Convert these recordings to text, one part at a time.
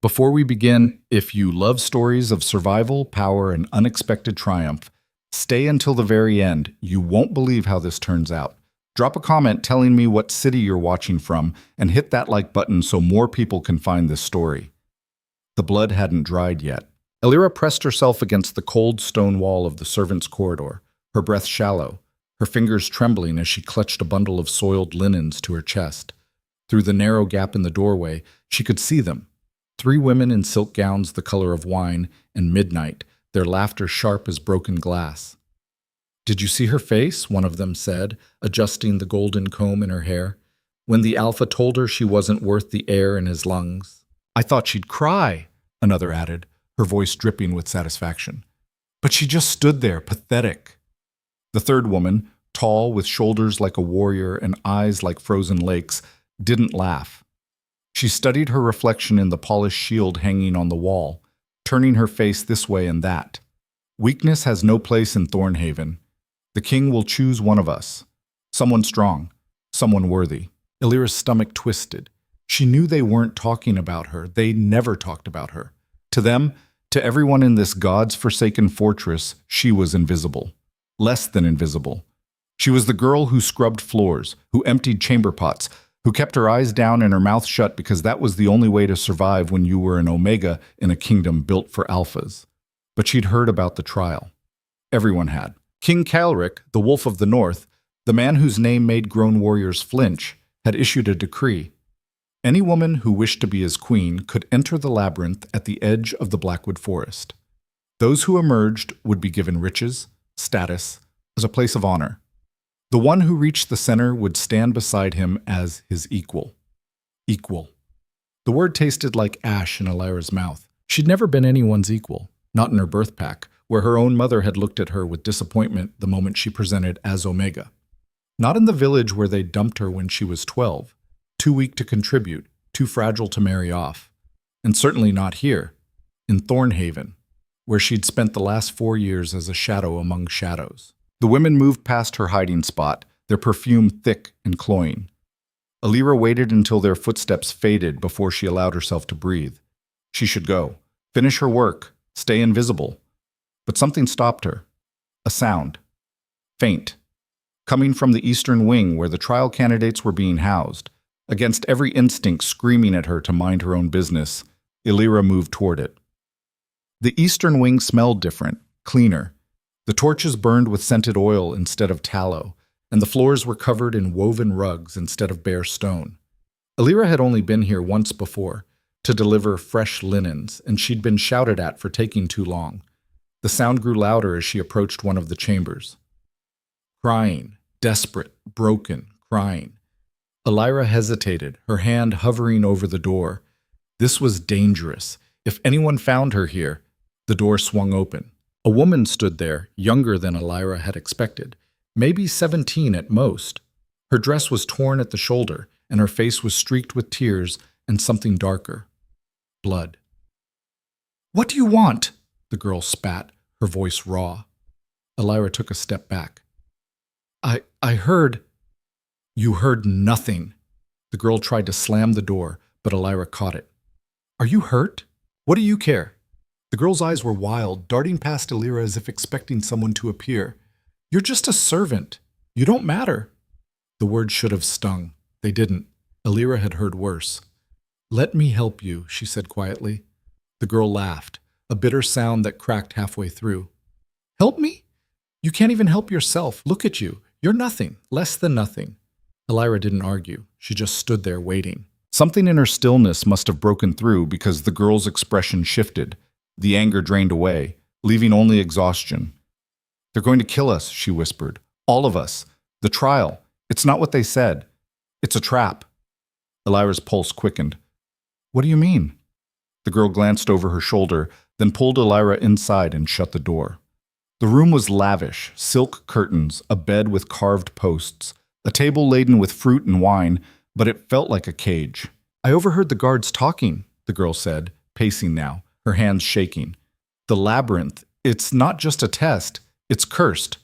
Before we begin, if you love stories of survival, power, and unexpected triumph, stay until the very end. You won't believe how this turns out. Drop a comment telling me what city you're watching from, and hit that like button so more people can find this story. The blood hadn't dried yet. Elira pressed herself against the cold stone wall of the servants' corridor, her breath shallow, her fingers trembling as she clutched a bundle of soiled linens to her chest. Through the narrow gap in the doorway, she could see them. 3 women in silk gowns the color of wine and midnight, their laughter sharp as broken glass. "Did you see her face?" one of them said, adjusting the golden comb in her hair. "When the Alpha told her she wasn't worth the air in his lungs." "I thought she'd cry," another added, her voice dripping with satisfaction. "But she just stood there, pathetic." The third woman, tall, with shoulders like a warrior and eyes like frozen lakes, didn't laugh. She studied her reflection in the polished shield hanging on the wall, turning her face this way and that. "Weakness has no place in Thornhaven. The king will choose one of us. Someone strong, someone worthy." Elira's stomach twisted. She knew they weren't talking about her. They never talked about her. To them, to everyone in this God's forsaken fortress, she was invisible. Less than invisible. She was the girl who scrubbed floors, who emptied chamber pots, who kept her eyes down and her mouth shut because that was the only way to survive when you were an Omega in a kingdom built for Alphas. But she'd heard about the trial. Everyone had. King Calric, the Wolf of the North, the man whose name made grown warriors flinch, had issued a decree. Any woman who wished to be his queen could enter the labyrinth at the edge of the Blackwood Forest. Those who emerged would be given riches, status, as a place of honor. The one who reached the center would stand beside him as his equal. Equal. The word tasted like ash in Elira's mouth. She'd never been anyone's equal, not in her birth pack, where her own mother had looked at her with disappointment the moment she presented as Omega. Not in the village where they dumped her when she was 12, too weak to contribute, too fragile to marry off. And certainly not here, in Thornhaven, where she'd spent the last 4 years as a shadow among shadows. The women moved past her hiding spot, their perfume thick and cloying. Elira waited until their footsteps faded before she allowed herself to breathe. She should go, finish her work, stay invisible. But something stopped her. A sound. Faint. Coming from the eastern wing where the trial candidates were being housed. Against every instinct screaming at her to mind her own business, Elira moved toward it. The eastern wing smelled different, cleaner. The torches burned with scented oil instead of tallow, and the floors were covered in woven rugs instead of bare stone. Elira had only been here once before, to deliver fresh linens, and she'd been shouted at for taking too long. The sound grew louder as she approached one of the chambers. Crying, desperate, broken, crying. Elira hesitated, her hand hovering over the door. This was dangerous. If anyone found her here, the door swung open. A woman stood there, younger than Elira had expected, maybe 17 at most. Her dress was torn at the shoulder, and her face was streaked with tears and something darker. Blood. "What do you want?" the girl spat, her voice raw. Elira took a step back. I heard." "You heard nothing." The girl tried to slam the door, but Elira caught it. "Are you hurt? What do you care?" The girl's eyes were wild, darting past Elira as if expecting someone to appear. "You're just a servant. You don't matter." The words should have stung. They didn't. Elira had heard worse. "Let me help you," she said quietly. The girl laughed, a bitter sound that cracked halfway through. "Help me? You can't even help yourself. Look at you. You're nothing, less than nothing." Elira didn't argue. She just stood there waiting. Something in her stillness must have broken through because the girl's expression shifted. The anger drained away, leaving only exhaustion. "They're going to kill us," she whispered. "All of us. The trial. It's not what they said. It's a trap." Elira's pulse quickened. "What do you mean?" The girl glanced over her shoulder, then pulled Elira inside and shut the door. The room was lavish, silk curtains, a bed with carved posts, a table laden with fruit and wine, but it felt like a cage. "I overheard the guards talking," the girl said, pacing now, her hands shaking. "The labyrinth, it's not just a test, it's cursed.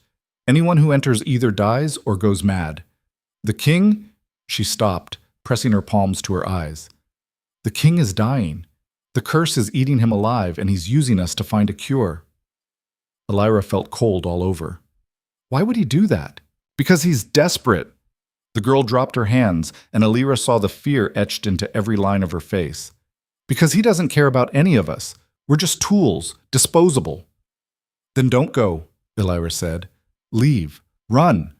Anyone who enters either dies or goes mad. The king," she stopped, pressing her palms to her eyes. "The king is dying. The curse is eating him alive, and he's using us to find a cure. Elira felt cold all over. Why would he do that? Because he's desperate. The girl dropped her hands, and Elira saw the fear etched into every line of her face. Because he doesn't care about any of us. We're just tools, disposable. Then don't go, Elira said. Leave. Run.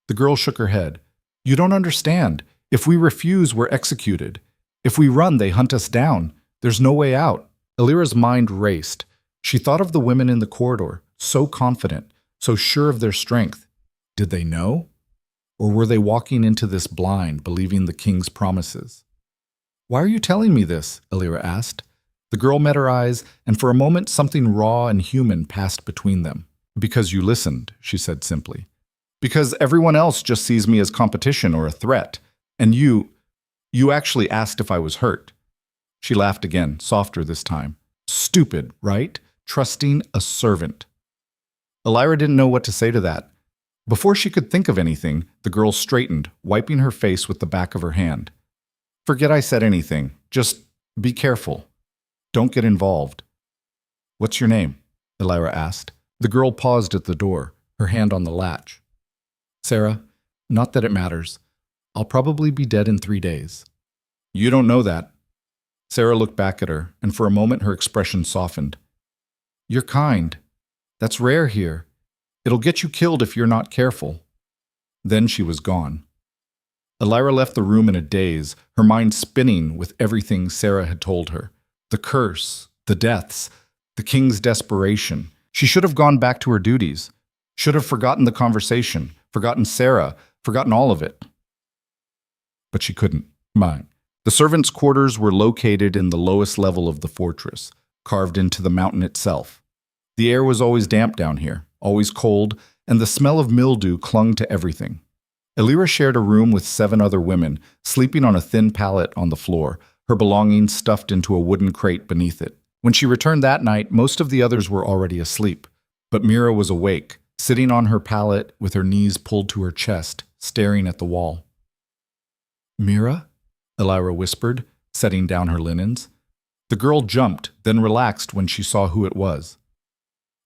The girl shook her head. You don't understand. If we refuse, we're executed. If we run, they hunt us down. There's no way out. Elira's mind raced. She thought of the women in the corridor, so confident, so sure of their strength. Did they know? Or were they walking into this blind, believing the king's promises? Why are you telling me this? Elira asked. The girl met her eyes, and for a moment something raw and human passed between them. Because you listened, she said simply. Because everyone else just sees me as competition or a threat. And you actually asked if I was hurt. She laughed again, softer this time. Stupid, right? Trusting a servant. Elira didn't know what to say to that. Before she could think of anything, the girl straightened, wiping her face with the back of her hand. Forget I said anything. Just be careful. Don't get involved. What's your name? Elira asked. The girl paused at the door, her hand on the latch. Sarah, not that it matters. I'll probably be dead in 3 days. You don't know that. Sarah looked back at her, and for a moment her expression softened. You're kind. That's rare here. It'll get you killed if you're not careful. Then she was gone. Elira left the room in a daze, her mind spinning with everything Sarah had told her. The curse, the deaths, the king's desperation. She should have gone back to her duties. Should have forgotten the conversation, forgotten Sarah, forgotten all of it. But she couldn't. The servants' quarters were located in the lowest level of the fortress, carved into the mountain itself. The air was always damp down here, always cold, and the smell of mildew clung to everything. Elira shared a room with 7 other women, sleeping on a thin pallet on the floor, her belongings stuffed into a wooden crate beneath it. When she returned that night, most of the others were already asleep. But Mira was awake, sitting on her pallet with her knees pulled to her chest, staring at the wall. Mira? Elira whispered, setting down her linens. The girl jumped, then relaxed when she saw who it was.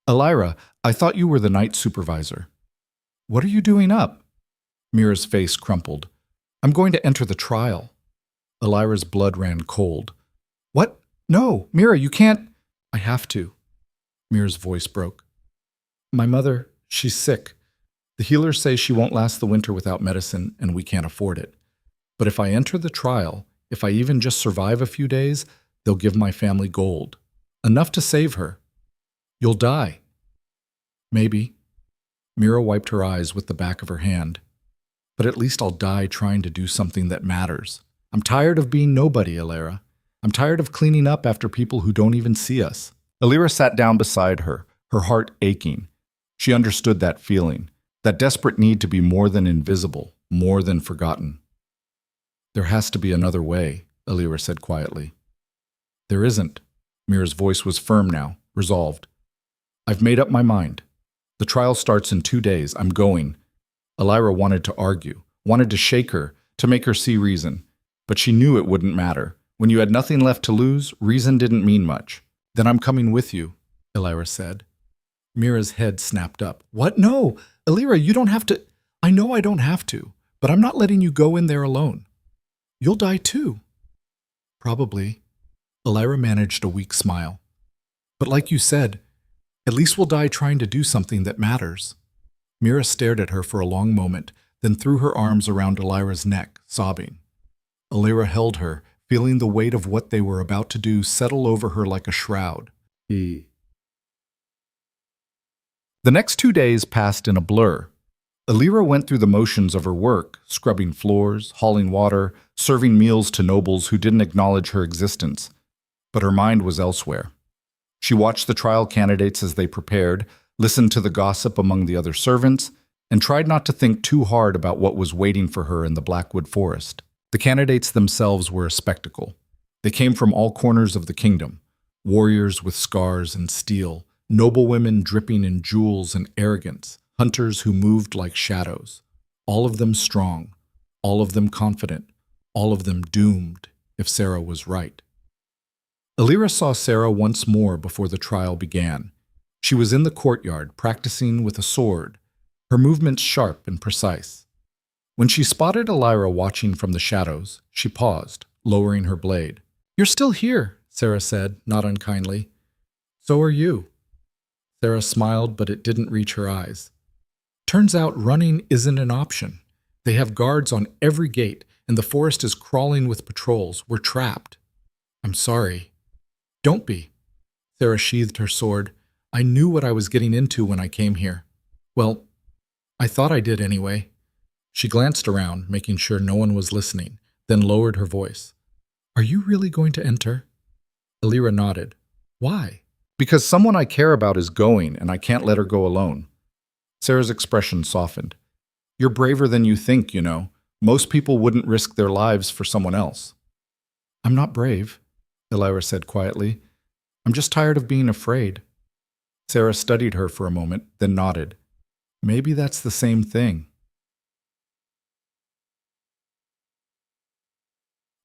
Elira, I thought you were the night supervisor. What are you doing up? Mira's face crumpled. I'm going to enter the trial. Elira's blood ran cold. What? No, Mira, you can't. I have to. Mira's voice broke. My mother, she's sick. The healers say she won't last the winter without medicine, and we can't afford it. But if I enter the trial, if I even just survive a few days, they'll give my family gold. Enough to save her. You'll die. Maybe. Mira wiped her eyes with the back of her hand. But at least I'll die trying to do something that matters. I'm tired of being nobody, Elira. I'm tired of cleaning up after people who don't even see us. Elira sat down beside her, her heart aching. She understood that feeling, that desperate need to be more than invisible, more than forgotten. There has to be another way, Elira said quietly. There isn't. Mira's voice was firm now, resolved. I've made up my mind. The trial starts in 2 days. I'm going. Elira wanted to argue, wanted to shake her, to make her see reason. But she knew it wouldn't matter. When you had nothing left to lose, reason didn't mean much. Then I'm coming with you, Elira said. Mira's head snapped up. What? No! Elira, you don't have to. I know I don't have to, but I'm not letting you go in there alone. You'll die too. Probably. Elira managed a weak smile. But like you said, at least we'll die trying to do something that matters. Mira stared at her for a long moment, then threw her arms around Elira's neck, sobbing. Elira held her, feeling the weight of what they were about to do settle over her like a shroud. The next 2 days passed in a blur. Elira went through the motions of her work, scrubbing floors, hauling water, serving meals to nobles who didn't acknowledge her existence. But her mind was elsewhere. She watched the trial candidates as they prepared, listened to the gossip among the other servants, and tried not to think too hard about what was waiting for her in the Blackwood Forest. The candidates themselves were a spectacle. They came from all corners of the kingdom, warriors with scars and steel, noblewomen dripping in jewels and arrogance, hunters who moved like shadows, all of them strong, all of them confident, all of them doomed if Sarah was right. Elira saw Sarah once more before the trial began. She was in the courtyard, practicing with a sword, her movements sharp and precise. When she spotted Elira watching from the shadows, she paused, lowering her blade. "You're still here," Sarah said, not unkindly. "So are you." Sarah smiled, but it didn't reach her eyes. "Turns out running isn't an option. They have guards on every gate, and the forest is crawling with patrols. We're trapped." "I'm sorry." "Don't be." Sarah sheathed her sword. "I knew what I was getting into when I came here. Well, I thought I did anyway." She glanced around, making sure no one was listening, then lowered her voice. "Are you really going to enter?" Elira nodded. "Why?" "Because someone I care about is going, and I can't let her go alone." Sarah's expression softened. "You're braver than you think, you know. Most people wouldn't risk their lives for someone else." "I'm not brave," Elira said quietly. "I'm just tired of being afraid." Sarah studied her for a moment, then nodded. "Maybe that's the same thing."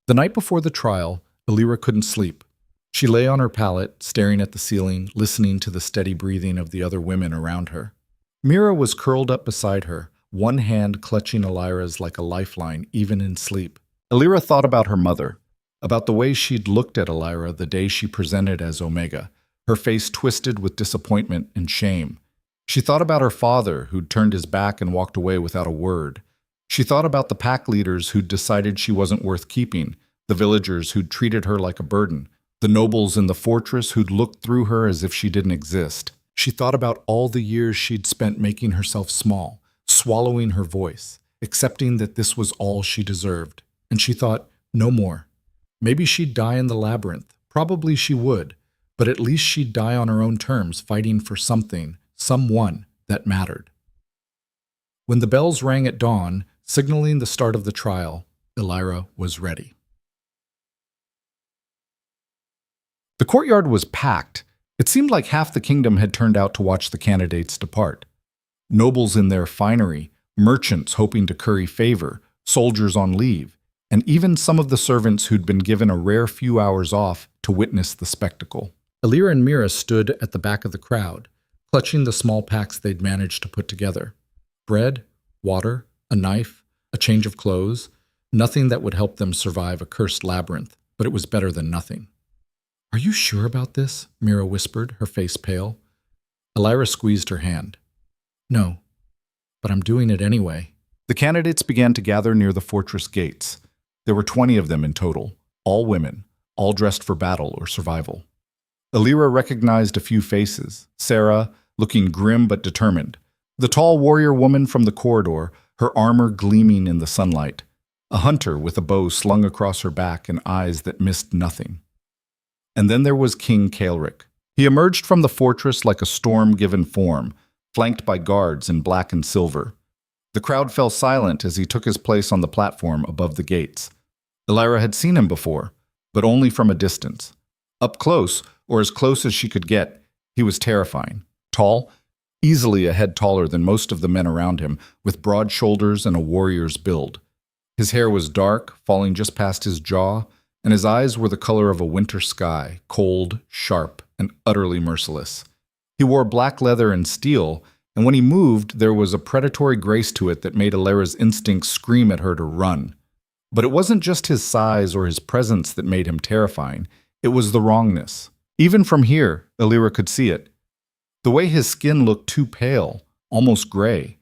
The night before the trial, Elira couldn't sleep. She lay on her pallet, staring at the ceiling, listening to the steady breathing of the other women around her. Mira was curled up beside her, one hand clutching Elira's like a lifeline, even in sleep. Elira thought about her mother, about the way she'd looked at Elira the day she presented as Omega, her face twisted with disappointment and shame. She thought about her father, who'd turned his back and walked away without a word. She thought about the pack leaders who'd decided she wasn't worth keeping, the villagers who'd treated her like a burden, the nobles in the fortress who'd looked through her as if she didn't exist. She thought about all the years she'd spent making herself small, swallowing her voice, accepting that this was all she deserved. And she thought, no more. Maybe she'd die in the labyrinth. Probably she would. But at least she'd die on her own terms, fighting for something, someone that mattered. When the bells rang at dawn, signaling the start of the trial, Elira was ready. The courtyard was packed. It seemed like half the kingdom had turned out to watch the candidates depart. Nobles in their finery, merchants hoping to curry favor, soldiers on leave, and even some of the servants who'd been given a rare few hours off to witness the spectacle. Elira and Mira stood at the back of the crowd, clutching the small packs they'd managed to put together. Bread, water, a knife, a change of clothes, nothing that would help them survive a cursed labyrinth, but it was better than nothing. "Are you sure about this?" Mira whispered, her face pale. Elira squeezed her hand. "No, but I'm doing it anyway." The candidates began to gather near the fortress gates. There were 20 of them in total, all women, all dressed for battle or survival. Elira recognized a few faces: Sarah, looking grim but determined; the tall warrior woman from the corridor, her armor gleaming in the sunlight; a hunter with a bow slung across her back and eyes that missed nothing. And then there was King Caelric. He emerged from the fortress like a storm given form, flanked by guards in black and silver. The crowd fell silent as he took his place on the platform above the gates. Elira had seen him before, but only from a distance. Up close, or as close as she could get, he was terrifying. Tall, easily a head taller than most of the men around him, with broad shoulders and a warrior's build. His hair was dark, falling just past his jaw, and his eyes were the color of a winter sky, cold, sharp, and utterly merciless. He wore black leather and steel, and when he moved, there was a predatory grace to it that made Elira's instincts scream at her to run. But it wasn't just his size or his presence that made him terrifying. It was the wrongness. Even from here, Elira could see it. The way his skin looked too pale, almost gray.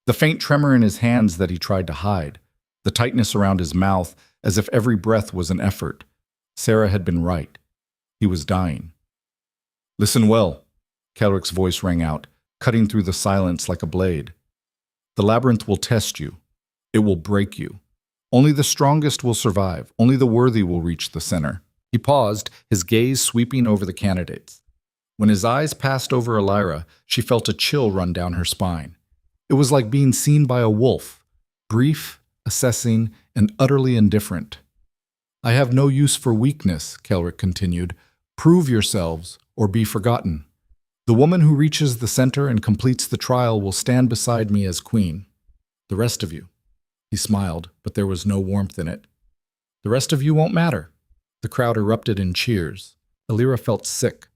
The faint tremor in his hands that he tried to hide. The tightness around his mouth, as if every breath was an effort. Sarah had been right. He was dying. "Listen well," Caelric's voice rang out, cutting through the silence like a blade. "The labyrinth will test you. It will break you. Only the strongest will survive. Only the worthy will reach the center." He paused, his gaze sweeping over the candidates. When his eyes passed over Elira, she felt a chill run down her spine. It was like being seen by a wolf, brief, assessing, and utterly indifferent. "I have no use for weakness," Caelric continued. "Prove yourselves, or be forgotten. The woman who reaches the center and completes the trial will stand beside me as queen. The rest of you." He smiled, but there was no warmth in it. "The rest of you won't matter." The crowd erupted in cheers. Alira felt sick.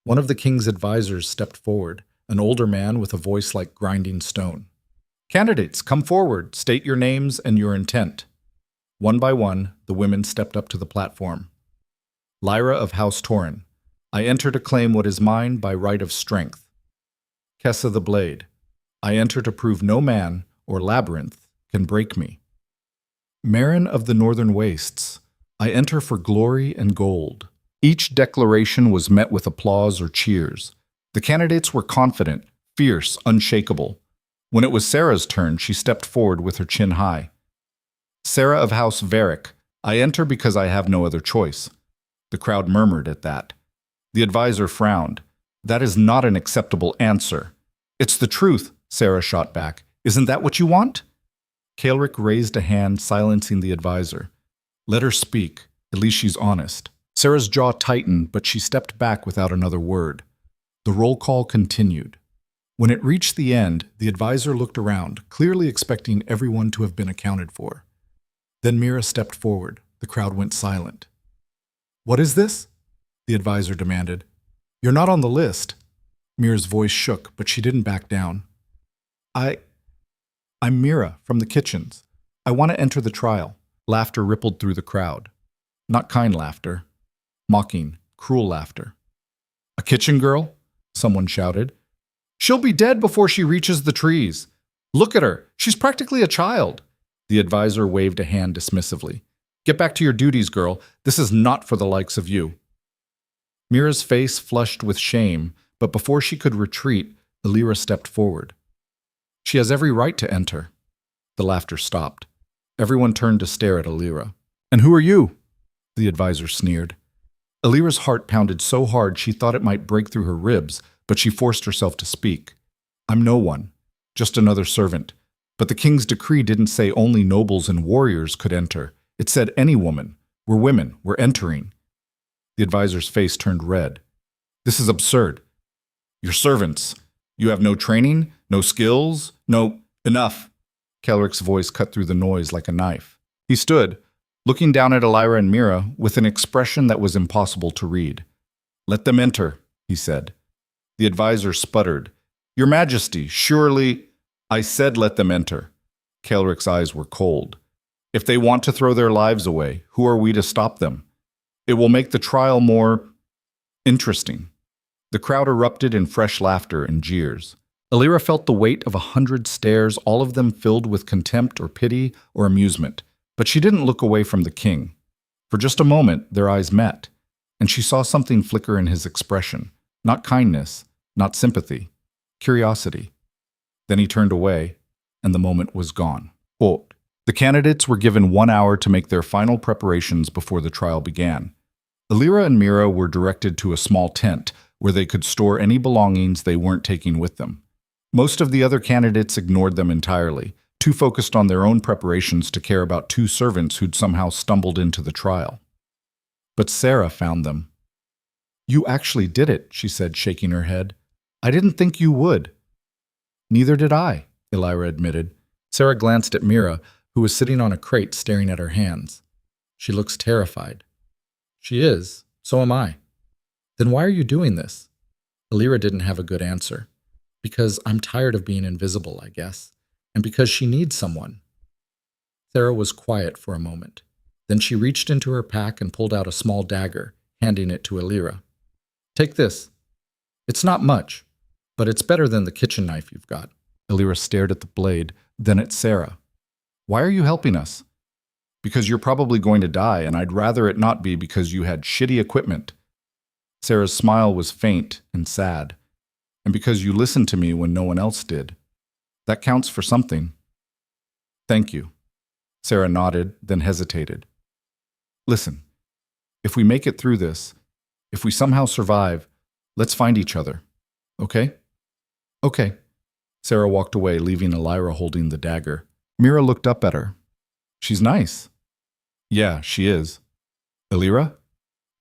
One of the king's advisors stepped forward, an older man with a voice like grinding stone. Candidates, come forward, state your names and your intent. One by one, the women stepped up to the platform. Lyra of House Torin, I enter to claim what is mine by right of strength. Kessa the Blade, I enter to prove no man, or labyrinth, can break me. Marin of the Northern Wastes, I enter for glory and gold. Each declaration was met with applause or cheers. The candidates were confident, fierce, unshakable. When it was Sarah's turn, she stepped forward with her chin high. Sarah of House Varric, I enter because I have no other choice. The crowd murmured at that. The advisor frowned. That is not an acceptable answer. It's the truth, Sarah shot back. Isn't that what you want? Kaelric raised a hand, silencing the advisor. Let her speak. At least she's honest. Sarah's jaw tightened, but she stepped back without another word. The roll call continued. When it reached the end, the advisor looked around, clearly expecting everyone to have been accounted for. Then Mira stepped forward. The crowd went silent. What is this? The advisor demanded. You're not on the list. Mira's voice shook, but she didn't back down. I'm Mira, from the kitchens. I want to enter the trial. Laughter rippled through the crowd. Not kind laughter. Mocking, cruel laughter. A kitchen girl? Someone shouted. She'll be dead before she reaches the trees. Look at her. She's practically a child. The advisor waved a hand dismissively. Get back to your duties, girl. This is not for the likes of you. Mira's face flushed with shame, but before she could retreat, Alira stepped forward. She has every right to enter. The laughter stopped. Everyone turned to stare at Alira. And who are you? The advisor sneered. Alira's heart pounded so hard she thought it might break through her ribs, but she forced herself to speak. I'm no one, just another servant. But the king's decree didn't say only nobles and warriors could enter. It said any woman. We're women. We're entering. The advisor's face turned red. This is absurd. You're servants. You have no training, no skills, no... Enough. Kelric's voice cut through the noise like a knife. He stood, looking down at Alira and Mira with an expression that was impossible to read. Let them enter, he said. The advisor sputtered. Your Majesty, surely... I said let them enter. Kelric's eyes were cold. If they want to throw their lives away, who are we to stop them? It will make the trial more... interesting. The crowd erupted in fresh laughter and jeers. Alira felt the weight of 100 stares, all of them filled with contempt or pity or amusement. But she didn't look away from the king. For just a moment, their eyes met, and she saw something flicker in his expression. Not kindness, not sympathy, curiosity. Then he turned away, and the moment was gone. Quote, the candidates were given 1 hour to make their final preparations before the trial began. Alira and Mira were directed to a small tent where they could store any belongings they weren't taking with them. Most of the other candidates ignored them entirely, too focused on their own preparations to care about 2 servants who'd somehow stumbled into the trial. But Sarah found them. You actually did it, she said, shaking her head. I didn't think you would. Neither did I, Alira admitted. Sarah glanced at Mira, who was sitting on a crate staring at her hands. She looks terrified. She is. So am I. Then why are you doing this? Alira didn't have a good answer. Because I'm tired of being invisible, I guess. And because she needs someone. Sarah was quiet for a moment. Then she reached into her pack and pulled out a small dagger, handing it to Alira. Take this. It's not much, but it's better than the kitchen knife you've got. Alira stared at the blade, then at Sarah. Why are you helping us? Because you're probably going to die, and I'd rather it not be because you had shitty equipment. Sarah's smile was faint and sad. And because you listened to me when no one else did. That counts for something. Thank you. Sarah nodded, then hesitated. Listen, if we make it through this, if we somehow survive, let's find each other. Okay? Okay. Sarah walked away, leaving Alira holding the dagger. Mira looked up at her. She's nice. Yeah, she is. Alira?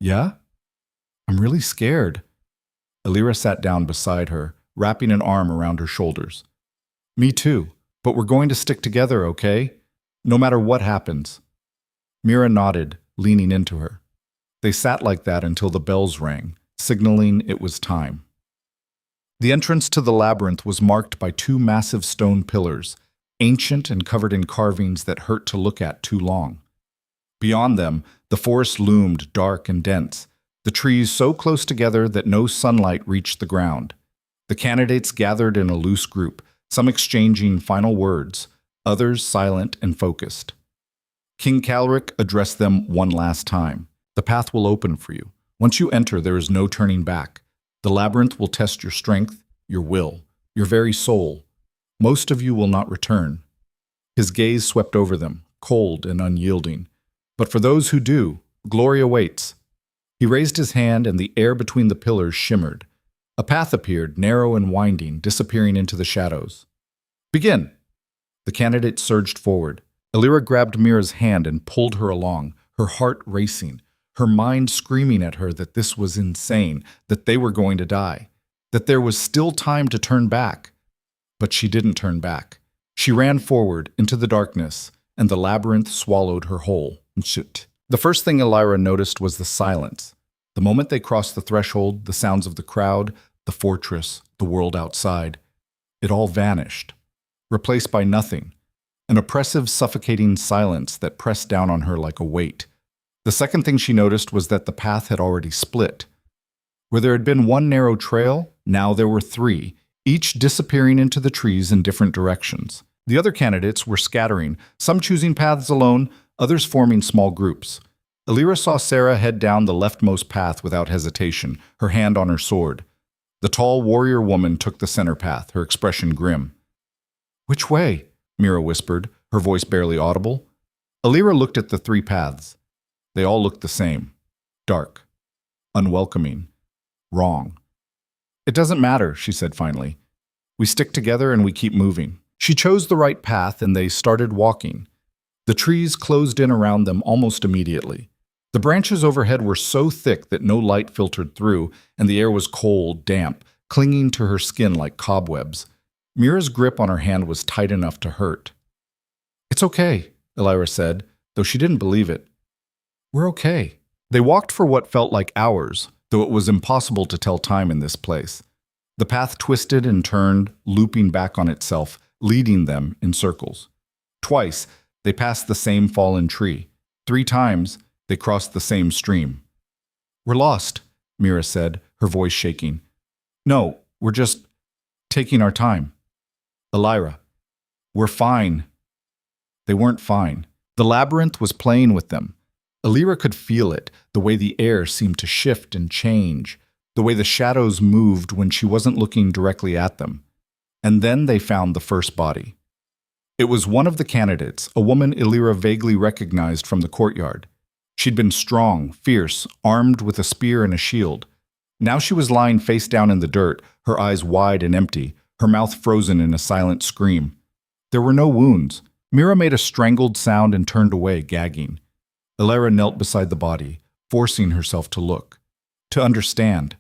Yeah? I'm really scared. Alira sat down beside her, wrapping an arm around her shoulders. Me too, but we're going to stick together, okay? No matter what happens. Mira nodded, leaning into her. They sat like that until the bells rang, signaling it was time. The entrance to the labyrinth was marked by two massive stone pillars, ancient and covered in carvings that hurt to look at too long. Beyond them, the forest loomed dark and dense, the trees so close together that no sunlight reached the ground. The candidates gathered in a loose group, some exchanging final words, others silent and focused. King Calric addressed them one last time. The path will open for you. Once you enter, there is no turning back. The labyrinth will test your strength, your will, your very soul. Most of you will not return. His gaze swept over them, cold and unyielding. But for those who do, glory awaits. He raised his hand, and the air between the pillars shimmered. A path appeared, narrow and winding, disappearing into the shadows. Begin! The candidate surged forward. Alira grabbed Mira's hand and pulled her along, her heart racing, her mind screaming at her that this was insane, that they were going to die, that there was still time to turn back. But she didn't turn back. She ran forward into the darkness, and the labyrinth swallowed her whole. The first thing Alira noticed was the silence. The moment they crossed the threshold, the sounds of the crowd, the fortress, the world outside, it all vanished, replaced by nothing, an oppressive, suffocating silence that pressed down on her like a weight. The second thing she noticed was that the path had already split. Where there had been one narrow trail, now there were three, each disappearing into the trees in different directions. The other candidates were scattering, some choosing paths alone, others forming small groups. Alira saw Sarah head down the leftmost path without hesitation, her hand on her sword. The tall warrior woman took the center path, her expression grim. "Which way?" Mira whispered, her voice barely audible. Alira looked at the three paths. They all looked the same. Dark. Unwelcoming. Wrong. "It doesn't matter," she said finally. "We stick together and we keep moving." She chose the right path and they started walking. The trees closed in around them almost immediately. The branches overhead were so thick that no light filtered through, and the air was cold, damp, clinging to her skin like cobwebs. Mira's grip on her hand was tight enough to hurt. "It's okay," Alira said, though she didn't believe it. "We're okay." They walked for what felt like hours, though it was impossible to tell time in this place. The path twisted and turned, looping back on itself, leading them in circles. Twice, they passed the same fallen tree. 3 times, they crossed the same stream. "We're lost," Mira said, her voice shaking. "No, we're just taking our time." "Alira, we're fine." They weren't fine. The labyrinth was playing with them. Alira could feel it, the way the air seemed to shift and change, the way the shadows moved when she wasn't looking directly at them. And then they found the first body. It was one of the candidates, a woman Alira vaguely recognized from the courtyard. She'd been strong, fierce, armed with a spear and a shield. Now she was lying face down in the dirt, her eyes wide and empty, her mouth frozen in a silent scream. There were no wounds. Mira made a strangled sound and turned away, gagging. Alira knelt beside the body, forcing herself to look, to understand.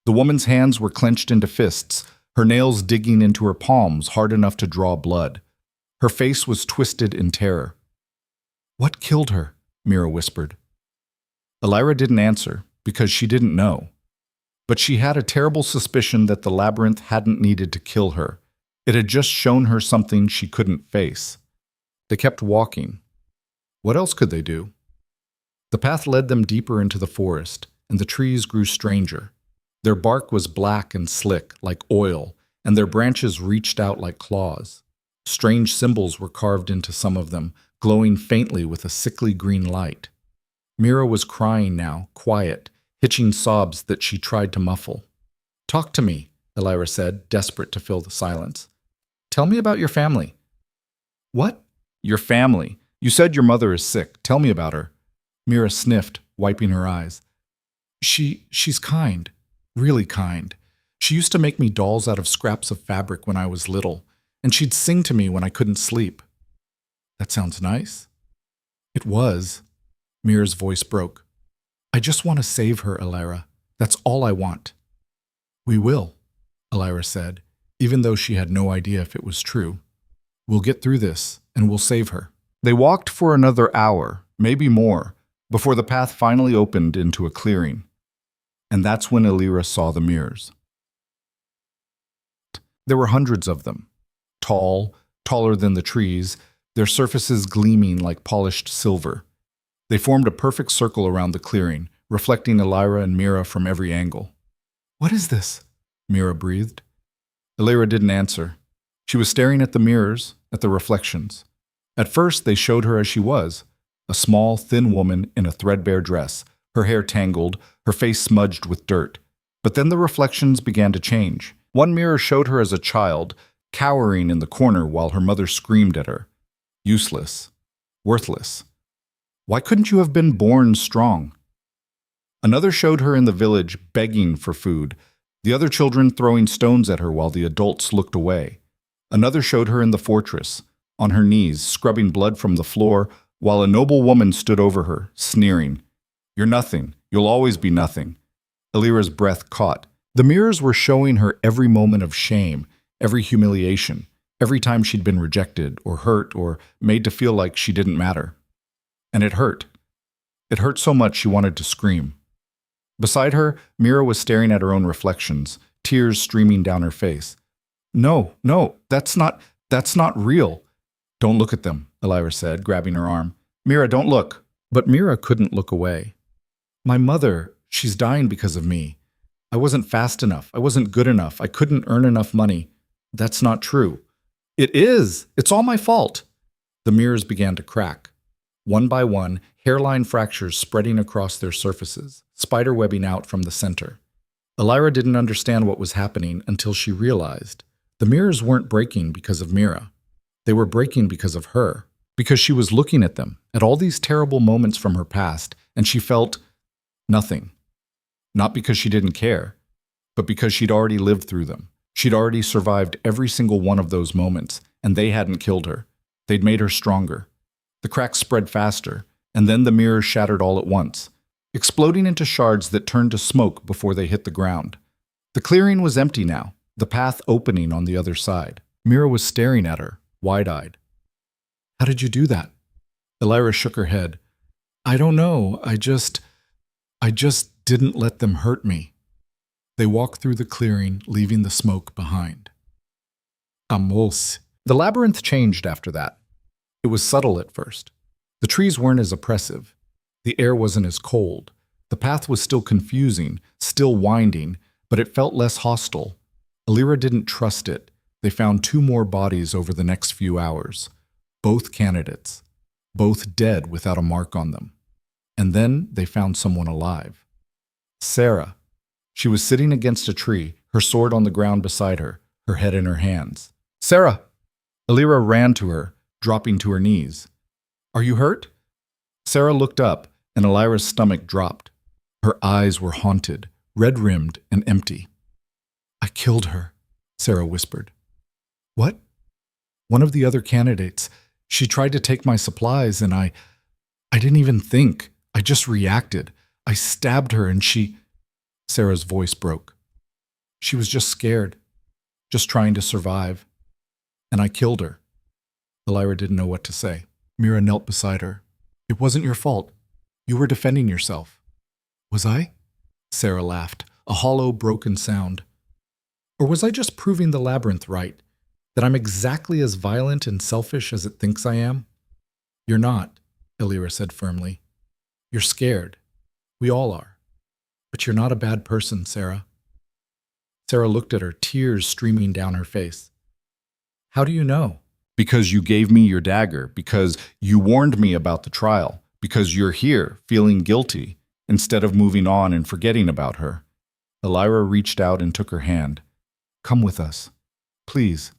The woman's hands were clenched into fists, her nails digging into her palms hard enough to draw blood. Her face was twisted in terror. "What killed her?" Mira whispered. Alira didn't answer, because she didn't know. But she had a terrible suspicion that the labyrinth hadn't needed to kill her. It had just shown her something she couldn't face. They kept walking. What else could they do? The path led them deeper into the forest, and the trees grew stranger. Their bark was black and slick, like oil, and their branches reached out like claws. Strange symbols were carved into some of them, glowing faintly with a sickly green light. Mira was crying now, quiet, hitching sobs that she tried to muffle. "Talk to me," Alira said, desperate to fill the silence. "Tell me about your family." "What?" "Your family. You said your mother is sick. Tell me about her." Mira sniffed, wiping her eyes. She's kind. Really kind. She used to make me dolls out of scraps of fabric when I was little, and she'd sing to me when I couldn't sleep." "That sounds nice." "It was." Mira's voice broke. "I just want to save her, Alira. That's all I want." "We will," Alira said, even though she had no idea if it was true. "We'll get through this, and we'll save her." They walked for another hour, maybe more, before the path finally opened into a clearing. And that's when Elira saw the mirrors. There were hundreds of them, tall, taller than the trees, their surfaces gleaming like polished silver. They formed a perfect circle around the clearing, reflecting Elira and Mira from every angle. "What is this?" Mira breathed. Elira didn't answer. She was staring at the mirrors, at the reflections. At first, they showed her as she was, a small, thin woman in a threadbare dress, her hair tangled, her face smudged with dirt. But then the reflections began to change. One mirror showed her as a child, cowering in the corner while her mother screamed at her. Useless. Worthless. Why couldn't you have been born strong? Another showed her in the village, begging for food, the other children throwing stones at her while the adults looked away. Another showed her in the fortress, on her knees, scrubbing blood from the floor, while a noble woman stood over her, sneering. "You're nothing. You'll always be nothing." Elira's breath caught. The mirrors were showing her every moment of shame, every humiliation, every time she'd been rejected or hurt or made to feel like she didn't matter. And it hurt. It hurt so much she wanted to scream. Beside her, Mira was staring at her own reflections, tears streaming down her face. No, that's not real." "Don't look at them," Elira said, grabbing her arm. "Mira, don't look." But Mira couldn't look away. "My mother, she's dying because of me. I wasn't fast enough. I wasn't good enough. I couldn't earn enough money. That's not true." "It is. It's all my fault." The mirrors began to crack. One by one, hairline fractures spreading across their surfaces, spiderwebbing out from the center. Elira didn't understand what was happening until she realized the mirrors weren't breaking because of Mira. They were breaking because of her, because she was looking at them, at all these terrible moments from her past, and she felt nothing. Not because she didn't care, but because she'd already lived through them. She'd already survived every single one of those moments, and they hadn't killed her. They'd made her stronger. The cracks spread faster, and then the mirrors shattered all at once, exploding into shards that turned to smoke before they hit the ground. The clearing was empty now, the path opening on the other side. Mira was staring at her, wide-eyed. "How did you do that?" Elira shook her head. "I don't know. I just didn't let them hurt me." They walked through the clearing, leaving the smoke behind. Amos. The labyrinth changed after that. It was subtle at first. The trees weren't as oppressive. The air wasn't as cold. The path was still confusing, still winding, but it felt less hostile. Elira didn't trust it. They found 2 more bodies over the next few hours. Both candidates. Both dead without a mark on them. And then they found someone alive. Sarah. She was sitting against a tree, her sword on the ground beside her, her head in her hands. "Sarah!" Elira ran to her, dropping to her knees. "Are you hurt?" Sarah looked up, and Elira's stomach dropped. Her eyes were haunted, red-rimmed and empty. "I killed her," Sarah whispered. "What?" "One of the other candidates. She tried to take my supplies, and I didn't even think. I just reacted. I stabbed her, and she..." Sarah's voice broke. "She was just scared, just trying to survive. And I killed her." Elira didn't know what to say. Mira knelt beside her. "It wasn't your fault. You were defending yourself." "Was I?" Sarah laughed, a hollow, broken sound. "Or was I just proving the labyrinth right? That I'm exactly as violent and selfish as it thinks I am?" "You're not," Elira said firmly. "You're scared. We all are. But you're not a bad person, Sarah." Sarah looked at her, tears streaming down her face. "How do you know?" "Because you gave me your dagger, because you warned me about the trial, because you're here, feeling guilty, instead of moving on and forgetting about her." Elira reached out and took her hand. "Come with us. Please."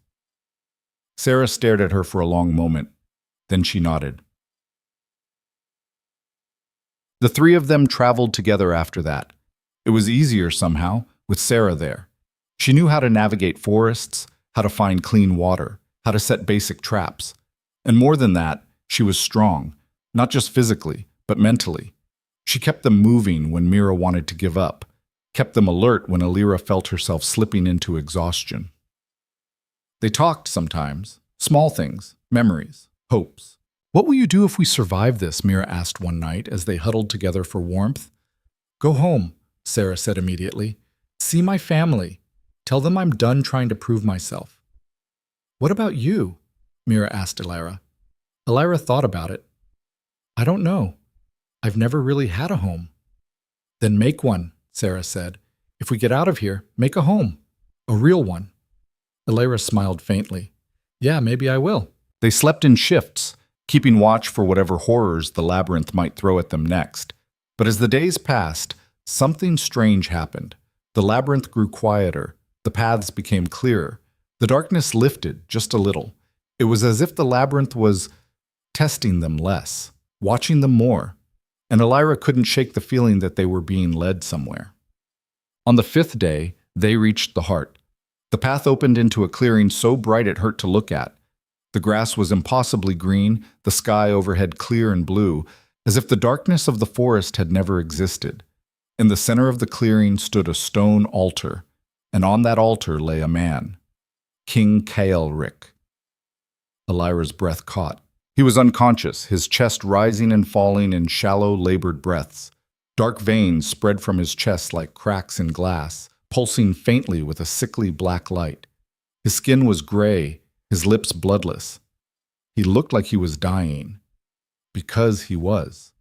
Sarah stared at her for a long moment. Then she nodded. The 3 of them traveled together after that. It was easier somehow, with Sarah there. She knew how to navigate forests, how to find clean water, how to set basic traps. And more than that, she was strong, not just physically, but mentally. She kept them moving when Mira wanted to give up, kept them alert when Elira felt herself slipping into exhaustion. They talked sometimes, small things, memories, hopes. What will you do if we survive this? Mira asked one night as they huddled together for warmth. Go home, Sarah said immediately. See my family. Tell them I'm done trying to prove myself. What about you? Mira asked Elira. Elira thought about it. I don't know. I've never really had a home. Then make one, Sarah said. If we get out of here, make a home. A real one. Elira smiled faintly. Yeah, maybe I will. They slept in shifts, keeping watch for whatever horrors the labyrinth might throw at them next. But as the days passed, something strange happened. The labyrinth grew quieter. The paths became clearer. The darkness lifted just a little. It was as if the labyrinth was testing them less, watching them more. And Elira couldn't shake the feeling that they were being led somewhere. On the 5th day, they reached the heart. The path opened into a clearing so bright it hurt to look at. The grass was impossibly green, the sky overhead clear and blue, as if the darkness of the forest had never existed. In the center of the clearing stood a stone altar, and on that altar lay a man, King Caelric. Elira's breath caught. He was unconscious, his chest rising and falling in shallow, labored breaths. Dark veins spread from his chest like cracks in glass, pulsing faintly with a sickly black light. His skin was gray, his lips bloodless. He looked like he was dying. Because he was.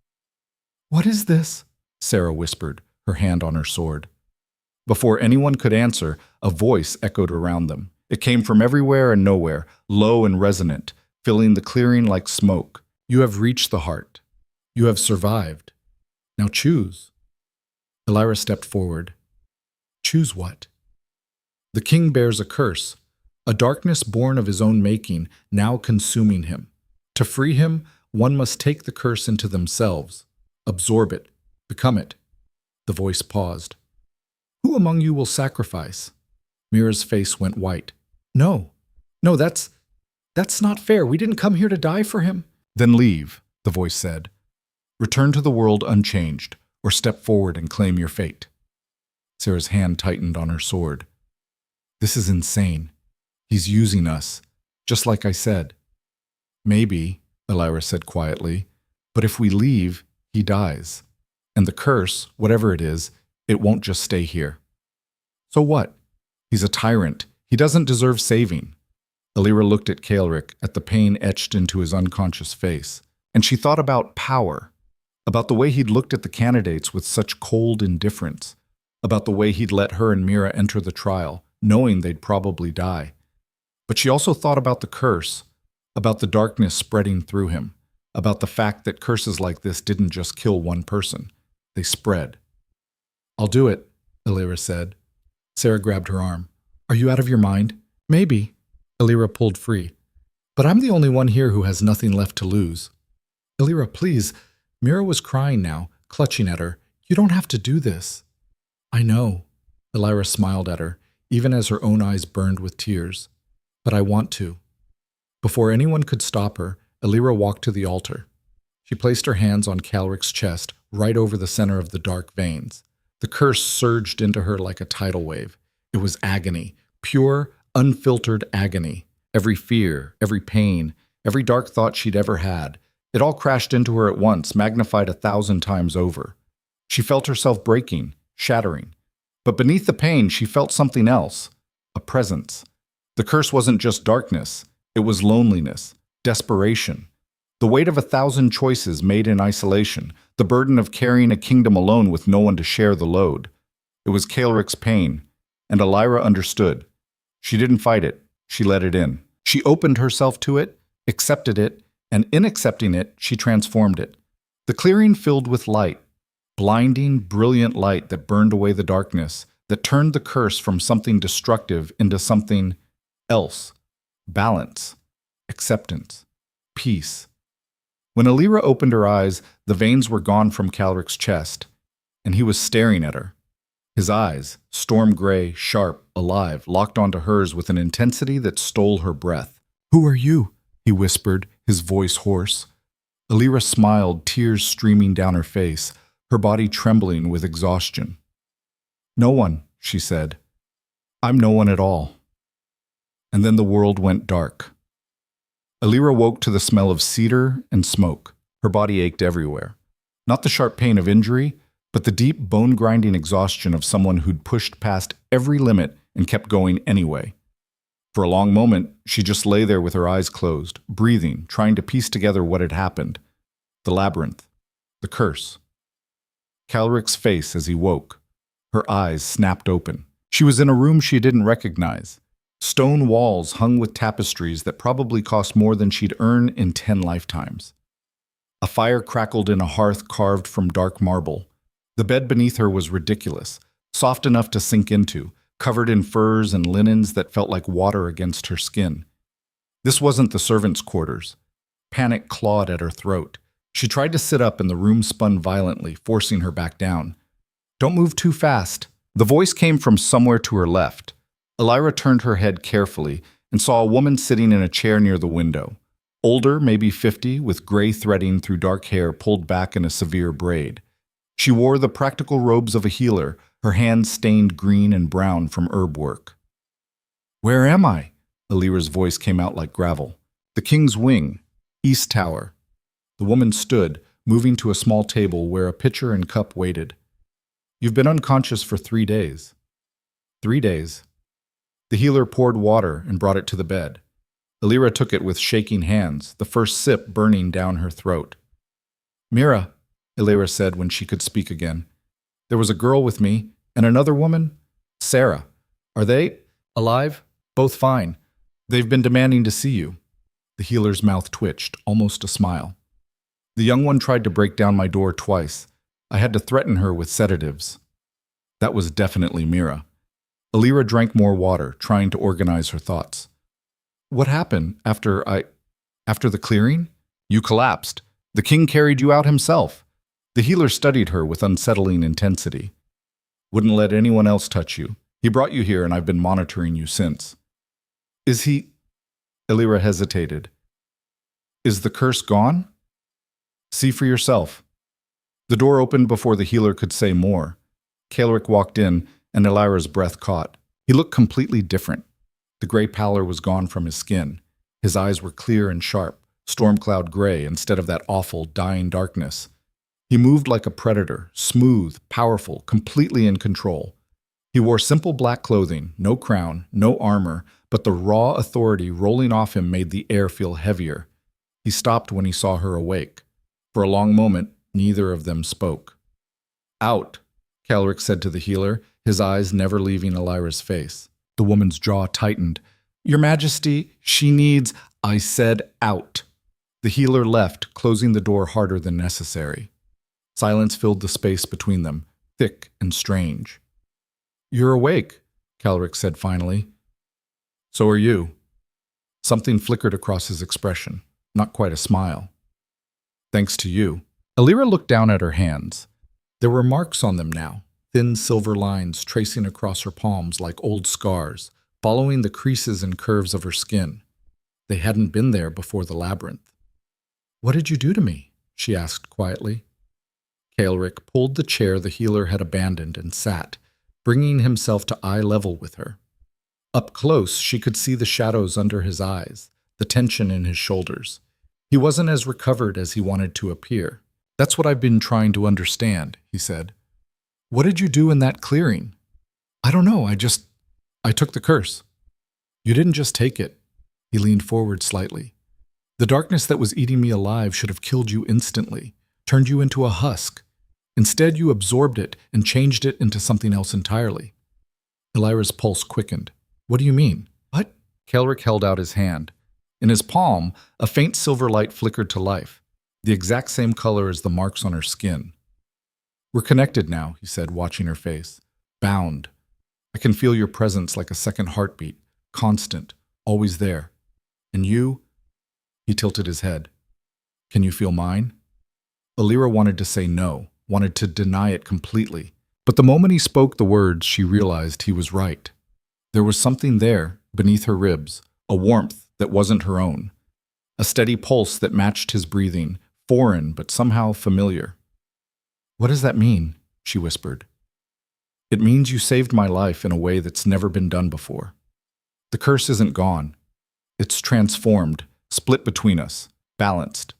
What is this? Sarah whispered, her hand on her sword. Before anyone could answer, a voice echoed around them. It came from everywhere and nowhere, low and resonant, filling the clearing like smoke. You have reached the heart. You have survived. Now choose. Elira stepped forward. Choose what? The king bears a curse, a darkness born of his own making, now consuming him. To free him, one must take the curse into themselves, absorb it, become it. The voice paused. Who among you will sacrifice? Mira's face went white. No, that's not fair. We didn't come here to die for him. Then leave, the voice said. Return to the world unchanged, or step forward and claim your fate. Sarah's hand tightened on her sword. This is insane. He's using us, just like I said. Maybe, Elira said quietly, but if we leave, he dies. And the curse, whatever it is, it won't just stay here. So what? He's a tyrant. He doesn't deserve saving. Elira looked at Caelric, at the pain etched into his unconscious face, and she thought about power, about the way he'd looked at the candidates with such cold indifference, about the way he'd let her and Mira enter the trial, knowing they'd probably die. But she also thought about the curse, about the darkness spreading through him, about the fact that curses like this didn't just kill one person. They spread. I'll do it, Elira said. Sarah grabbed her arm. Are you out of your mind? Maybe. Elira pulled free. But I'm the only one here who has nothing left to lose. Elira, please. Mira was crying now, clutching at her. You don't have to do this. I know. Elira smiled at her, even as her own eyes burned with tears. But I want to. Before anyone could stop her, Elira walked to the altar. She placed her hands on Caelric's chest, right over the center of the dark veins. The curse surged into her like a tidal wave. It was agony, pure, unfiltered agony. Every fear, every pain, every dark thought she'd ever had, it all crashed into her at once, magnified 1,000 times over. She felt herself breaking, shattering. But beneath the pain, she felt something else, a presence. The curse wasn't just darkness, it was loneliness, desperation. The weight of 1,000 choices made in isolation, the burden of carrying a kingdom alone with no one to share the load. It was Caelric's pain, and Elira understood. She didn't fight it, she let it in. She opened herself to it, accepted it, and in accepting it, she transformed it. The clearing filled with light, blinding, brilliant light that burned away the darkness, that turned the curse from something destructive into something else. Balance, acceptance, peace. When Elira opened her eyes, the veins were gone from Caelric's chest, and he was staring at her. His eyes, storm gray, sharp, alive, locked onto hers with an intensity that stole her breath. Who are you? He whispered, his voice hoarse. Elira smiled, tears streaming down her face, her body trembling with exhaustion. No one, she said. I'm no one at all. And then the world went dark. Alira woke to the smell of cedar and smoke. Her body ached everywhere. Not the sharp pain of injury, but the deep, bone-grinding exhaustion of someone who'd pushed past every limit and kept going anyway. For a long moment, she just lay there with her eyes closed, breathing, trying to piece together what had happened. The labyrinth. The curse. Calric's face as he woke. Her eyes snapped open. She was in a room she didn't recognize. Stone walls hung with tapestries that probably cost more than she'd earn in 10 lifetimes. A fire crackled in a hearth carved from dark marble. The bed beneath her was ridiculous, soft enough to sink into, covered in furs and linens that felt like water against her skin. This wasn't the servants' quarters. Panic clawed at her throat. She tried to sit up and the room spun violently, forcing her back down. "Don't move too fast." The voice came from somewhere to her left. Alira turned her head carefully and saw a woman sitting in a chair near the window. Older, maybe 50, with gray threading through dark hair pulled back in a severe braid. She wore the practical robes of a healer, her hands stained green and brown from herb work. "Where am I?" Alira's voice came out like gravel. "The King's Wing, East Tower." The woman stood, moving to a small table where a pitcher and cup waited. "You've been unconscious for 3 days." 3 days. The healer poured water and brought it to the bed. Alira took it with shaking hands, the first sip burning down her throat. "Mira," Alira said when she could speak again. "There was a girl with me, and another woman, Sarah. Are they alive?" "Both fine. They've been demanding to see you." The healer's mouth twitched, almost a smile. "The young one tried to break down my door twice. I had to threaten her with sedatives." That was definitely Mira. Alira drank more water, trying to organize her thoughts. "What happened after the clearing? You collapsed. The king carried you out himself." The healer studied her with unsettling intensity. "Wouldn't let anyone else touch you. He brought you here and I've been monitoring you since." "Is he—" Alira hesitated. "Is the curse gone?" "See for yourself." The door opened before the healer could say more. Calric walked in, and Alira's breath caught. He looked completely different. The gray pallor was gone from his skin. His eyes were clear and sharp, storm cloud gray instead of that awful, dying darkness. He moved like a predator, smooth, powerful, completely in control. He wore simple black clothing, no crown, no armor, but the raw authority rolling off him made the air feel heavier. He stopped when he saw her awake. For a long moment, neither of them spoke. "Out," Calric said to the healer, his eyes never leaving Alira's face. The woman's jaw tightened. "Your Majesty, she needs—" "I said out." The healer left, closing the door harder than necessary. Silence filled the space between them, thick and strange. "You're awake," Calric said finally. "So are you." Something flickered across his expression, not quite a smile. "Thanks to you." Alira looked down at her hands. There were marks on them now, thin silver lines tracing across her palms like old scars, following the creases and curves of her skin. They hadn't been there before the labyrinth. "What did you do to me?" she asked quietly. Calric pulled the chair the healer had abandoned and sat, bringing himself to eye level with her. Up close, she could see the shadows under his eyes, the tension in his shoulders. He wasn't as recovered as he wanted to appear. "That's what I've been trying to understand," he said. "What did you do in that clearing?" "I don't know, I took the curse." "You didn't just take it." He leaned forward slightly. "The darkness that was eating me alive should have killed you instantly, turned you into a husk. Instead, you absorbed it and changed it into something else entirely." Alira's pulse quickened. "What do you mean?" "What?" Calric held out his hand. In his palm, a faint silver light flickered to life, the exact same color as the marks on her skin. "We're connected now," he said, watching her face. "Bound. I can feel your presence like a second heartbeat, constant, always there. And you?" He tilted his head. "Can you feel mine?" Alira wanted to say no, wanted to deny it completely. But the moment he spoke the words, she realized he was right. There was something there, beneath her ribs, a warmth that wasn't her own. A steady pulse that matched his breathing, foreign but somehow familiar. "What does that mean?" she whispered. "It means you saved my life in a way that's never been done before. The curse isn't gone. It's transformed, split between us, balanced.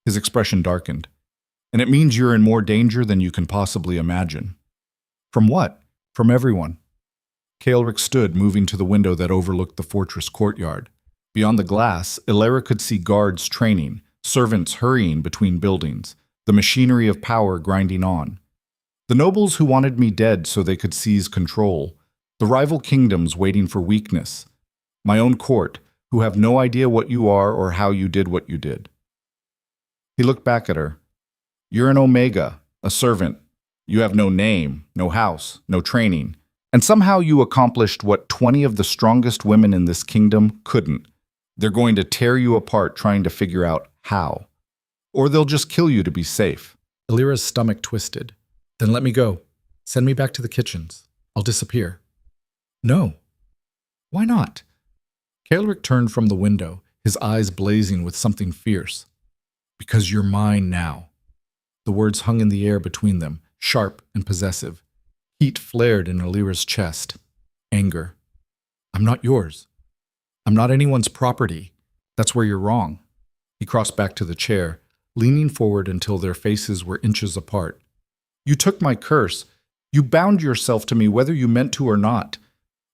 His expression darkened. And it means you're in more danger than you can possibly imagine. From what? From everyone. Kaelric stood, moving to the window that overlooked the fortress courtyard. Beyond the glass, Illyra could see guards training, servants hurrying between buildings, the machinery of power grinding on. The nobles who wanted me dead so they could seize control, the rival kingdoms waiting for weakness, my own court, who have no idea what you are or how you did what you did. He looked back at her. You're an Omega, a servant. You have no name, no house, no training. And somehow you accomplished what 20 of the strongest women in this kingdom couldn't. They're going to tear you apart trying to figure out how. Or they'll just kill you to be safe. Illyra's stomach twisted. Then let me go. Send me back to the kitchens. I'll disappear. No. Why not? Kaelric turned from the window, his eyes blazing with something fierce. Because you're mine now. The words hung in the air between them, sharp and possessive. Heat flared in Illyra's chest. Anger. I'm not yours. I'm not anyone's property. That's where you're wrong. He crossed back to the chair, leaning forward until their faces were inches apart. You took my curse. You bound yourself to me whether you meant to or not.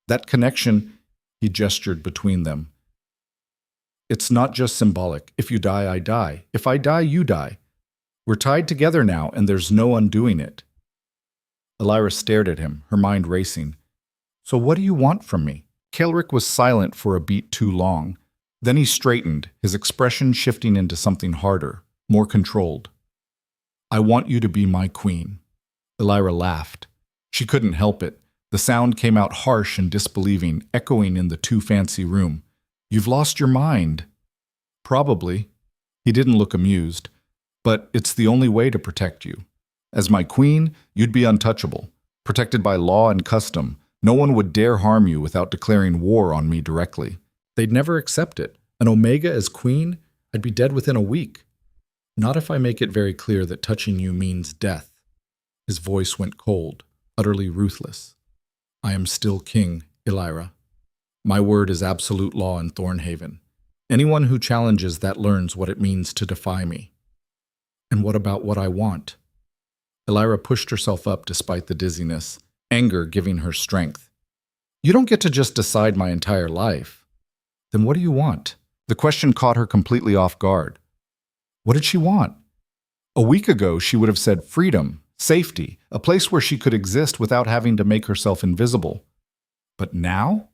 That connection, he gestured between them. It's not just symbolic. If you die, I die. If I die, you die. We're tied together now, and there's no undoing it. Illyra stared at him, her mind racing. So what do you want from me? Kaelric was silent for a beat too long. Then he straightened, his expression shifting into something harder, more controlled. I want you to be my queen. Illyra laughed. She couldn't help it. The sound came out harsh and disbelieving, echoing in the too-fancy room. You've lost your mind. Probably. He didn't look amused. But it's the only way to protect you. As my queen, you'd be untouchable, protected by law and custom. No one would dare harm you without declaring war on me directly. They'd never accept it. An Omega as queen? I'd be dead within a week. Not if I make it very clear that touching you means death. His voice went cold, utterly ruthless. I am still king, Illyra. My word is absolute law in Thornhaven. Anyone who challenges that learns what it means to defy me. And what about what I want? Illyra pushed herself up despite the dizziness, anger giving her strength. You don't get to just decide my entire life. Then what do you want? The question caught her completely off guard. What did she want? A week ago, she would have said freedom, safety, a place where she could exist without having to make herself invisible. But now?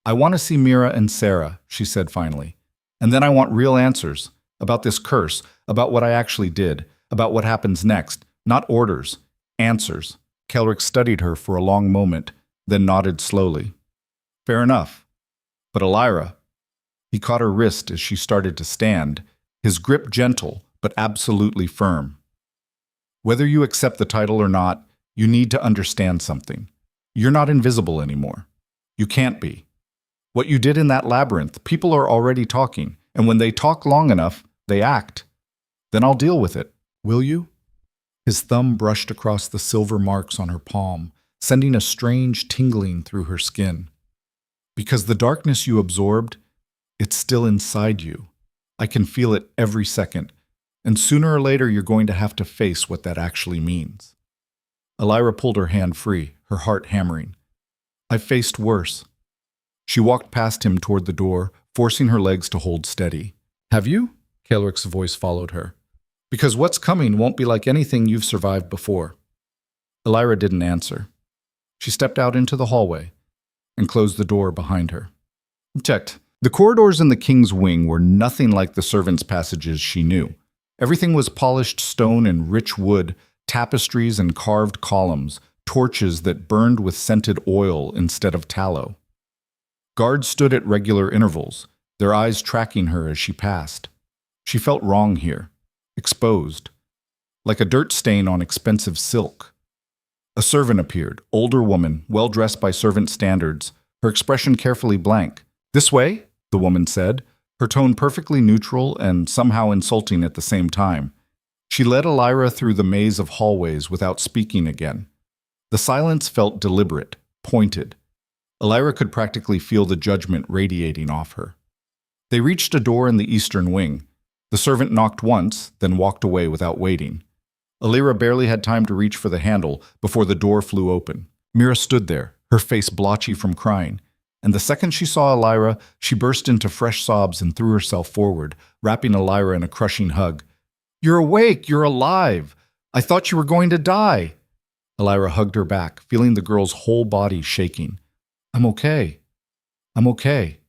I want to see Mira and Sarah, she said finally. And then I want real answers about this curse, about what I actually did, about what happens next. Not orders, answers. Kaelric studied her for a long moment, then nodded slowly. Fair enough. But Illyra, he caught her wrist as she started to stand, his grip gentle but absolutely firm. Whether you accept the title or not, you need to understand something. You're not invisible anymore. You can't be. What you did in that labyrinth, people are already talking, and when they talk long enough, they act. Then I'll deal with it. Will you? His thumb brushed across the silver marks on her palm, sending a strange tingling through her skin. Because the darkness you absorbed, it's still inside you. I can feel it every second, and sooner or later you're going to have to face what that actually means. Illyra pulled her hand free, her heart hammering. I've faced worse. She walked past him toward the door, forcing her legs to hold steady. Have you? Kaelric's voice followed her. Because what's coming won't be like anything you've survived before. Illyra didn't answer. She stepped out into the hallway and closed the door behind her. Checked. The corridors in the king's wing were nothing like the servants' passages she knew. Everything was polished stone and rich wood, tapestries and carved columns, torches that burned with scented oil instead of tallow. Guards stood at regular intervals, their eyes tracking her as she passed. She felt wrong here. Exposed, like a dirt stain on expensive silk. A servant appeared, older woman, well-dressed by servant standards, her expression carefully blank. This way, the woman said, her tone perfectly neutral and somehow insulting at the same time. She led Illyra through the maze of hallways without speaking again. The silence felt deliberate, pointed. Illyra could practically feel the judgment radiating off her. They reached a door in the eastern wing. The servant knocked once, then walked away without waiting. Alira barely had time to reach for the handle before the door flew open. Mira stood there, her face blotchy from crying, and the second she saw Alira, she burst into fresh sobs and threw herself forward, wrapping Alira in a crushing hug. "You're awake! You're alive! I thought you were going to die!" Alira hugged her back, feeling the girl's whole body shaking. "I'm okay. I'm okay.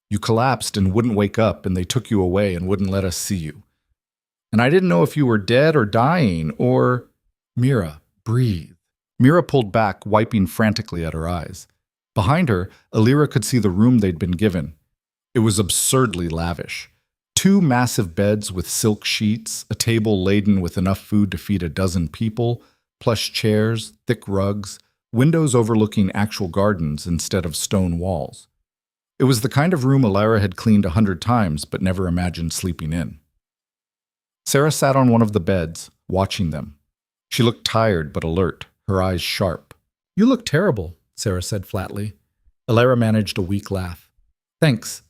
You collapsed and wouldn't wake up, and they took you away and wouldn't let us see you. And I didn't know if you were dead or dying or—" "Mira, breathe." Mira pulled back, wiping frantically at her eyes. Behind her, Alira could see the room they'd been given. It was absurdly lavish. 2 massive beds with silk sheets, a table laden with enough food to feed a dozen people, plush chairs, thick rugs, windows overlooking actual gardens instead of stone walls. It was the kind of room Alira had cleaned 100 times but never imagined sleeping in. Sarah sat on one of the beds, watching them. She looked tired but alert, her eyes sharp. "You look terrible," Sarah said flatly. Alira managed a weak laugh. "Thanks."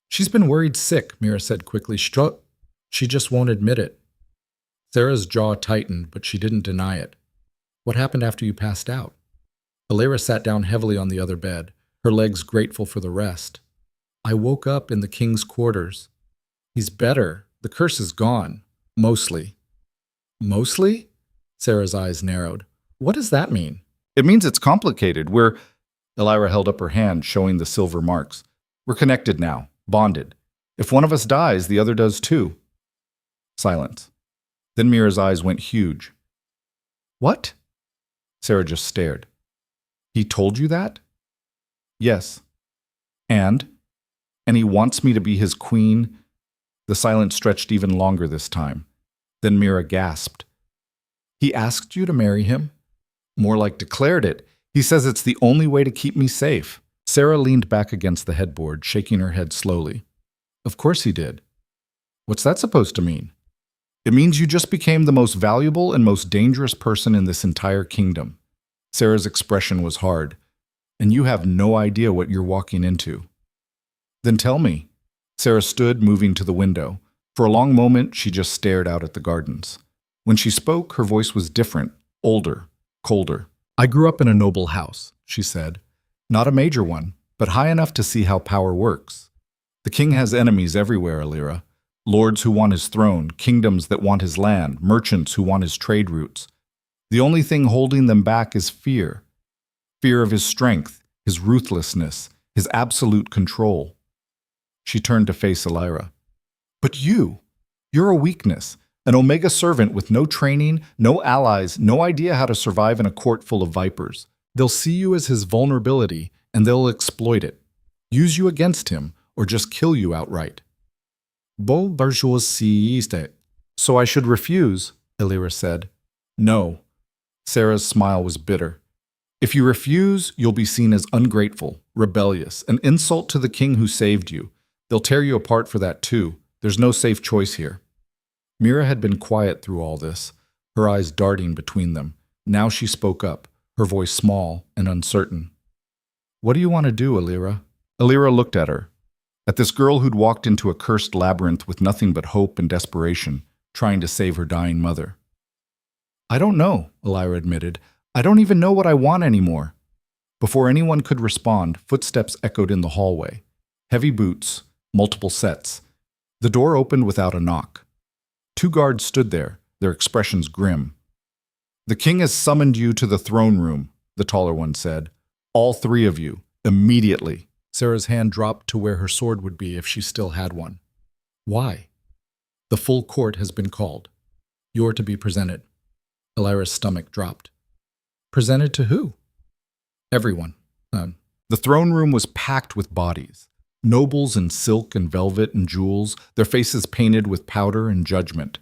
"She's been worried sick," Mira said quickly. She just won't admit it." Sarah's jaw tightened, but she didn't deny it. "What happened after you passed out?" Alira sat down heavily on the other bed, her legs grateful for the rest. "I woke up in the king's quarters. He's better. The curse is gone. Mostly." "Mostly?" Sarah's eyes narrowed. "What does that mean?" "It means it's complicated. Alira held up her hand, showing the silver marks. "We're connected now, bonded. If one of us dies, the other does too." Silence. Then Mira's eyes went huge. "What?" Sarah just stared. "He told you that?" "Yes." And he wants me to be his queen?" The silence stretched even longer this time. Then Mira gasped. "He asked you to marry him?" "More like declared it. He says it's the only way to keep me safe." Sarah leaned back against the headboard, shaking her head slowly. "Of course he did." "What's that supposed to mean?" "It means you just became the most valuable and most dangerous person in this entire kingdom." Sarah's expression was hard. "And you have no idea what you're walking into." "Then tell me." Sarah stood, moving to the window. For a long moment, she just stared out at the gardens. When she spoke, her voice was different, older, colder. "I grew up in a noble house," she said. "Not a major one, but high enough to see how power works. The king has enemies everywhere, Alira. Lords who want his throne, kingdoms that want his land, merchants who want his trade routes. The only thing holding them back is fear. Fear of his strength, his ruthlessness, his absolute control." She turned to face Alira. "But you're a weakness, an Omega servant with no training, no allies, no idea how to survive in a court full of vipers. They'll see you as his vulnerability, and they'll exploit it. Use you against him, or just kill you outright." "Beau bourgeoisie. So I should refuse," Alira said. "No." Sarah's smile was bitter. "If you refuse, you'll be seen as ungrateful, rebellious, an insult to the king who saved you. They'll tear you apart for that too. There's no safe choice here." Mira had been quiet through all this, her eyes darting between them. Now she spoke up, her voice small and uncertain. "What do you want to do, Alira?" Alira looked at her. At this girl who'd walked into a cursed labyrinth with nothing but hope and desperation, trying to save her dying mother. "I don't know," Alira admitted. "I don't even know what I want anymore." Before anyone could respond, footsteps echoed in the hallway. Heavy boots, multiple sets. The door opened without a knock. 2 guards stood there, their expressions grim. "The king has summoned you to the throne room," the taller one said. "All 3 of you, immediately." Sarah's hand dropped to where her sword would be if she still had one. "Why?" "The full court has been called. You're to be presented." Alira's stomach dropped. "Presented to who?" "Everyone." The throne room was packed with bodies. Nobles in silk and velvet and jewels, their faces painted with powder and judgment.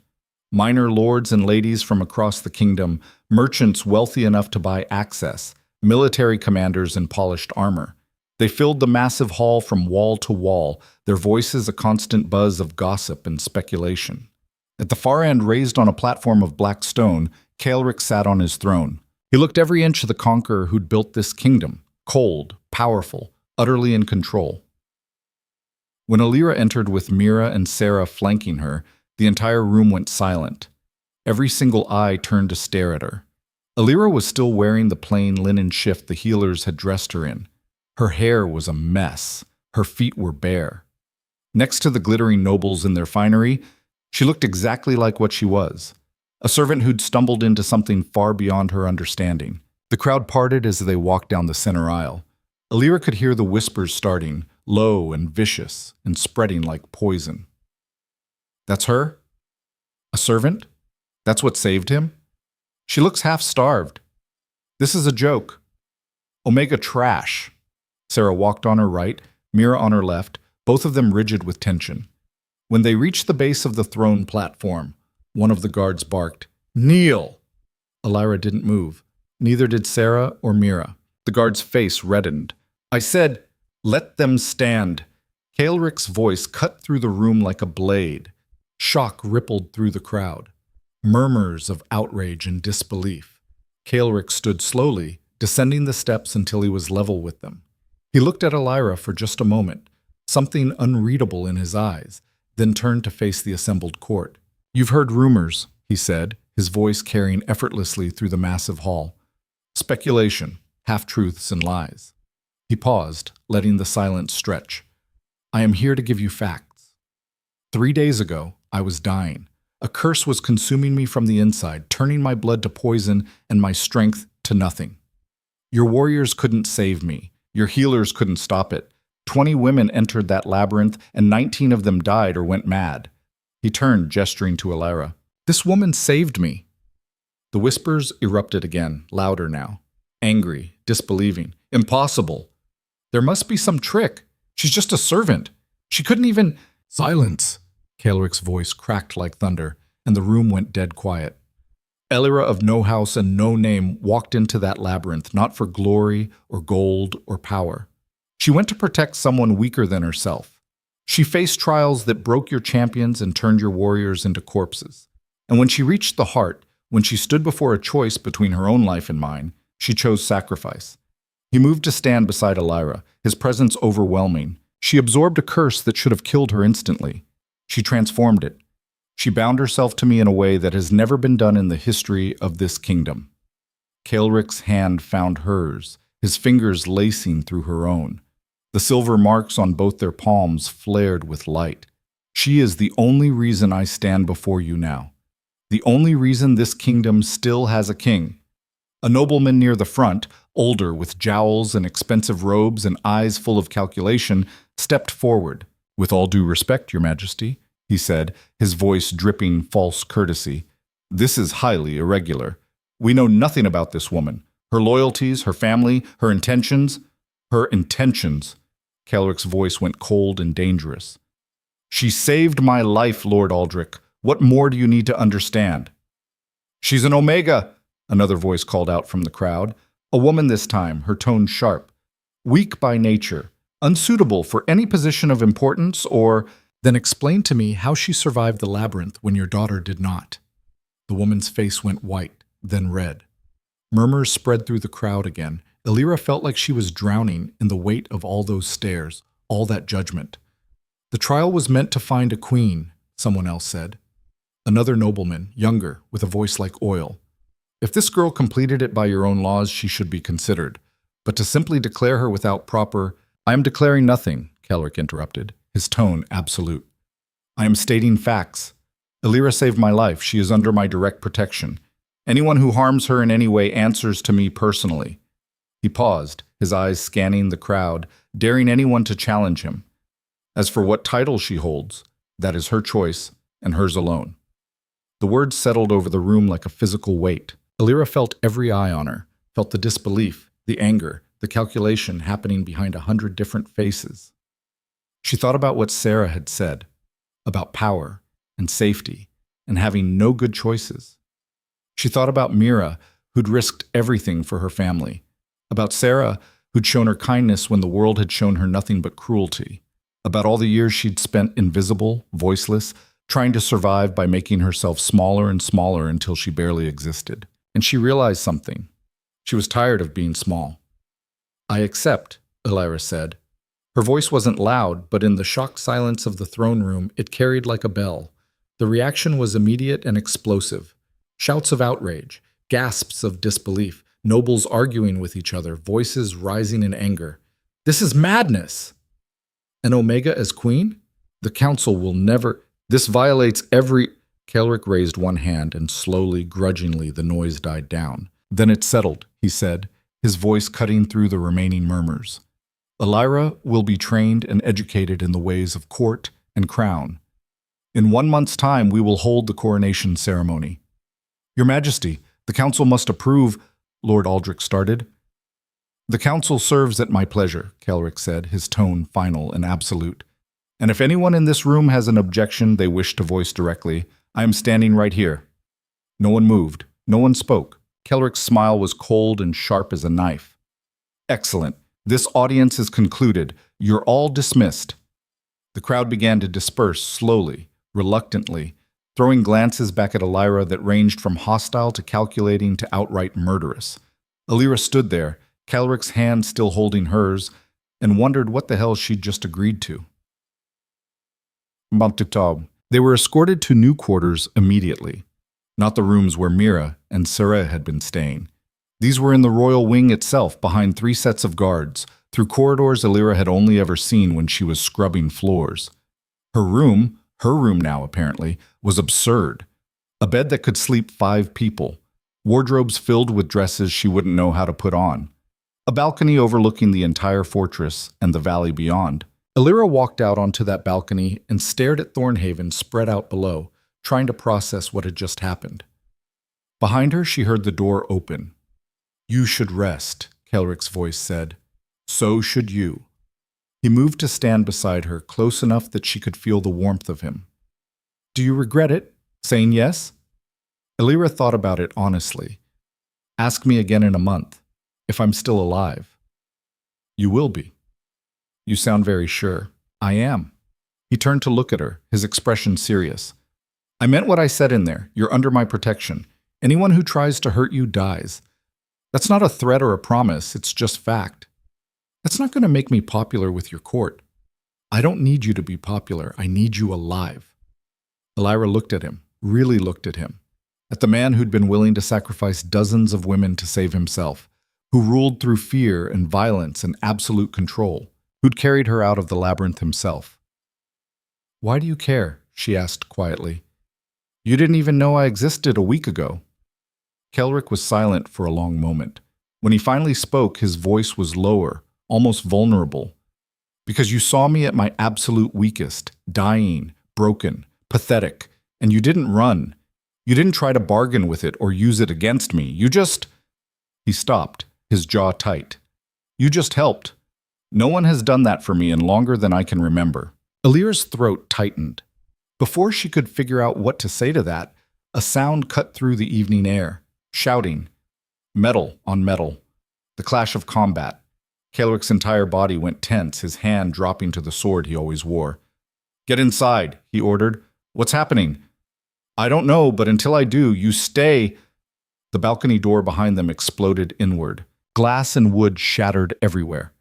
Minor lords and ladies from across the kingdom, merchants wealthy enough to buy access, military commanders in polished armor. They filled the massive hall from wall to wall, their voices a constant buzz of gossip and speculation. At the far end, raised on a platform of black stone, Kaelric sat on his throne. He looked every inch of the conqueror who'd built this kingdom, cold, powerful, utterly in control. When Alira entered with Mira and Sarah flanking her, the entire room went silent. Every single eye turned to stare at her. Alira was still wearing the plain linen shift the healers had dressed her in. Her hair was a mess. Her feet were bare. Next to the glittering nobles in their finery, she looked exactly like what she was, a servant who'd stumbled into something far beyond her understanding. The crowd parted as they walked down the center aisle. Alira could hear the whispers starting, low and vicious, and spreading like poison. That's her? A servant? That's what saved him? She looks half-starved. This is a joke. Omega trash. Sarah walked on her right, Mira on her left, both of them rigid with tension. When they reached the base of the throne platform, one of the guards barked, "Kneel!" Alira didn't move. Neither did Sarah or Mira. The guard's face reddened. "I said, let them stand." Kaelric's voice cut through the room like a blade. Shock rippled through the crowd. Murmurs of outrage and disbelief. Kaelric stood slowly, descending the steps until he was level with them. He looked at Alira for just a moment, something unreadable in his eyes, then turned to face the assembled court. "You've heard rumors," he said, his voice carrying effortlessly through the massive hall. "Speculation, half-truths and lies." He paused, letting the silence stretch. "I am here to give you facts. 3 days ago, I was dying. A curse was consuming me from the inside, turning my blood to poison and my strength to nothing. Your warriors couldn't save me. Your healers couldn't stop it. 20 women entered that labyrinth, and 19 of them died or went mad." He turned, gesturing to Alira. "This woman saved me." The whispers erupted again, louder now. Angry, disbelieving. "Impossible. There must be some trick. She's just a servant. She couldn't even—" "Silence!" Kaelric's voice cracked like thunder, and the room went dead quiet. Alira of no house and no name walked into that labyrinth, not for glory or gold or power. She went to protect someone weaker than herself. She faced trials that broke your champions and turned your warriors into corpses. And when she reached the heart, when she stood before a choice between her own life and mine, she chose sacrifice. He moved to stand beside Alira, his presence overwhelming. She absorbed a curse that should have killed her instantly. She transformed it. She bound herself to me in a way that has never been done in the history of this kingdom. Kaelric's hand found hers, his fingers lacing through her own. The silver marks on both their palms flared with light. She is the only reason I stand before you now. The only reason this kingdom still has a king. A nobleman near the front, older with jowls and expensive robes and eyes full of calculation, stepped forward. "With all due respect, Your Majesty," he said, his voice dripping false courtesy. "This is highly irregular. We know nothing about this woman. Her loyalties, her family, her intentions. Her intentions." Kaelric's voice went cold and dangerous. "She saved my life, Lord Aldrich. What more do you need to understand?" "She's an Omega," another voice called out from the crowd. A woman this time, her tone sharp. "Weak by nature, unsuitable for any position of importance or—" "Then explain to me how she survived the labyrinth when your daughter did not." The woman's face went white, then red. Murmurs spread through the crowd again. Alira felt like she was drowning in the weight of all those stares, all that judgment. "The trial was meant to find a queen," someone else said. Another nobleman, younger, with a voice like oil. "If this girl completed it by your own laws, she should be considered. But to simply declare her without proper—" "I am declaring nothing," Kaelric interrupted, his tone absolute. "I am stating facts. Alira saved my life. She is under my direct protection. Anyone who harms her in any way answers to me personally." He paused, his eyes scanning the crowd, daring anyone to challenge him. "As for what title she holds, that is her choice, and hers alone." The words settled over the room like a physical weight. Alira felt every eye on her, felt the disbelief, the anger, the calculation happening behind 100 different faces. She thought about what Sarah had said, about power and safety and having no good choices. She thought about Mira, who'd risked everything for her family, about Sarah, who'd shown her kindness when the world had shown her nothing but cruelty, about all the years she'd spent invisible, voiceless, trying to survive by making herself smaller and smaller until she barely existed. And she realized something. She was tired of being small. "I accept," Alira said. Her voice wasn't loud, but in the shocked silence of the throne room, it carried like a bell. The reaction was immediate and explosive. Shouts of outrage, gasps of disbelief, nobles arguing with each other, voices rising in anger. This is madness! An Omega as queen? The council will never... This violates every... Kelric raised one hand, and slowly, grudgingly, the noise died down. Then it settled, he said, his voice cutting through the remaining murmurs. Elira will be trained and educated in the ways of court and crown. In 1 month's time, we will hold the coronation ceremony. Your Majesty, the council must approve, Lord Aldrich started. The council serves at my pleasure, Kelric said, his tone final and absolute. And if anyone in this room has an objection they wish to voice directly, I am standing right here. No one moved. No one spoke. Kelric's smile was cold and sharp as a knife. Excellent. This audience is concluded. You're all dismissed. The crowd began to disperse slowly, reluctantly, throwing glances back at Elira that ranged from hostile to calculating to outright murderous. Elira stood there, Kelric's hand still holding hers, and wondered what the hell she'd just agreed to. They were escorted to new quarters immediately, not the rooms where Mira and Sarah had been staying. These were in the royal wing itself, behind 3 sets of guards, through corridors Elira had only ever seen when she was scrubbing floors. Her room now apparently, was absurd. A bed that could sleep 5 people, wardrobes filled with dresses she wouldn't know how to put on, a balcony overlooking the entire fortress and the valley beyond. Elira walked out onto that balcony and stared at Thornhaven spread out below, trying to process what had just happened. Behind her, she heard the door open. You should rest, Kelric's voice said. So should you. He moved to stand beside her, close enough that she could feel the warmth of him. Do you regret it? Saying yes? Elira thought about it honestly. Ask me again in a month, if I'm still alive. You will be. You sound very sure. I am. He turned to look at her, his expression serious. I meant what I said in there. You're under my protection. Anyone who tries to hurt you dies. That's not a threat or a promise, it's just fact. That's not going to make me popular with your court. I don't need you to be popular. I need you alive. Elira looked at him, really looked at him. At the man who'd been willing to sacrifice dozens of women to save himself, who ruled through fear and violence and absolute control, who'd carried her out of the labyrinth himself. Why do you care? She asked quietly. You didn't even know I existed a week ago. Kelric was silent for a long moment. When he finally spoke, his voice was lower, almost vulnerable. Because you saw me at my absolute weakest, dying, broken, pathetic, and you didn't run. You didn't try to bargain with it or use it against me. You just... He stopped, his jaw tight. You just helped. No one has done that for me in longer than I can remember. Elira's throat tightened. Before she could figure out what to say to that, a sound cut through the evening air, shouting. Metal on metal. The clash of combat. Kelric's entire body went tense, his hand dropping to the sword he always wore. Get inside, he ordered. What's happening? I don't know, but until I do, you stay. The balcony door behind them exploded inward. Glass and wood shattered everywhere.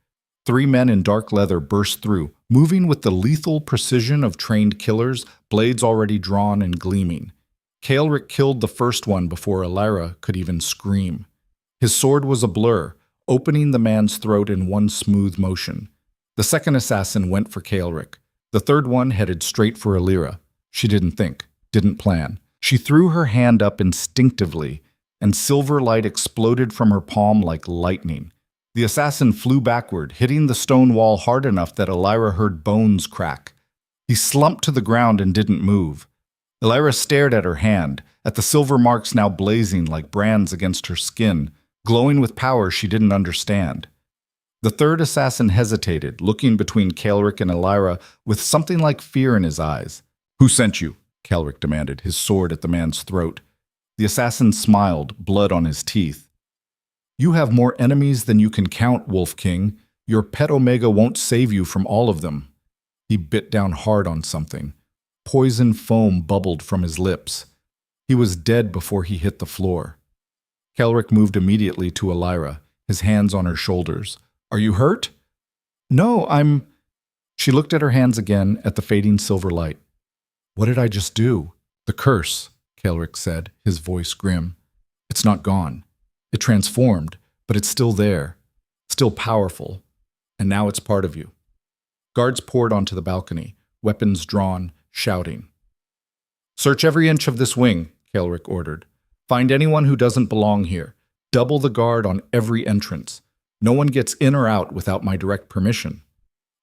3 men in dark leather burst through, moving with the lethal precision of trained killers, blades already drawn and gleaming. Kelric killed the first one before Elira could even scream. His sword was a blur, opening the man's throat in one smooth motion. The second assassin went for Kelric. The third one headed straight for Elira. She didn't think, didn't plan. She threw her hand up instinctively, and silver light exploded from her palm like lightning. The assassin flew backward, hitting the stone wall hard enough that Elira heard bones crack. He slumped to the ground and didn't move. Elira stared at her hand, at the silver marks now blazing like brands against her skin, glowing with power she didn't understand. The third assassin hesitated, looking between Kelric and Elira with something like fear in his eyes. Who sent you? Kelric demanded, his sword at the man's throat. The assassin smiled, blood on his teeth. You have more enemies than you can count, Wolf King. Your pet Omega won't save you from all of them. He bit down hard on something. Poison foam bubbled from his lips. He was dead before he hit the floor. Kelric moved immediately to Elira, his hands on her shoulders. Are you hurt? No, I'm... She looked at her hands again at the fading silver light. What did I just do? The curse, Kaelric said, his voice grim. It's not gone. It transformed, but it's still there, still powerful, and now it's part of you. Guards poured onto the balcony, weapons drawn, shouting. Search every inch of this wing, Kaelric ordered. Find anyone who doesn't belong here. Double the guard on every entrance. No one gets in or out without my direct permission.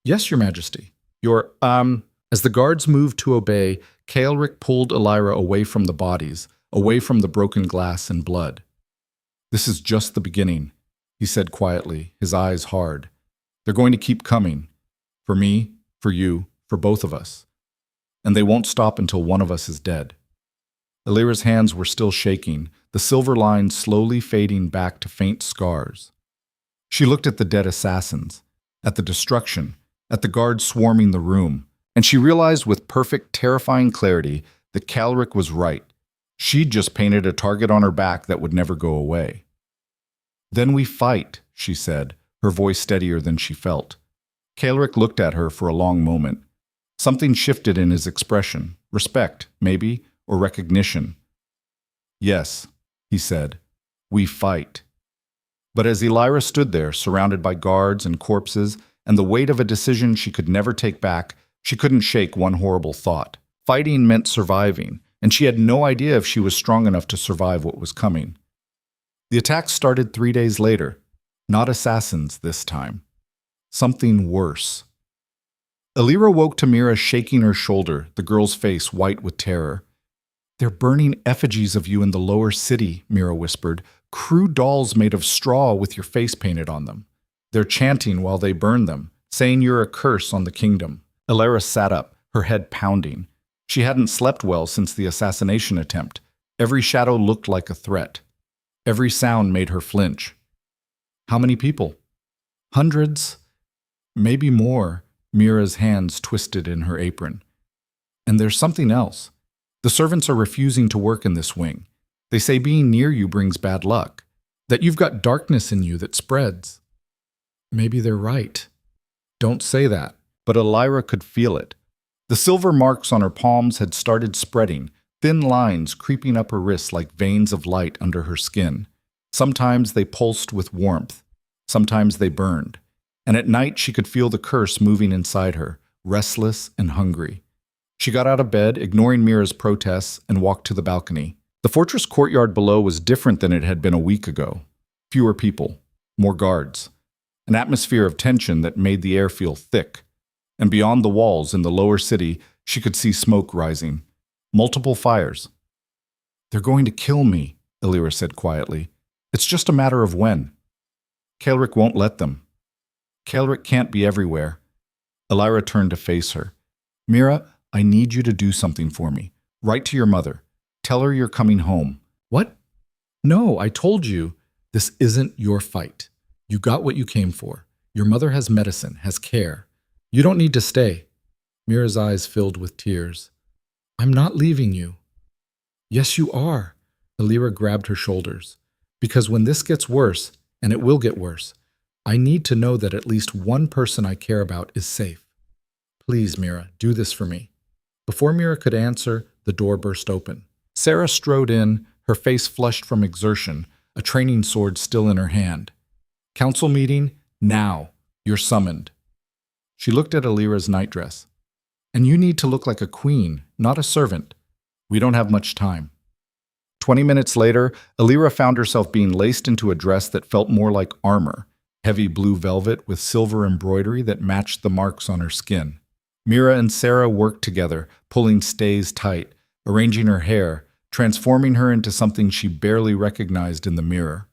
Yes, Your Majesty. As the guards moved to obey, Kaelric pulled Elira away from the bodies, away from the broken glass and blood. This is just the beginning, he said quietly, his eyes hard. They're going to keep coming. For me, for you, for both of us. And they won't stop until one of us is dead. Elira's hands were still shaking, the silver lines slowly fading back to faint scars. She looked at the dead assassins, at the destruction, at the guards swarming the room, and she realized with perfect, terrifying clarity that Kaelric was right. She'd just painted a target on her back that would never go away. Then we fight, she said, her voice steadier than she felt. Kaelric looked at her for a long moment. Something shifted in his expression. Respect, maybe, or recognition. Yes, he said, we fight. But as Elira stood there, surrounded by guards and corpses, and the weight of a decision she could never take back, she couldn't shake one horrible thought. Fighting meant surviving, and she had no idea if she was strong enough to survive what was coming. The attack started 3 days later. Not assassins this time. Something worse. Elira woke to Mira shaking her shoulder, the girl's face white with terror. They're burning effigies of you in the lower city, Mira whispered. Crude dolls made of straw with your face painted on them. They're chanting while they burn them, saying you're a curse on the kingdom. Elira sat up, her head pounding. She hadn't slept well since the assassination attempt. Every shadow looked like a threat. Every sound made her flinch. How many people? Hundreds? Maybe more. Mira's hands twisted in her apron. And there's something else. The servants are refusing to work in this wing. They say being near you brings bad luck, that you've got darkness in you that spreads. Maybe they're right. Don't say that. But Elira could feel it. The silver marks on her palms had started spreading, thin lines creeping up her wrists like veins of light under her skin. Sometimes they pulsed with warmth. Sometimes they burned. And at night she could feel the curse moving inside her, restless and hungry. She got out of bed, ignoring Mira's protests, and walked to the balcony. The fortress courtyard below was different than it had been a week ago. Fewer people, more guards. An atmosphere of tension that made the air feel thick. And beyond the walls in the lower city, she could see smoke rising. Multiple fires. They're going to kill me, Elira said quietly. It's just a matter of when. Kaelric won't let them. Kaelric can't be everywhere. Elira turned to face her. Mira, I need you to do something for me. Write to your mother. Tell her you're coming home. What? No, I told you. This isn't your fight. You got what you came for. Your mother has medicine, has care. You don't need to stay. Mira's eyes filled with tears. I'm not leaving you. Yes, you are. Elira grabbed her shoulders. Because when this gets worse, and it will get worse, I need to know that at least one person I care about is safe. Please, Mira, do this for me. Before Mira could answer, the door burst open. Sarah strode in, her face flushed from exertion, a training sword still in her hand. Council meeting, now. You're summoned. She looked at Elira's nightdress. And you need to look like a queen, not a servant. We don't have much time. 20 minutes later, Elira found herself being laced into a dress that felt more like armor, heavy blue velvet with silver embroidery that matched the marks on her skin. Mira and Sarah worked together, pulling stays tight, arranging her hair, transforming her into something she barely recognized in the mirror.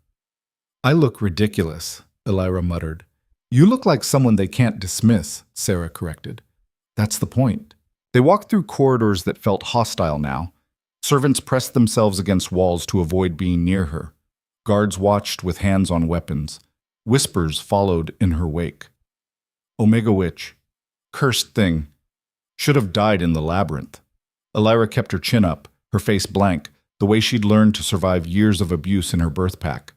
I look ridiculous, Elira muttered. You look like someone they can't dismiss, Sarah corrected. That's the point. They walked through corridors that felt hostile now. Servants pressed themselves against walls to avoid being near her. Guards watched with hands on weapons. Whispers followed in her wake. Omega Witch. Cursed thing. Should have died in the labyrinth. Elira kept her chin up, her face blank, the way she'd learned to survive years of abuse in her birth pack.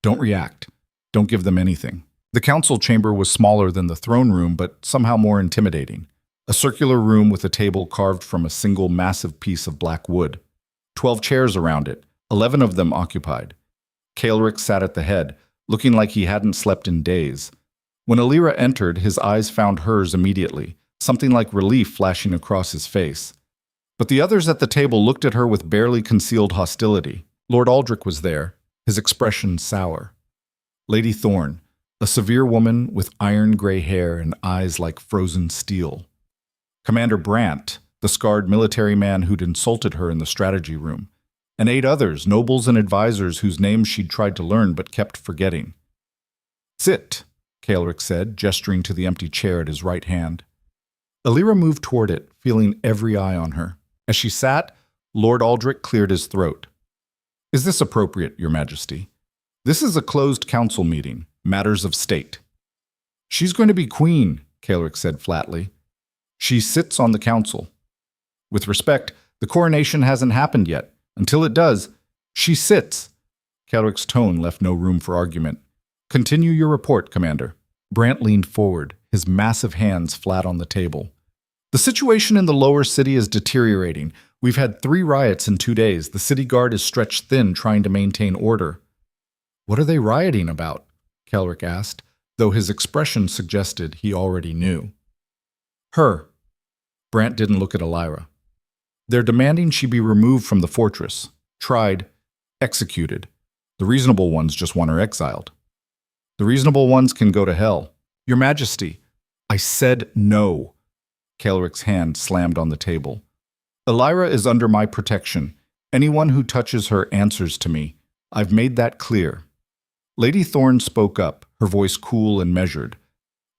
Don't react. Don't give them anything. The council chamber was smaller than the throne room, but somehow more intimidating. A circular room with a table carved from a single massive piece of black wood. 12 chairs around it, 11 of them occupied. Kaelric sat at the head, looking like he hadn't slept in days. When Alira entered, his eyes found hers immediately, something like relief flashing across his face. But the others at the table looked at her with barely concealed hostility. Lord Aldrich was there, his expression sour. Lady Thorne, a severe woman with iron-gray hair and eyes like frozen steel. Commander Brandt, the scarred military man who'd insulted her in the strategy room, and 8 others, nobles and advisors whose names she'd tried to learn but kept forgetting. "Sit," Kaelric said, gesturing to the empty chair at his right hand. Alira moved toward it, feeling every eye on her. As she sat, Lord Aldrich cleared his throat. "Is this appropriate, Your Majesty? This is a closed council meeting, matters of state." "She's going to be queen," Kaelric said flatly. "She sits on the council. With respect, the coronation hasn't happened yet. Until it does, she sits." Kaelric's tone left no room for argument. "Continue your report, Commander." Brandt leaned forward, his massive hands flat on the table. "The situation in the lower city is deteriorating. We've had 3 riots in 2 days. The city guard is stretched thin trying to maintain order." "What are they rioting about?" Kaelric asked, though his expression suggested he already knew. "Her." Brandt didn't look at Alira. "They're demanding she be removed from the fortress, tried, executed. The reasonable ones just want her exiled. The reasonable ones can go to hell. Your Majesty." "I said no." Kaelric's hand slammed on the table. "Alira is under my protection. Anyone who touches her answers to me. I've made that clear." Lady Thorne spoke up, her voice cool and measured.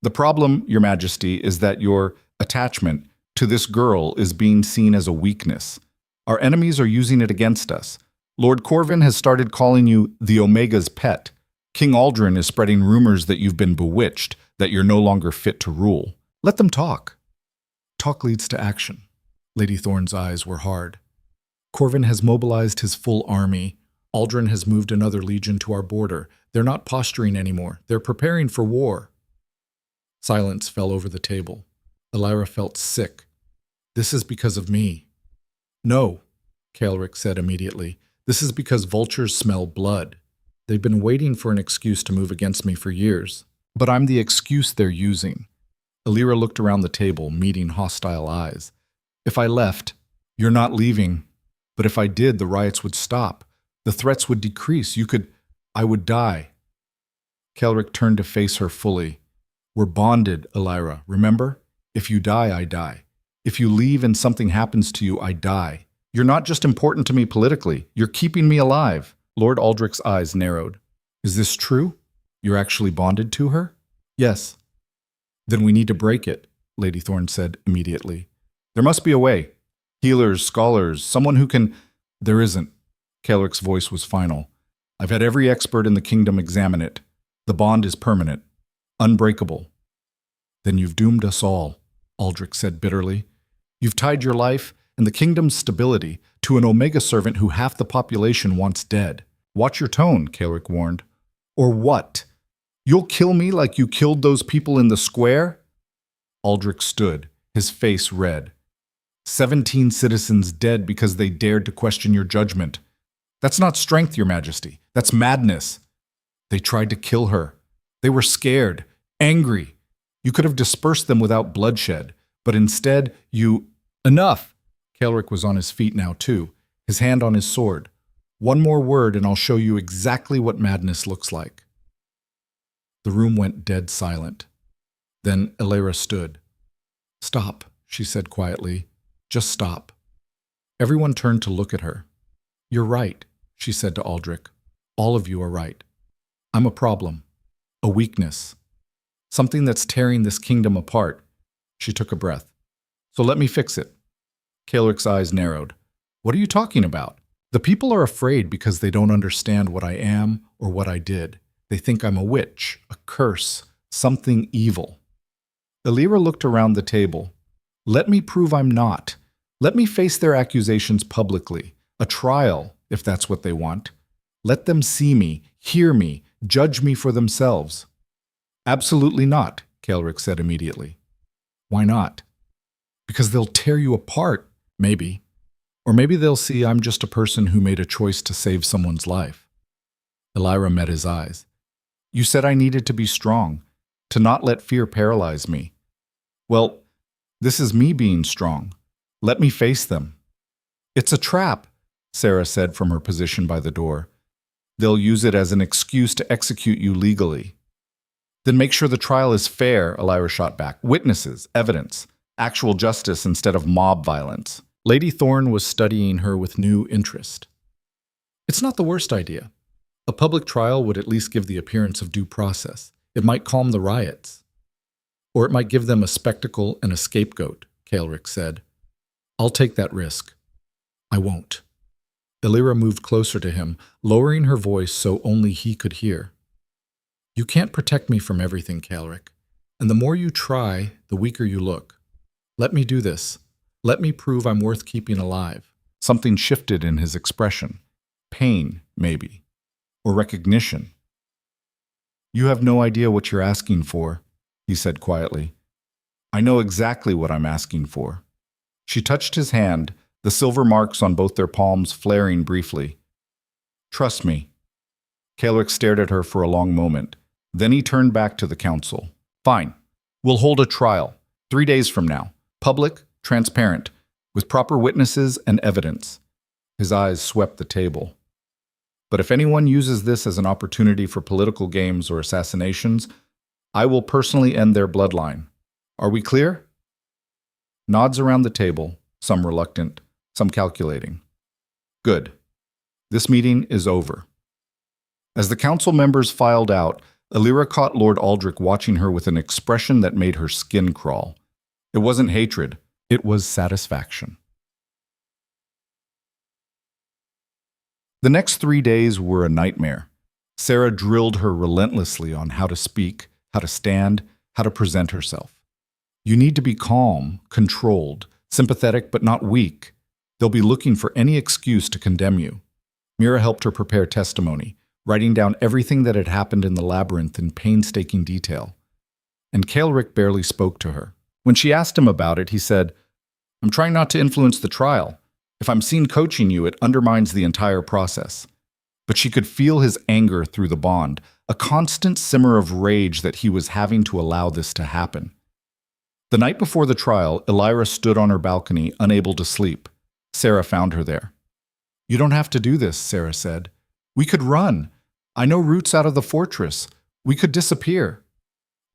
"The problem, Your Majesty, is that your attachment to this girl is being seen as a weakness. Our enemies are using it against us. Lord Corvin has started calling you the Omega's pet. King Aldrin is spreading rumors that you've been bewitched, that you're no longer fit to rule. Let them talk." "Talk leads to action." Lady Thorne's eyes were hard. "Corvin has mobilized his full army. Aldrin has moved another legion to our border. They're not posturing anymore. They're preparing for war." Silence fell over the table. Alira felt sick. "This is because of me." "No," Kaelric said immediately. "This is because vultures smell blood. They've been waiting for an excuse to move against me for years. But I'm the excuse they're using." Alira looked around the table, meeting hostile eyes. "If I left, you're not leaving. But if I did, the riots would stop. The threats would decrease. I would die." Kaelric turned to face her fully. "We're bonded, Alira, remember? If you die, I die. If you leave and something happens to you, I die. You're not just important to me politically. You're keeping me alive." Lord Aldrich's eyes narrowed. "Is this true? You're actually bonded to her?" "Yes." "Then we need to break it," Lady Thorne said immediately. "There must be a way. Healers, scholars, someone who can—" "There isn't." Kaelric's voice was final. "I've had every expert in the kingdom examine it. The bond is permanent, unbreakable." "Then you've doomed us all," Aldrich said bitterly. "You've tied your life and the kingdom's stability to an Omega servant who half the population wants dead." "Watch your tone," Kaelric warned. "Or what? You'll kill me like you killed those people in the square?" Aldrich stood, his face red. 17 citizens dead because they dared to question your judgment. That's not strength, Your Majesty. That's madness. They tried to kill her. They were scared, angry. You could have dispersed them without bloodshed, but instead you— "Enough!" Kaelric was on his feet now too, his hand on his sword. "One more word and I'll show you exactly what madness looks like." The room went dead silent. Then Alira stood. "Stop," she said quietly. "Just stop." Everyone turned to look at her. "You're right," she said to Aldrich. "All of you are right. I'm a problem. A weakness. Something that's tearing this kingdom apart." She took a breath. "So let me fix it." Kaelric's eyes narrowed. "What are you talking about? The people are afraid because they don't understand what I am or what I did. They think I'm a witch, a curse, something evil." Alira looked around the table. "Let me prove I'm not. Let me face their accusations publicly. A trial, if that's what they want. Let them see me, hear me, judge me for themselves." Absolutely not, Kaelric said immediately. Why not? Because they'll tear you apart, maybe. Or maybe they'll see I'm just a person who made a choice to save someone's life. Elira met his eyes. You said I needed to be strong, to not let fear paralyze me. Well, this is me being strong. Let me face them. It's a trap, Sarah said from her position by the door. They'll use it as an excuse to execute you legally. Then make sure the trial is fair, Elira shot back. Witnesses, evidence, actual justice instead of mob violence. Lady Thorne was studying her with new interest. It's not the worst idea. A public trial would at least give the appearance of due process. It might calm the riots. Or it might give them a spectacle and a scapegoat, Kaelric said. I'll take that risk. I won't. Elira moved closer to him, lowering her voice so only he could hear. You can't protect me from everything, Kaelric. And the more you try, the weaker you look. Let me do this. Let me prove I'm worth keeping alive. Something shifted in his expression. Pain, maybe. Or recognition. You have no idea what you're asking for, he said quietly. I know exactly what I'm asking for. She touched his hand, the silver marks on both their palms flaring briefly. Trust me. Kaelric stared at her for a long moment. Then he turned back to the council. Fine. We'll hold a trial, 3 days from now. Public, transparent, with proper witnesses and evidence. His eyes swept the table. But if anyone uses this as an opportunity for political games or assassinations, I will personally end their bloodline. Are we clear? Nods around the table, some reluctant, some calculating. Good. This meeting is over. As the council members filed out, Elira caught Lord Aldrich watching her with an expression that made her skin crawl. It wasn't hatred, it was satisfaction. The next 3 days were a nightmare. Sarah drilled her relentlessly on how to speak, how to stand, how to present herself. You need to be calm, controlled, sympathetic but not weak. They'll be looking for any excuse to condemn you. Mira helped her prepare testimony, writing down everything that had happened in the labyrinth in painstaking detail. And Kaelric barely spoke to her. When she asked him about it, he said, I'm trying not to influence the trial. If I'm seen coaching you, it undermines the entire process. But she could feel his anger through the bond, a constant simmer of rage that he was having to allow this to happen. The night before the trial, Elira stood on her balcony, unable to sleep. Sarah found her there. You don't have to do this, Sarah said. We could run. I know routes out of the fortress. We could disappear.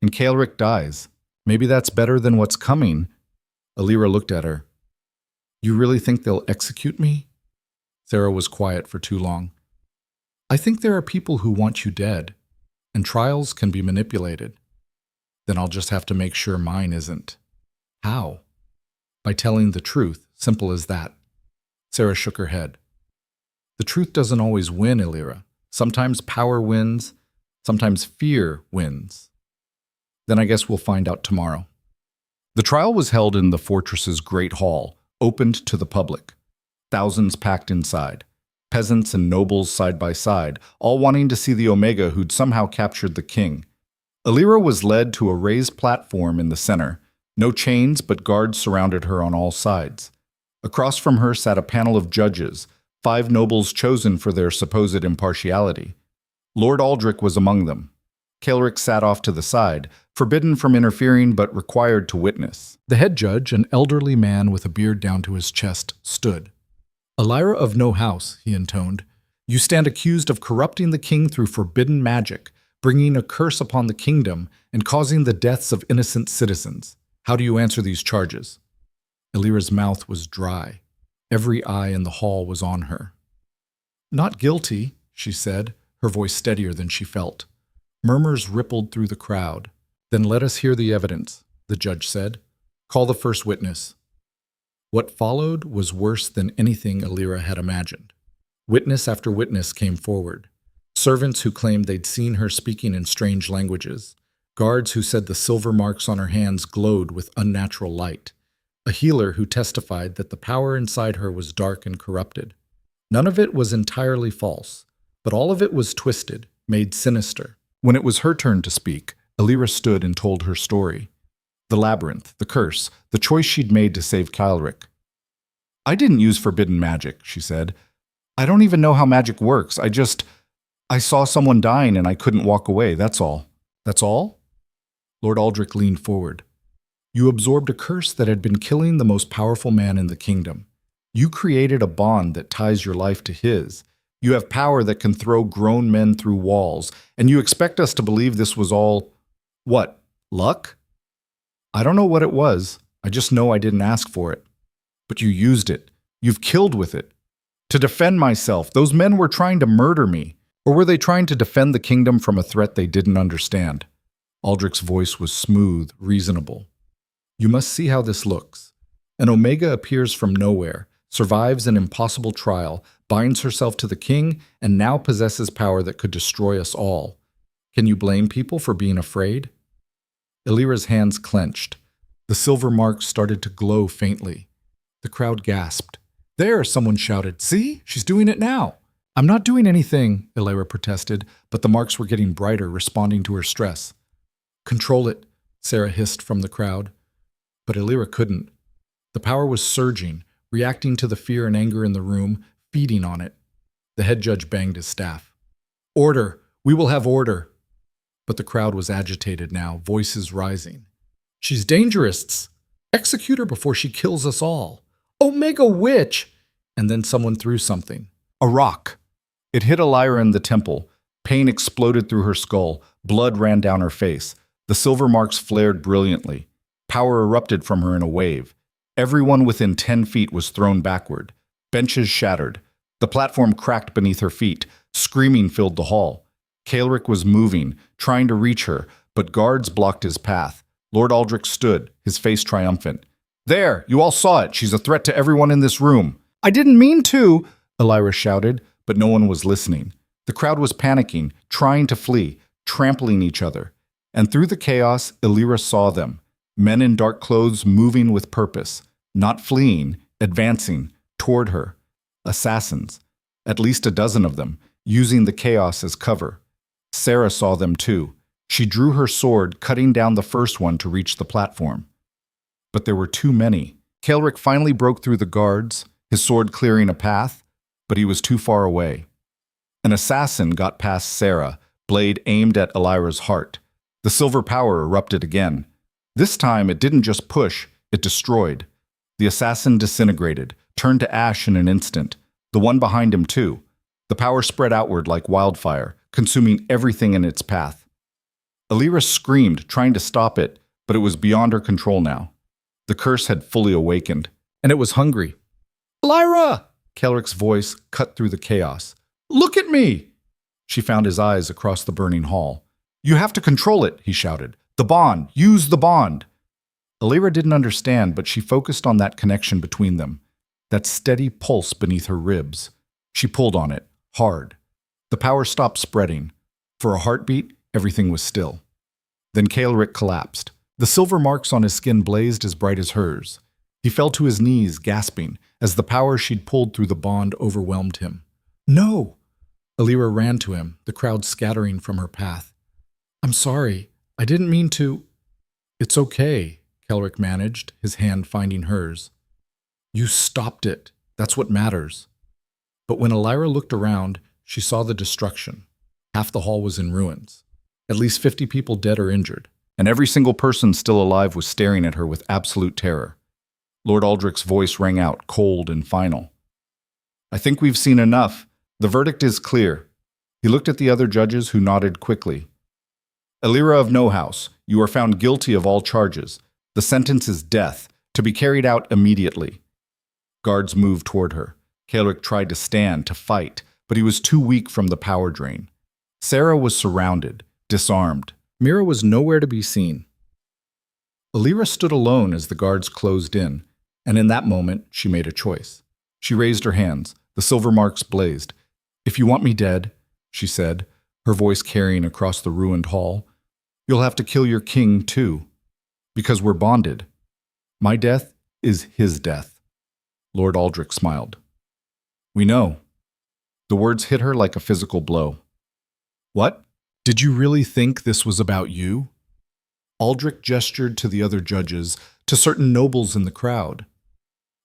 And Kaelric dies. Maybe that's better than what's coming. Elira looked at her. You really think they'll execute me? Sarah was quiet for too long. I think there are people who want you dead, and trials can be manipulated. Then I'll just have to make sure mine isn't. How? By telling the truth, simple as that. Sarah shook her head. The truth doesn't always win, Elira. Sometimes power wins, sometimes fear wins. Then I guess we'll find out tomorrow. The trial was held in the fortress's great hall, opened to the public. Thousands packed inside. Peasants and nobles side by side, all wanting to see the Omega who'd somehow captured the king. Elira was led to a raised platform in the center. No chains, but guards surrounded her on all sides. Across from her sat a panel of judges, 5 nobles chosen for their supposed impartiality. Lord Aldrich was among them. Kaelric sat off to the side, forbidden from interfering but required to witness. The head judge, an elderly man with a beard down to his chest, stood. Elira of no house, he intoned, you stand accused of corrupting the king through forbidden magic, bringing a curse upon the kingdom and causing the deaths of innocent citizens. How do you answer these charges? Elira's mouth was dry. Every eye in the hall was on her. Not guilty, she said, her voice steadier than she felt. Murmurs rippled through the crowd. Then let us hear the evidence, the judge said. Call the first witness. What followed was worse than anything Elira had imagined. Witness after witness came forward. Servants who claimed they'd seen her speaking in strange languages. Guards who said the silver marks on her hands glowed with unnatural light. A healer who testified that the power inside her was dark and corrupted. None of it was entirely false, but all of it was twisted, made sinister. When it was her turn to speak, Elira stood and told her story. The labyrinth, the curse, the choice she'd made to save Kylric. I didn't use forbidden magic, she said. I don't even know how magic works. I saw someone dying and I couldn't walk away, that's all. That's all? Lord Aldrich leaned forward. You absorbed a curse that had been killing the most powerful man in the kingdom. You created a bond that ties your life to his. You have power that can throw grown men through walls, and you expect us to believe this was all, what, luck? I don't know what it was. I just know I didn't ask for it. But you used it. You've killed with it. To defend myself, those men were trying to murder me. Or were they trying to defend the kingdom from a threat they didn't understand? Aldrich's voice was smooth, reasonable. You must see how this looks. An Omega appears from nowhere, survives an impossible trial, binds herself to the king, and now possesses power that could destroy us all. Can you blame people for being afraid? Elira's hands clenched. The silver marks started to glow faintly. The crowd gasped. There, someone shouted. See? She's doing it now. I'm not doing anything, Elira protested, but the marks were getting brighter, responding to her stress. Control it, Sarah hissed from the crowd. But Elira couldn't. The power was surging, reacting to the fear and anger in the room, feeding on it. The head judge banged his staff. Order! We will have order! But the crowd was agitated now, voices rising. She's dangerous! Execute her before she kills us all! Omega witch! And then someone threw something. A rock. It hit Elira in the temple. Pain exploded through her skull. Blood ran down her face. The silver marks flared brilliantly. Power erupted from her in a wave. Everyone within 10 feet was thrown backward. Benches shattered. The platform cracked beneath her feet. Screaming filled the hall. Kylric was moving, trying to reach her, but guards blocked his path. Lord Aldrich stood, his face triumphant. There, you all saw it. She's a threat to everyone in this room. I didn't mean to, Elira shouted, but no one was listening. The crowd was panicking, trying to flee, trampling each other. And through the chaos, Elira saw them. Men in dark clothes moving with purpose, not fleeing, advancing, toward her. Assassins, at least a dozen of them, using the chaos as cover. Sarah saw them too. She drew her sword, cutting down the first one to reach the platform. But there were too many. Kylric finally broke through the guards, his sword clearing a path, but he was too far away. An assassin got past Sarah, blade aimed at Elira's heart. The silver power erupted again. This time it didn't just push, it destroyed. The assassin disintegrated, turned to ash in an instant. The one behind him too. The power spread outward like wildfire, consuming everything in its path. Elira screamed, trying to stop it, but it was beyond her control now. The curse had fully awakened, and it was hungry. Elira! Kylric's voice cut through the chaos. Look at me! She found his eyes across the burning hall. You have to control it, he shouted. The bond! Use the bond! Elira didn't understand, but she focused on that connection between them, that steady pulse beneath her ribs. She pulled on it, hard. The power stopped spreading. For a heartbeat, everything was still. Then Kylric collapsed. The silver marks on his skin blazed as bright as hers. He fell to his knees, gasping, as the power she'd pulled through the bond overwhelmed him. No! Elira ran to him, the crowd scattering from her path. I'm sorry. I didn't mean to. It's okay, Kylric managed, his hand finding hers. You stopped it. That's what matters. But when Elira looked around, she saw the destruction. Half the hall was in ruins. At least 50 people dead or injured, and every single person still alive was staring at her with absolute terror. Lord Aldrich's voice rang out, cold and final. I think we've seen enough. The verdict is clear. He looked at the other judges, who nodded quickly. Elira of No House, you are found guilty of all charges. The sentence is death, to be carried out immediately. Guards moved toward her. Kylric tried to stand, to fight, but he was too weak from the power drain. Sarah was surrounded, disarmed. Mira was nowhere to be seen. Elira stood alone as the guards closed in, and in that moment she made a choice. She raised her hands. The silver marks blazed. If you want me dead, she said, her voice carrying across the ruined hall, you'll have to kill your king too, because we're bonded. My death is his death. Lord Aldrich smiled. We know. The words hit her like a physical blow. What? Did you really think this was about you? Aldrich gestured to the other judges, to certain nobles in the crowd.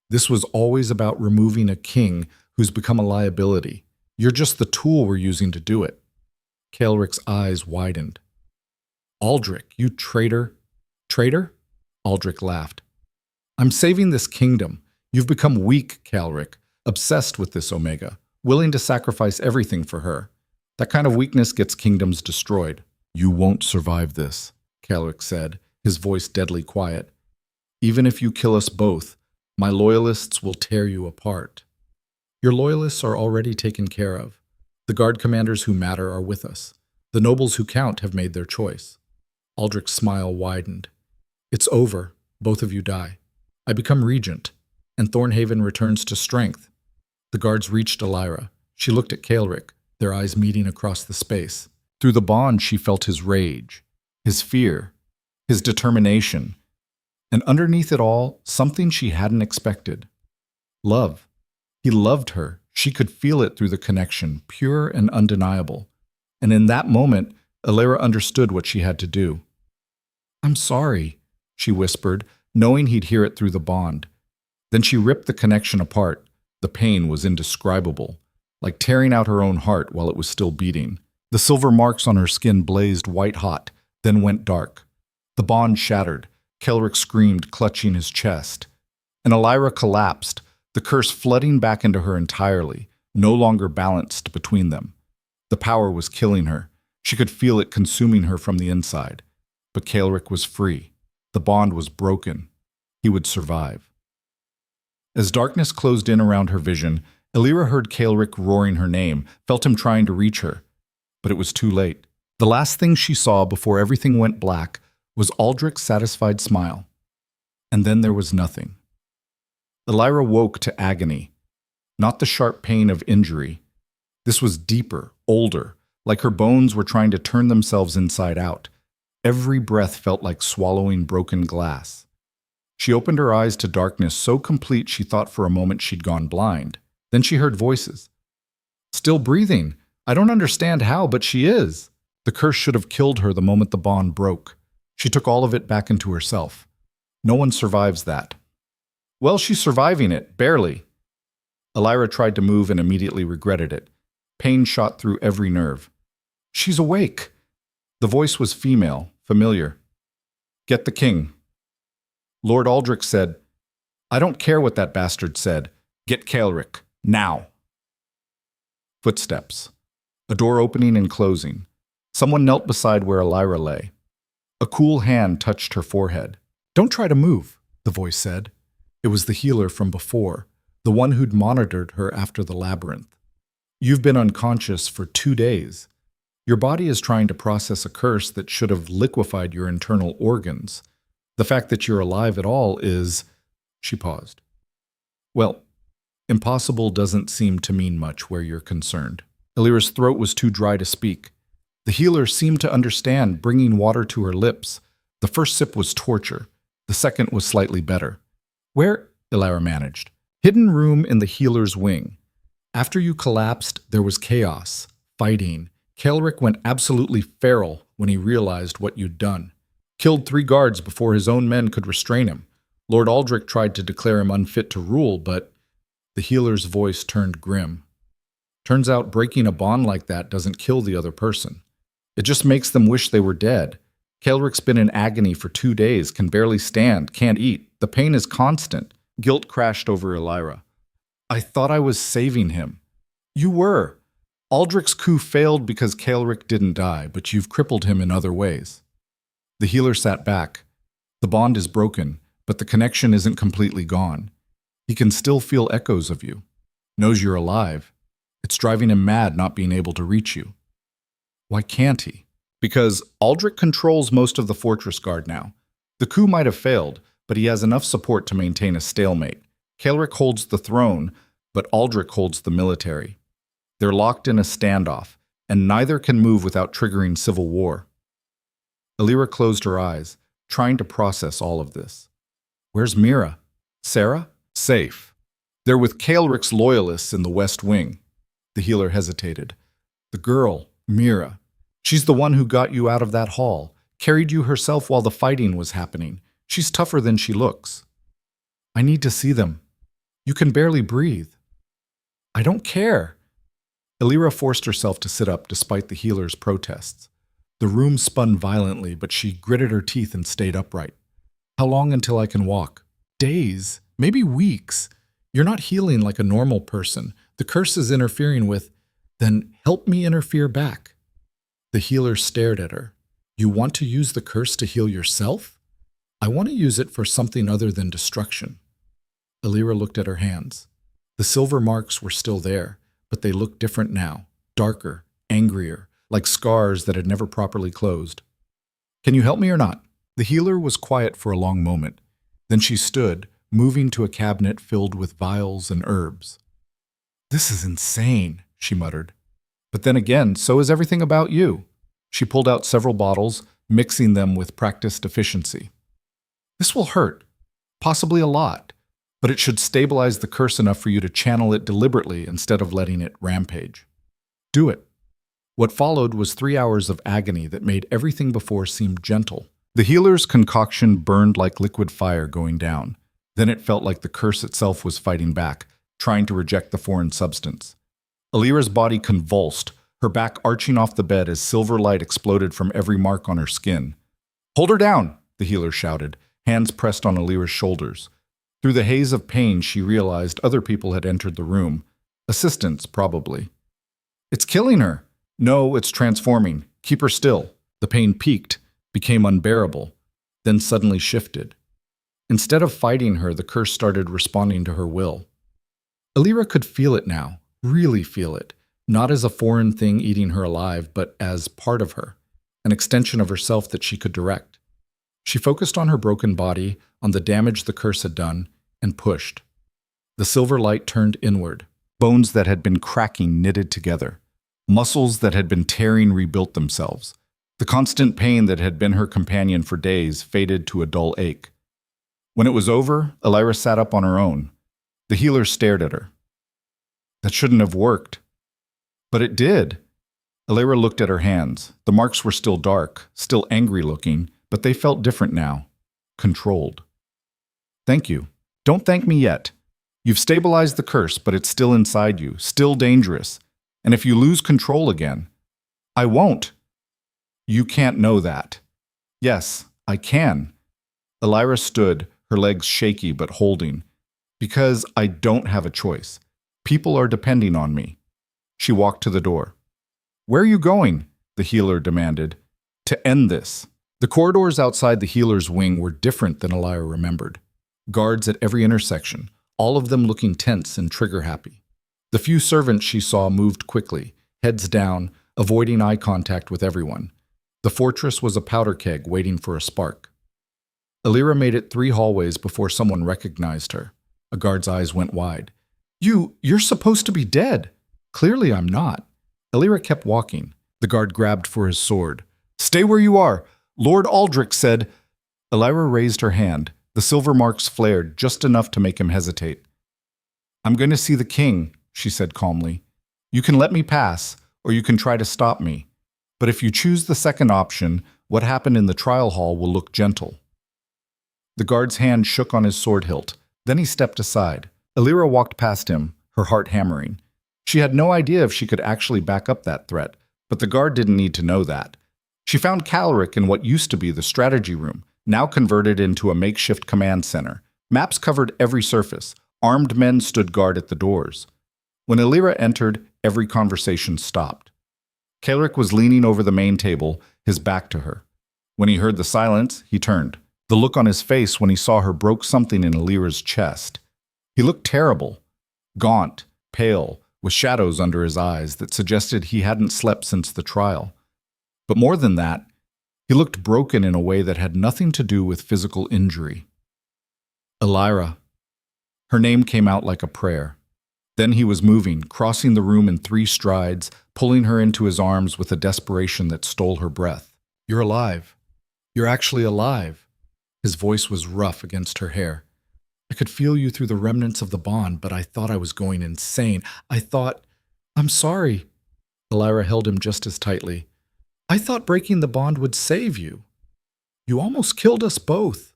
This was always about removing a king who's become a liability. You're just the tool we're using to do it. Kaelric's eyes widened. Aldrich, you traitor. Traitor? Aldrich laughed. I'm saving this kingdom. You've become weak, Kaelric, obsessed with this Omega, willing to sacrifice everything for her. That kind of weakness gets kingdoms destroyed. You won't survive this, Kaelric said, his voice deadly quiet. Even if you kill us both, my loyalists will tear you apart. Your loyalists are already taken care of. The guard commanders who matter are with us. The nobles who count have made their choice. Aldrich's smile widened. It's over. Both of you die. I become regent, and Thornhaven returns to strength. The guards reached Elira. She looked at Kaelric, their eyes meeting across the space. Through the bond, she felt his rage, his fear, his determination, and underneath it all, something she hadn't expected. Love. He loved her. She could feel it through the connection, pure and undeniable. And in that moment, Elira understood what she had to do. I'm sorry, she whispered, knowing he'd hear it through the bond. Then she ripped the connection apart. The pain was indescribable, like tearing out her own heart while it was still beating. The silver marks on her skin blazed white-hot, then went dark. The bond shattered. Kaelric screamed, clutching his chest. And Elira collapsed, the curse flooding back into her entirely, no longer balanced between them. The power was killing her. She could feel it consuming her from the inside. But Kaelric was free. The bond was broken. He would survive. As darkness closed in around her vision, Elira heard Kaelric roaring her name, felt him trying to reach her. But it was too late. The last thing she saw before everything went black was Aldrich's satisfied smile. And then there was nothing. Elira woke to agony, not the sharp pain of injury. This was deeper, older, like her bones were trying to turn themselves inside out. Every breath felt like swallowing broken glass. She opened her eyes to darkness so complete she thought for a moment she'd gone blind. Then she heard voices. Still breathing. I don't understand how, but she is. The curse should have killed her the moment the bond broke. She took all of it back into herself. No one survives that. Well, she's surviving it, barely. Elira tried to move and immediately regretted it. Pain shot through every nerve. She's awake. The voice was female, familiar. Get the king. Lord Aldrich said, I don't care what that bastard said. Get Kaelric, now. Footsteps. A door opening and closing. Someone knelt beside where Elira lay. A cool hand touched her forehead. Don't try to move, the voice said. It was the healer from before, the one who'd monitored her after the labyrinth. You've been unconscious for 2 days. Your body is trying to process a curse that should have liquefied your internal organs. The fact that you're alive at all is... She paused. Well, impossible doesn't seem to mean much where you're concerned. Elira's throat was too dry to speak. The healer seemed to understand, bringing water to her lips. The first sip was torture. The second was slightly better. Where? Elira managed. Hidden room in the healer's wing. After you collapsed, there was chaos, fighting. Kaelric went absolutely feral when he realized what you'd done. Killed 3 guards before his own men could restrain him. Lord Aldrich tried to declare him unfit to rule, but the healer's voice turned grim. Turns out breaking a bond like that doesn't kill the other person. It just makes them wish they were dead. Kaelric's been in agony for 2 days, can barely stand, can't eat. The pain is constant. Guilt crashed over Elira. I thought I was saving him. You were. Aldrich's coup failed because Kaelric didn't die, but you've crippled him in other ways. The healer sat back. The bond is broken, but the connection isn't completely gone. He can still feel echoes of you. Knows you're alive. It's driving him mad not being able to reach you. Why can't he? Because Aldrich controls most of the fortress guard now. The coup might have failed, but he has enough support to maintain a stalemate. Kaelric holds the throne, but Aldrich holds the military. They're locked in a standoff, and neither can move without triggering civil war. Elira closed her eyes, trying to process all of this. Where's Mira? Sarah? Safe. They're with Kaelric's loyalists in the West Wing. The healer hesitated. The girl, Mira. She's the one who got you out of that hall, Carried you herself while the fighting was happening. She's tougher than she looks. I need to see them. You can barely breathe. I don't care. Elira forced herself to sit up despite the healer's protests. The room spun violently, but she gritted her teeth and stayed upright. How long until I can walk? Days, maybe weeks. You're not healing like a normal person. The curse is interfering with, then help me interfere back. The healer stared at her. You want to use the curse to heal yourself? I want to use it for something other than destruction. Elira looked at her hands. The silver marks were still there, but they looked different now, darker, angrier, like scars that had never properly closed. Can you help me or not? The healer was quiet for a long moment. Then she stood, moving to a cabinet filled with vials and herbs. This is insane, she muttered. But then again, so is everything about you. She pulled out several bottles, mixing them with practiced efficiency. This will hurt, possibly a lot, but it should stabilize the curse enough for you to channel it deliberately instead of letting it rampage. Do it. What followed was 3 hours of agony that made everything before seem gentle. The healer's concoction burned like liquid fire going down. Then it felt like the curse itself was fighting back, trying to reject the foreign substance. Elira's body convulsed, her back arching off the bed as silver light exploded from every mark on her skin. Hold her down, the healer shouted, hands pressed on Elira's shoulders. Through the haze of pain, she realized other people had entered the room. Assistants, probably. It's killing her. No, it's transforming. Keep her still. The pain peaked, became unbearable, then suddenly shifted. Instead of fighting her, the curse started responding to her will. Elira could feel it now, really feel it, not as a foreign thing eating her alive, but as part of her, an extension of herself that she could direct. She focused on her broken body, on the damage the curse had done, and pushed. The silver light turned inward, bones that had been cracking knitted together, muscles that had been tearing rebuilt themselves. The constant pain that had been her companion for days faded to a dull ache. When it was over, Elira sat up on her own. The healer stared at her. That shouldn't have worked. But it did. Elira looked at her hands. The marks were still dark, still angry-looking, but they felt different now, controlled. Thank you. Don't thank me yet. You've stabilized the curse, but it's still inside you, still dangerous. And if you lose control again, I won't. You can't know that. Yes, I can. Elira stood, her legs shaky but holding. Because I don't have a choice. People are depending on me. She walked to the door. Where are you going? The healer demanded. To end this. The corridors outside the healer's wing were different than Elira remembered. Guards at every intersection, all of them looking tense and trigger-happy. The few servants she saw moved quickly, heads down, avoiding eye contact with everyone. The fortress was a powder keg waiting for a spark. Elira made it 3 hallways before someone recognized her. A guard's eyes went wide. You're supposed to be dead. Clearly I'm not. Elira kept walking. The guard grabbed for his sword. Stay where you are. Lord Aldrich said. Elira raised her hand. The silver marks flared just enough to make him hesitate. I'm going to see the king, she said calmly. You can let me pass, or you can try to stop me. But if you choose the second option, what happened in the trial hall will look gentle. The guard's hand shook on his sword hilt. Then he stepped aside. Elira walked past him, her heart hammering. She had no idea if she could actually back up that threat, but the guard didn't need to know that. She found Calric in what used to be the strategy room, now converted into a makeshift command center. Maps covered every surface. Armed men stood guard at the doors. When Elira entered, every conversation stopped. Calric was leaning over the main table, his back to her. When he heard the silence, he turned. The look on his face when he saw her broke something in Elira's chest. He looked terrible, gaunt, pale, with shadows under his eyes that suggested he hadn't slept since the trial. But more than that, he looked broken in a way that had nothing to do with physical injury. Elira. Her name came out like a prayer. Then he was moving, crossing the room in 3 strides, pulling her into his arms with a desperation that stole her breath. You're alive. You're actually alive. His voice was rough against her hair. I could feel you through the remnants of the bond, but I thought I was going insane. I'm sorry. Elira held him just as tightly. I thought breaking the bond would save you. You almost killed us both.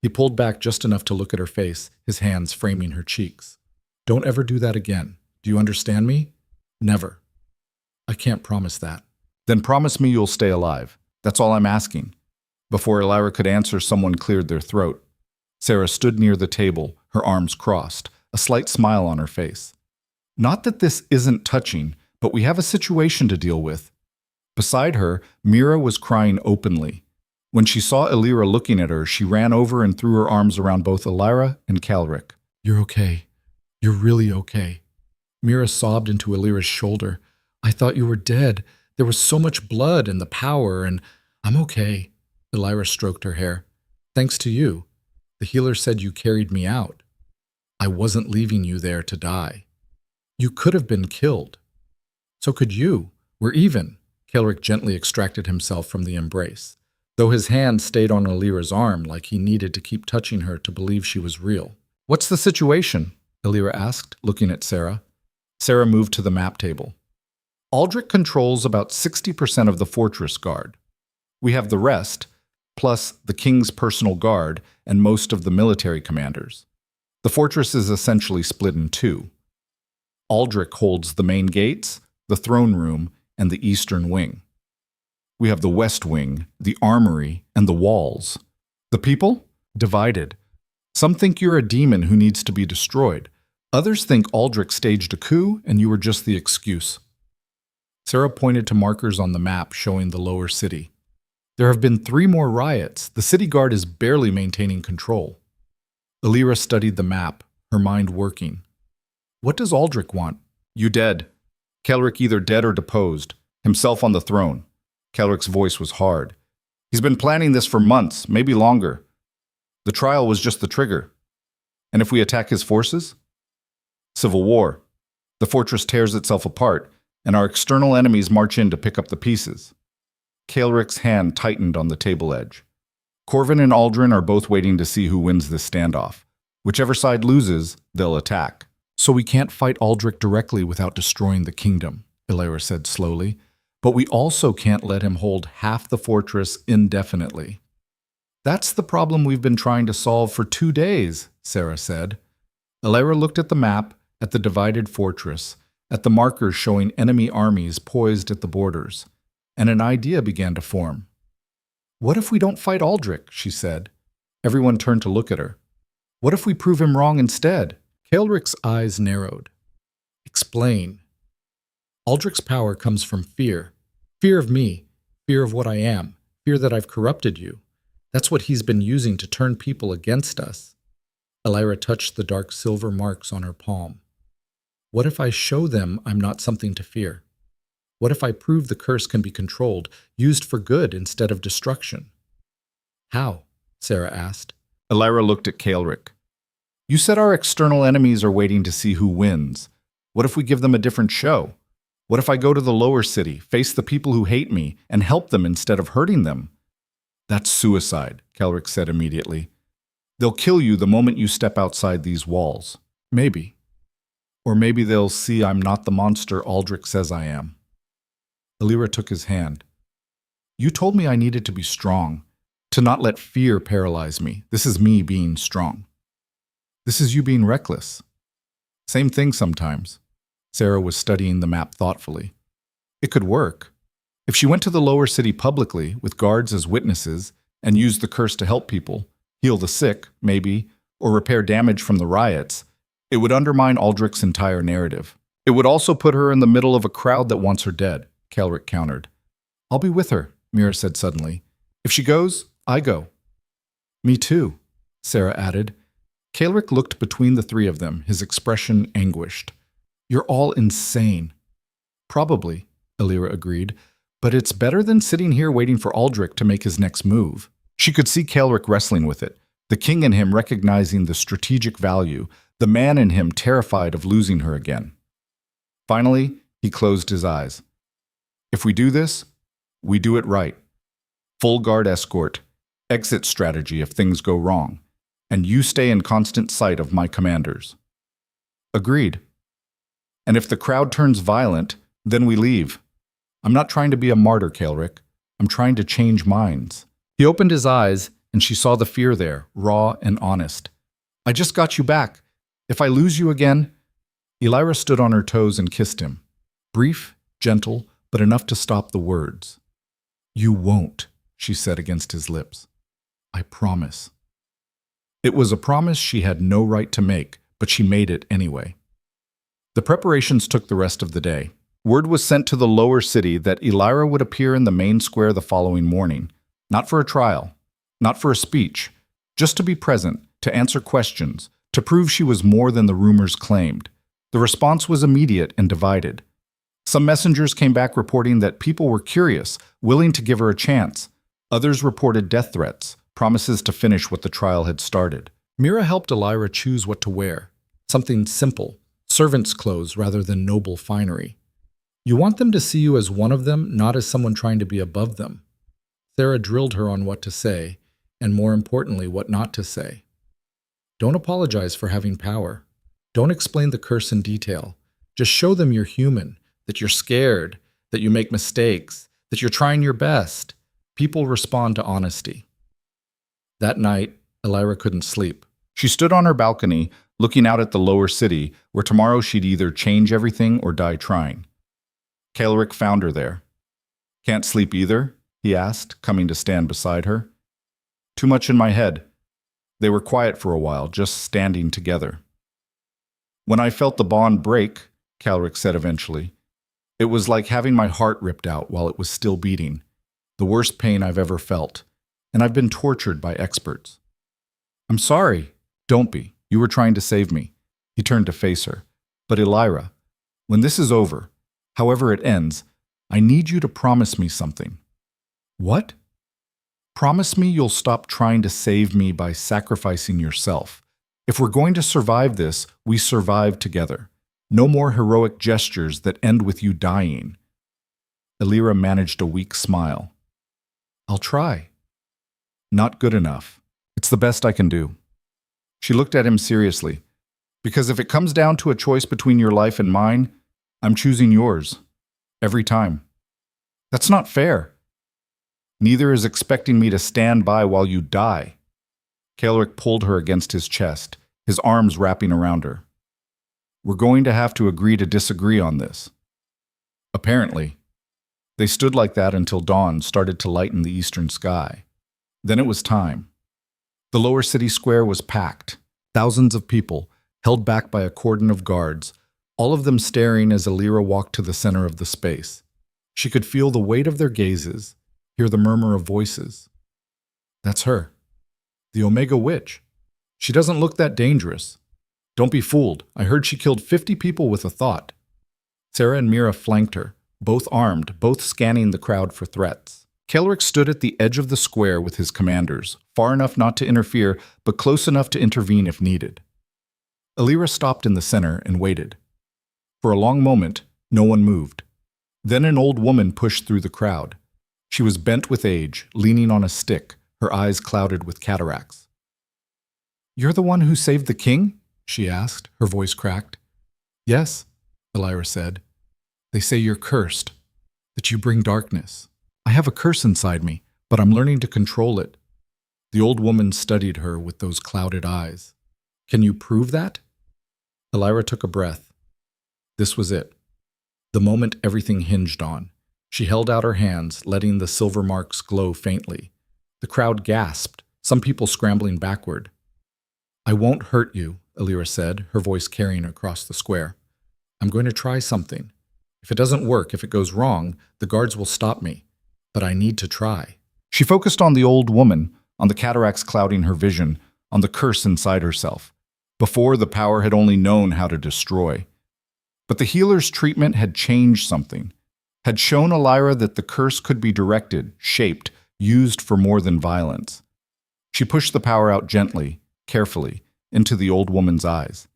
He pulled back just enough to look at her face, his hands framing her cheeks. Don't ever do that again. Do you understand me? Never. I can't promise that. Then promise me you'll stay alive. That's all I'm asking. Before Elira could answer, someone cleared their throat. Sarah stood near the table, her arms crossed, a slight smile on her face. Not that this isn't touching, but we have a situation to deal with. Beside her, Mira was crying openly. When she saw Elira looking at her, she ran over and threw her arms around both Elira and Calric. You're okay. You're really okay. Mira sobbed into Elira's shoulder. I thought you were dead. There was so much blood and the power, and I'm okay. Elira stroked her hair. Thanks to you. The healer said you carried me out. I wasn't leaving you there to die. You could have been killed. So could you. We're even. Calric gently extracted himself from the embrace, though his hand stayed on Elira's arm like he needed to keep touching her to believe she was real. What's the situation? Elira asked, looking at Sarah. Sarah moved to the map table. Aldrich controls about 60% of the fortress guard. We have the rest, plus the king's personal guard and most of the military commanders. The fortress is essentially split in two. Aldrich holds the main gates, the throne room, and the eastern wing. We have the west wing, the armory, and the walls. The people? Divided. Some think you're a demon who needs to be destroyed. Others think Aldrich staged a coup and you were just the excuse. Sarah pointed to markers on the map showing the lower city. There have been 3 more riots. The city guard is barely maintaining control. Elira studied the map, her mind working. What does Aldrich want? You dead. Calric either dead or deposed, himself on the throne. Calric's voice was hard. He's been planning this for months, maybe longer. The trial was just the trigger. And if we attack his forces? Civil war. The fortress tears itself apart, and our external enemies march in to pick up the pieces. Calric's hand tightened on the table edge. Corvin and Aldrin are both waiting to see who wins this standoff. Whichever side loses, they'll attack. So we can't fight Aldrich directly without destroying the kingdom, Elira said slowly. But we also can't let him hold half the fortress indefinitely. That's the problem we've been trying to solve for 2 days, Sarah said. Elira looked at the map, at the divided fortress, at the markers showing enemy armies poised at the borders, and an idea began to form. What if we don't fight Aldrich, she said. Everyone turned to look at her. What if we prove him wrong instead? Calric's eyes narrowed. Explain. Aldrich's power comes from fear. Fear of me, fear of what I am, fear that I've corrupted you. That's what he's been using to turn people against us. Elira touched the dark silver marks on her palm. What if I show them I'm not something to fear? What if I prove the curse can be controlled, used for good instead of destruction? How? Sarah asked. Elira looked at Calric. You said our external enemies are waiting to see who wins. What if we give them a different show? What if I go to the lower city, face the people who hate me, and help them instead of hurting them? That's suicide, Calric said immediately. They'll kill you the moment you step outside these walls. Maybe. Or maybe they'll see I'm not the monster Aldrich says I am. Elira took his hand. You told me I needed to be strong, to not let fear paralyze me. This is me being strong. This is you being reckless. Same thing sometimes. Sarah was studying the map thoughtfully. It could work. If she went to the lower city publicly, with guards as witnesses, and used the curse to help people, heal the sick, maybe, or repair damage from the riots, it would undermine Aldrich's entire narrative. It would also put her in the middle of a crowd that wants her dead, Calric countered. I'll be with her, Mira said suddenly. If she goes, I go. Me too, Sarah added. Calric looked between the 3 of them, his expression anguished. You're all insane. Probably, Elira agreed, but it's better than sitting here waiting for Aldrich to make his next move. She could see Calric wrestling with it, the king in him recognizing the strategic value, the man in him terrified of losing her again. Finally, he closed his eyes. If we do this, we do it right. Full guard escort, exit strategy if things go wrong, and you stay in constant sight of my commanders. Agreed. And if the crowd turns violent, then we leave. I'm not trying to be a martyr, Calric. I'm trying to change minds. He opened his eyes, and she saw the fear there, raw and honest. I just got you back. If I lose you again... Elira stood on her toes and kissed him. Brief, gentle, but enough to stop the words. You won't, she said against his lips. I promise. It was a promise she had no right to make, but she made it anyway. The preparations took the rest of the day. Word was sent to the lower city that Elira would appear in the main square the following morning, not for a trial, not for a speech, just to be present, to answer questions, to prove she was more than the rumors claimed. The response was immediate and divided. Some messengers came back reporting that people were curious, willing to give her a chance. Others reported death threats, promises to finish what the trial had started. Mira helped Elira choose what to wear, something simple, servant's clothes rather than noble finery. You want them to see you as one of them, not as someone trying to be above them. Sarah drilled her on what to say, and more importantly, what not to say. Don't apologize for having power. Don't explain the curse in detail. Just show them you're human, that you're scared, that you make mistakes, that you're trying your best. People respond to honesty. That night, Elira couldn't sleep. She stood on her balcony, looking out at the lower city, where tomorrow she'd either change everything or die trying. Calric found her there. Can't sleep either? He asked, coming to stand beside her. Too much in my head. They were quiet for a while, just standing together. When I felt the bond break, Calric said eventually, it was like having my heart ripped out while it was still beating. The worst pain I've ever felt. And I've been tortured by experts. I'm sorry. Don't be. You were trying to save me. He turned to face her. But Elira, when this is over, however it ends, I need you to promise me something. What? Promise me you'll stop trying to save me by sacrificing yourself. If we're going to survive this, we survive together. No more heroic gestures that end with you dying. Elira managed a weak smile. I'll try. Not good enough. It's the best I can do. She looked at him seriously. Because if it comes down to a choice between your life and mine, I'm choosing yours. Every time. That's not fair. Neither is expecting me to stand by while you die. Calric pulled her against his chest, his arms wrapping around her. We're going to have to agree to disagree on this. Apparently. They stood like that until dawn started to lighten the eastern sky. Then it was time. The lower city square was packed. Thousands of people, held back by a cordon of guards, all of them staring as Elira walked to the center of the space. She could feel the weight of their gazes, hear the murmur of voices. That's her. The Omega Witch. She doesn't look that dangerous. Don't be fooled. I heard she killed 50 people with a thought. Sarah and Mira flanked her, both armed, both scanning the crowd for threats. Calric stood at the edge of the square with his commanders, far enough not to interfere, but close enough to intervene if needed. Elira stopped in the center and waited. For a long moment, no one moved. Then an old woman pushed through the crowd. She was bent with age, leaning on a stick, her eyes clouded with cataracts. You're the one who saved the king? She asked, her voice cracked. Yes, Elira said. They say you're cursed, that you bring darkness. I have a curse inside me, but I'm learning to control it. The old woman studied her with those clouded eyes. Can you prove that? Elira took a breath. This was it. The moment everything hinged on. She held out her hands, letting the silver marks glow faintly. The crowd gasped, some people scrambling backward. I won't hurt you, Elira said, her voice carrying across the square. I'm going to try something. If it doesn't work, if it goes wrong, the guards will stop me. But I need to try. She focused on the old woman, on the cataracts clouding her vision, on the curse inside herself. Before, the power had only known how to destroy. But the healer's treatment had changed something, had shown Elira that the curse could be directed, shaped, used for more than violence. She pushed the power out gently, carefully, into the old woman's eyes.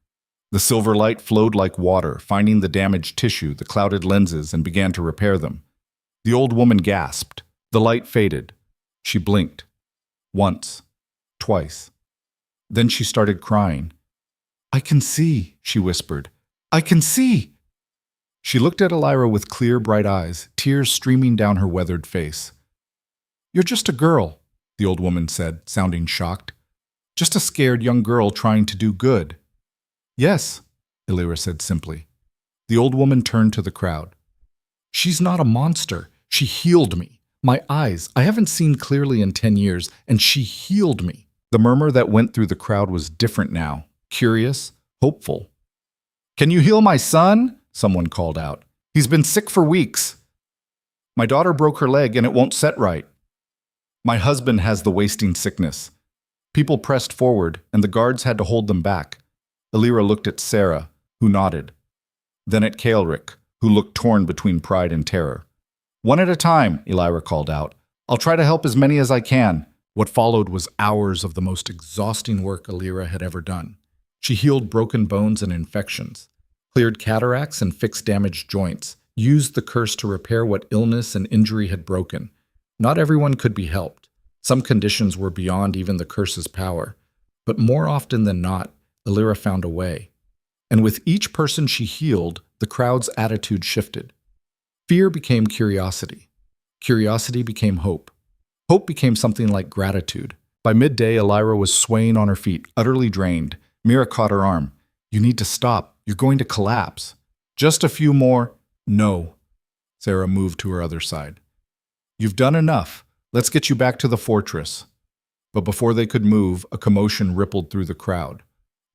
The silver light flowed like water, finding the damaged tissue, the clouded lenses, and began to repair them. The old woman gasped. The light faded. She blinked. Once. Twice. Then she started crying. I can see, she whispered. I can see! She looked at Elira with clear, bright eyes, tears streaming down her weathered face. You're just a girl, the old woman said, sounding shocked. Just a scared young girl trying to do good. Yes, Illyra said simply. The old woman turned to the crowd. She's not a monster. She healed me. My eyes, I haven't seen clearly in 10 years, and she healed me. The murmur that went through the crowd was different now, curious, hopeful. Can you heal my son? Someone called out. He's been sick for weeks. My daughter broke her leg and it won't set right. My husband has the wasting sickness. People pressed forward, and the guards had to hold them back. Illyra looked at Sarah, who nodded. Then at Caelric, who looked torn between pride and terror. One at a time, Illyra called out. I'll try to help as many as I can. What followed was hours of the most exhausting work Illyra had ever done. She healed broken bones and infections, cleared cataracts and fixed damaged joints, used the curse to repair what illness and injury had broken. Not everyone could be helped. Some conditions were beyond even the curse's power. But more often than not, Illyra found a way. And with each person she healed, the crowd's attitude shifted. Fear became curiosity. Curiosity became hope. Hope became something like gratitude. By midday, Illyra was swaying on her feet, utterly drained. Mira caught her arm. You need to stop. You're going to collapse. Just a few more. No. Sarah moved to her other side. You've done enough. Let's get you back to the fortress. But before they could move, a commotion rippled through the crowd.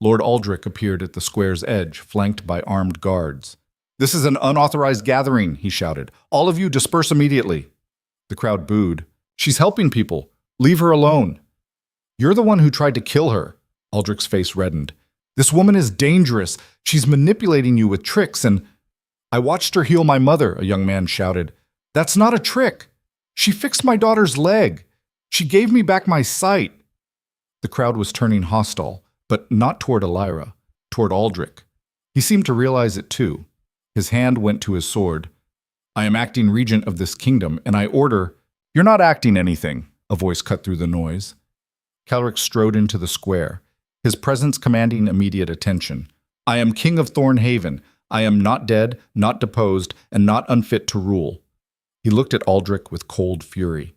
Lord Aldrich appeared at the square's edge, flanked by armed guards. This is an unauthorized gathering, he shouted. All of you disperse immediately. The crowd booed. She's helping people. Leave her alone. You're the one who tried to kill her. Aldrich's face reddened. This woman is dangerous. She's manipulating you with tricks and... I watched her heal my mother, a young man shouted. That's not a trick. She fixed my daughter's leg. She gave me back my sight. The crowd was turning hostile, but not toward Illyra, toward Aldrich. He seemed to realize it too. His hand went to his sword. I am acting regent of this kingdom, and I order... You're not acting anything, a voice cut through the noise. Caelric strode into the square, his presence commanding immediate attention. I am king of Thornhaven. I am not dead, not deposed, and not unfit to rule. He looked at Aldrich with cold fury.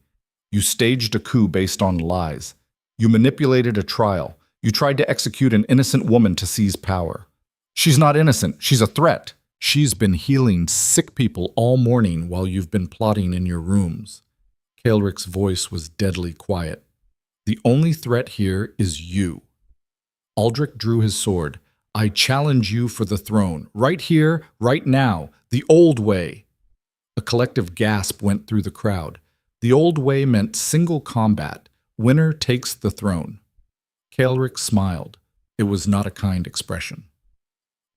You staged a coup based on lies. You manipulated a trial. You tried to execute an innocent woman to seize power. She's not innocent. She's a threat. She's been healing sick people all morning while you've been plotting in your rooms. Caelric's voice was deadly quiet. The only threat here is you. Aldrich drew his sword. I challenge you for the throne, right here, right now, the old way. A collective gasp went through the crowd. The old way meant single combat. Winner takes the throne. Caelric smiled. It was not a kind expression.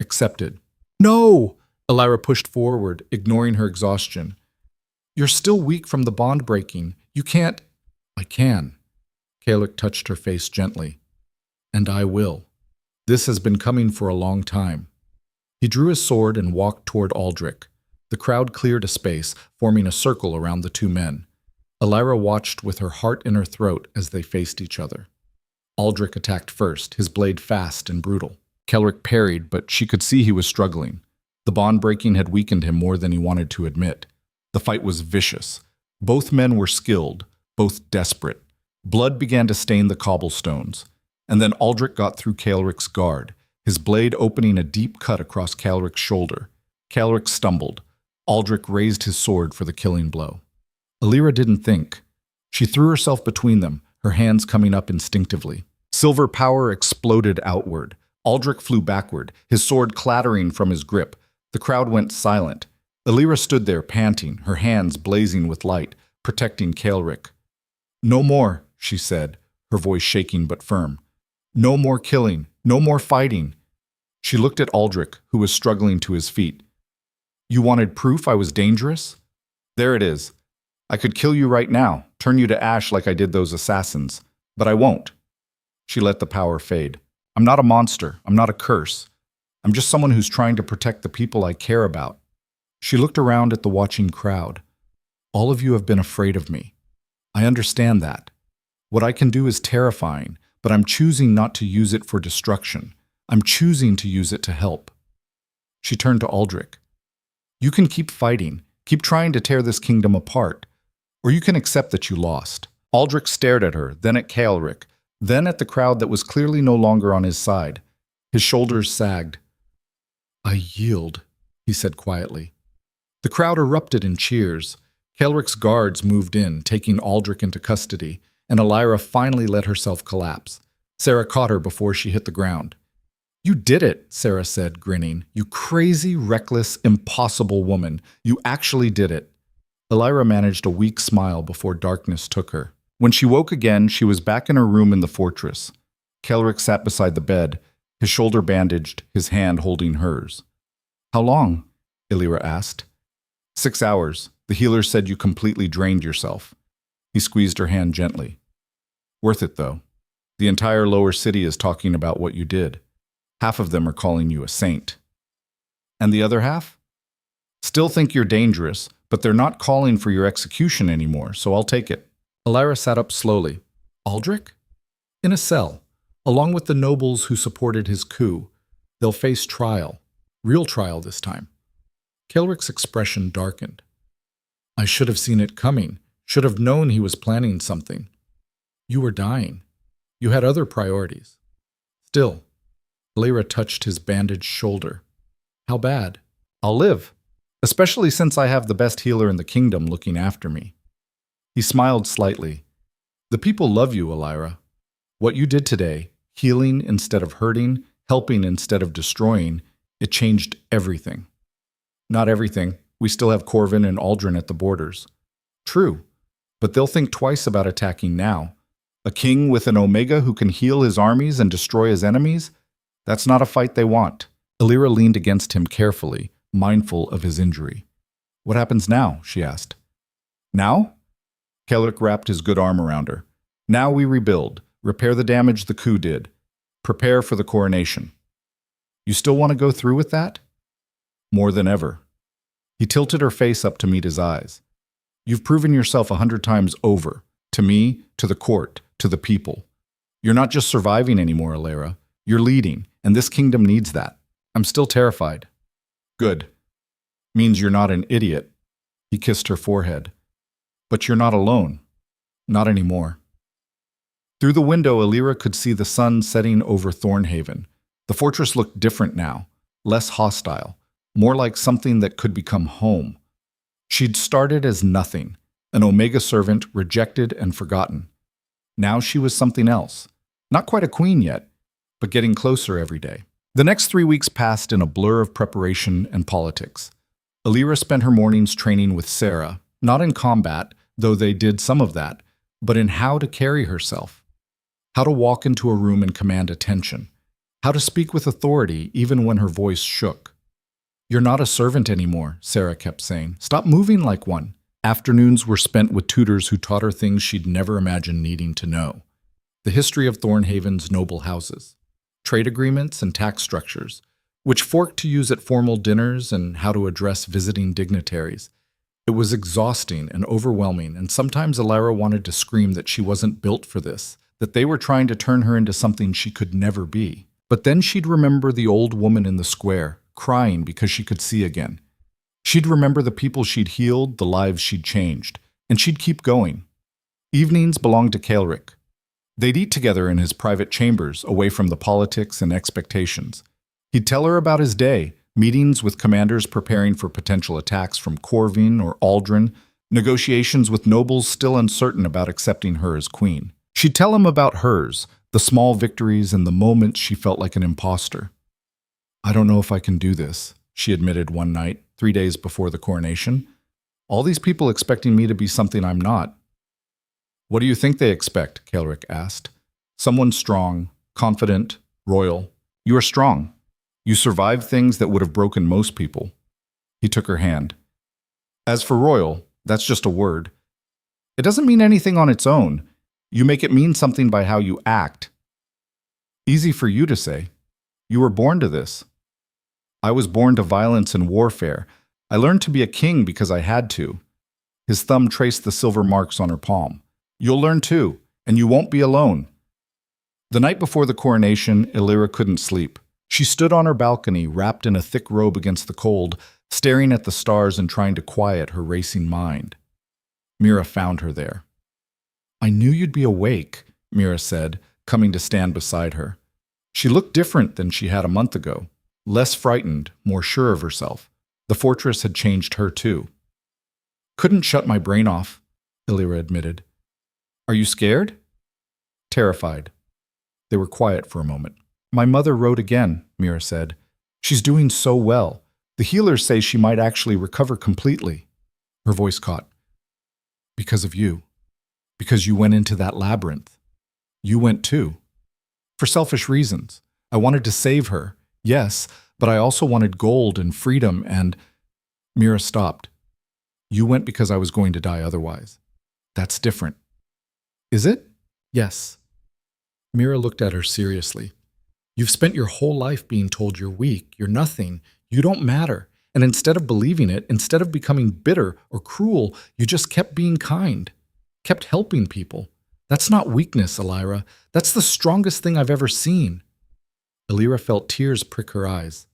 Accepted. No! Illyra pushed forward, ignoring her exhaustion. You're still weak from the bond breaking. You can't... I can. Caelric touched her face gently. And I will. This has been coming for a long time. He drew his sword and walked toward Aldrich. The crowd cleared a space, forming a circle around the two men. Illyra watched with her heart in her throat as they faced each other. Aldrich attacked first, his blade fast and brutal. Caelric parried, but she could see he was struggling. The bond breaking had weakened him more than he wanted to admit. The fight was vicious. Both men were skilled, both desperate. Blood began to stain the cobblestones. And then Aldrich got through Caelric's guard, his blade opening a deep cut across Caelric's shoulder. Caelric stumbled. Aldrich raised his sword for the killing blow. Illyra didn't think. She threw herself between them, her hands coming up instinctively. Silver power exploded outward. Aldrich flew backward, his sword clattering from his grip. The crowd went silent. Illyra stood there panting, her hands blazing with light, protecting Caelric. No more, she said, her voice shaking but firm. No more killing, no more fighting. She looked at Aldrich, who was struggling to his feet. You wanted proof I was dangerous? There it is. I could kill you right now, turn you to ash like I did those assassins. But I won't. She let the power fade. I'm not a monster. I'm not a curse. I'm just someone who's trying to protect the people I care about. She looked around at the watching crowd. All of you have been afraid of me. I understand that. What I can do is terrifying, but I'm choosing not to use it for destruction. I'm choosing to use it to help. She turned to Aldrich. You can keep fighting, keep trying to tear this kingdom apart, or you can accept that you lost. Aldrich stared at her, then at Kaelric, then at the crowd that was clearly no longer on his side. His shoulders sagged. "I yield," he said quietly. The crowd erupted in cheers. Kaelric's guards moved in, taking Aldrich into custody, and Elira finally let herself collapse. Sarah caught her before she hit the ground. "You did it," Sarah said, grinning. "You crazy, reckless, impossible woman. You actually did it." Elira managed a weak smile before darkness took her. When she woke again, she was back in her room in the fortress. Kaelric sat beside the bed, his shoulder bandaged, his hand holding hers. "How long?" Elira asked. 6 hours. The healer said you completely drained yourself. He squeezed her hand gently. "Worth it, though. The entire lower city is talking about what you did. Half of them are calling you a saint. And the other half? Still think you're dangerous, but they're not calling for your execution anymore, so I'll take it." Elira sat up slowly. "Aldrich?" "In a cell, along with the nobles who supported his coup. They'll face trial. Real trial this time." Kaelric's expression darkened. "I should have seen it coming, should have known he was planning something. You were dying. You had other priorities." "Still," Elira touched his bandaged shoulder. "How bad?" "I'll live, especially since I have the best healer in the kingdom looking after me." He smiled slightly. "The people love you, Elira. What you did today, healing instead of hurting, helping instead of destroying, it changed everything." "Not everything. We still have Corvin and Aldrin at the borders." "True, but they'll think twice about attacking now. A king with an Omega who can heal his armies and destroy his enemies? That's not a fight they want." Elira leaned against him carefully, mindful of his injury. "What happens now?" she asked. "Now?" Kaelric wrapped his good arm around her. "Now we rebuild, repair the damage the coup did, prepare for the coronation." "You still want to go through with that?" "More than ever." He tilted her face up to meet his eyes. "You've proven yourself 100 times over, to me, to the court, to the people. You're not just surviving anymore, Elira. You're leading, and this kingdom needs that. I'm still terrified." "Good. Means you're not an idiot." He kissed her forehead. "But you're not alone. Not anymore." Through the window, Elira could see the sun setting over Thornhaven. The fortress looked different now, less hostile, more like something that could become home. She'd started as nothing, an Omega servant rejected and forgotten. Now she was something else. Not quite a queen yet, but getting closer every day. The next 3 weeks passed in a blur of preparation and politics. Elira spent her mornings training with Sarah, not in combat, though they did some of that, but in how to carry herself. How to walk into a room and command attention. How to speak with authority even when her voice shook. "You're not a servant anymore," Sarah kept saying. "Stop moving like one." Afternoons were spent with tutors who taught her things she'd never imagined needing to know. The history of Thornhaven's noble houses, trade agreements and tax structures, which fork to use at formal dinners, and how to address visiting dignitaries. It was exhausting and overwhelming, and sometimes Elira wanted to scream that she wasn't built for this, that they were trying to turn her into something she could never be. But then she'd remember the old woman in the square, crying because she could see again. She'd remember the people she'd healed, the lives she'd changed, and she'd keep going. Evenings belonged to Kaelric. They'd eat together in his private chambers, away from the politics and expectations. He'd tell her about his day, meetings with commanders preparing for potential attacks from Corvin or Aldrin, negotiations with nobles still uncertain about accepting her as queen. She'd tell him about hers, the small victories and the moments she felt like an imposter. "I don't know if I can do this," she admitted one night, 3 days before the coronation. "All these people expecting me to be something I'm not." "What do you think they expect?" Kaelric asked. "Someone strong, confident, royal. You are strong. You survived things that would have broken most people." He took her hand. "As for royal, that's just a word. It doesn't mean anything on its own. You make it mean something by how you act." "Easy for you to say. You were born to this." "I was born to violence and warfare. I learned to be a king because I had to." His thumb traced the silver marks on her palm. "You'll learn too, and you won't be alone." The night before the coronation, Elira couldn't sleep. She stood on her balcony, wrapped in a thick robe against the cold, staring at the stars and trying to quiet her racing mind. Mira found her there. I knew you'd be awake, Mira said, coming to stand beside her. She looked different than she had a month ago, less frightened, more sure of herself. The fortress had changed her too. Couldn't shut my brain off, Illyra admitted. Are you scared? Terrified. They were quiet for a moment. My mother wrote again, Mira said. She's doing so well. The healers say she might actually recover completely. Her voice caught. Because of you. Because you went into that labyrinth. You went too. For selfish reasons. I wanted to save her, yes, but I also wanted gold and freedom and… Mira stopped. You went because I was going to die otherwise. That's different. Is it? Yes. Mira looked at her seriously. You've spent your whole life being told you're weak, you're nothing, you don't matter. And instead of believing it, instead of becoming bitter or cruel, you just kept being kind, kept helping people. That's not weakness, Illyra. That's the strongest thing I've ever seen. Illyra felt tears prick her eyes.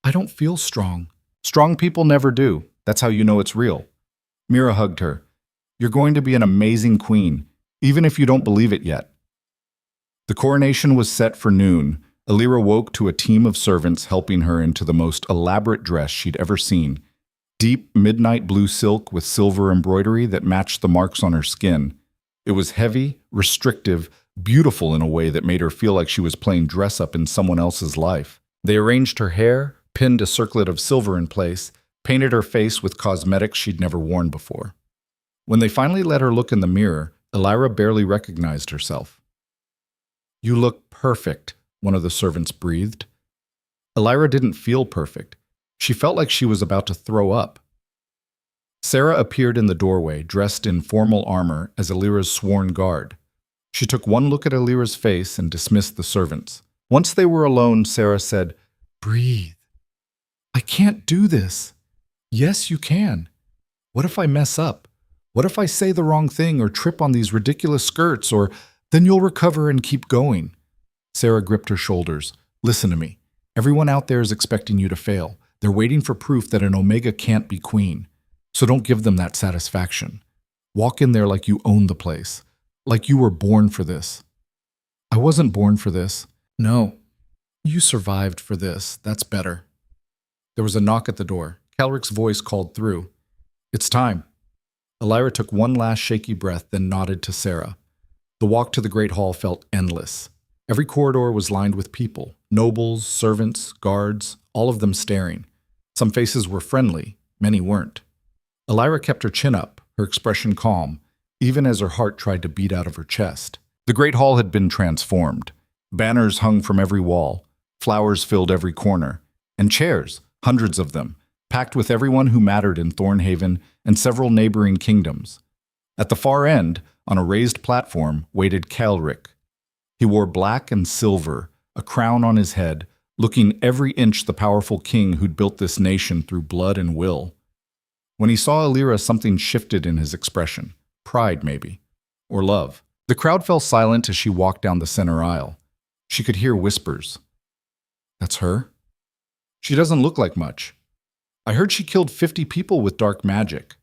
I don't feel strong. Strong people never do. That's how you know it's real. Mira hugged her. You're going to be an amazing queen, even if you don't believe it yet. The coronation was set for noon. Illyra woke to a team of servants helping her into the most elaborate dress she'd ever seen. Deep midnight blue silk with silver embroidery that matched the marks on her skin. It was heavy, restrictive, beautiful in a way that made her feel like she was playing dress-up in someone else's life. They arranged her hair, pinned a circlet of silver in place, painted her face with cosmetics she'd never worn before. When they finally let her look in the mirror, Illyra barely recognized herself. You look perfect, one of the servants breathed. Illyra didn't feel perfect. She felt like she was about to throw up. Sarah appeared in the doorway, dressed in formal armor as Illyra's sworn guard. She took one look at Illyra's face and dismissed the servants. Once they were alone, Sarah said, Breathe. I can't do this. Yes, you can. What if I mess up? What if I say the wrong thing or trip on these ridiculous skirts or… Then you'll recover and keep going. Sarah gripped her shoulders. Listen to me. Everyone out there is expecting you to fail. They're waiting for proof that an Omega can't be queen. So don't give them that satisfaction. Walk in there like you own the place. Like you were born for this. I wasn't born for this. No. You survived for this. That's better. There was a knock at the door. Calric's voice called through. It's time. Illyra took one last shaky breath, then nodded to Sarah. The walk to the Great Hall felt endless. Every corridor was lined with people, nobles, servants, guards, all of them staring. Some faces were friendly, many weren't. Illyra kept her chin up, her expression calm, even as her heart tried to beat out of her chest. The Great Hall had been transformed. Banners hung from every wall, flowers filled every corner, and chairs, hundreds of them, packed with everyone who mattered in Thornhaven and several neighboring kingdoms. At the far end, on a raised platform, waited Calric. He wore black and silver, a crown on his head, looking every inch the powerful king who'd built this nation through blood and will. When he saw Illyra, something shifted in his expression. Pride, maybe. Or love. The crowd fell silent as she walked down the center aisle. She could hear whispers. That's her? She doesn't look like much. I heard she killed 50 people with dark magic.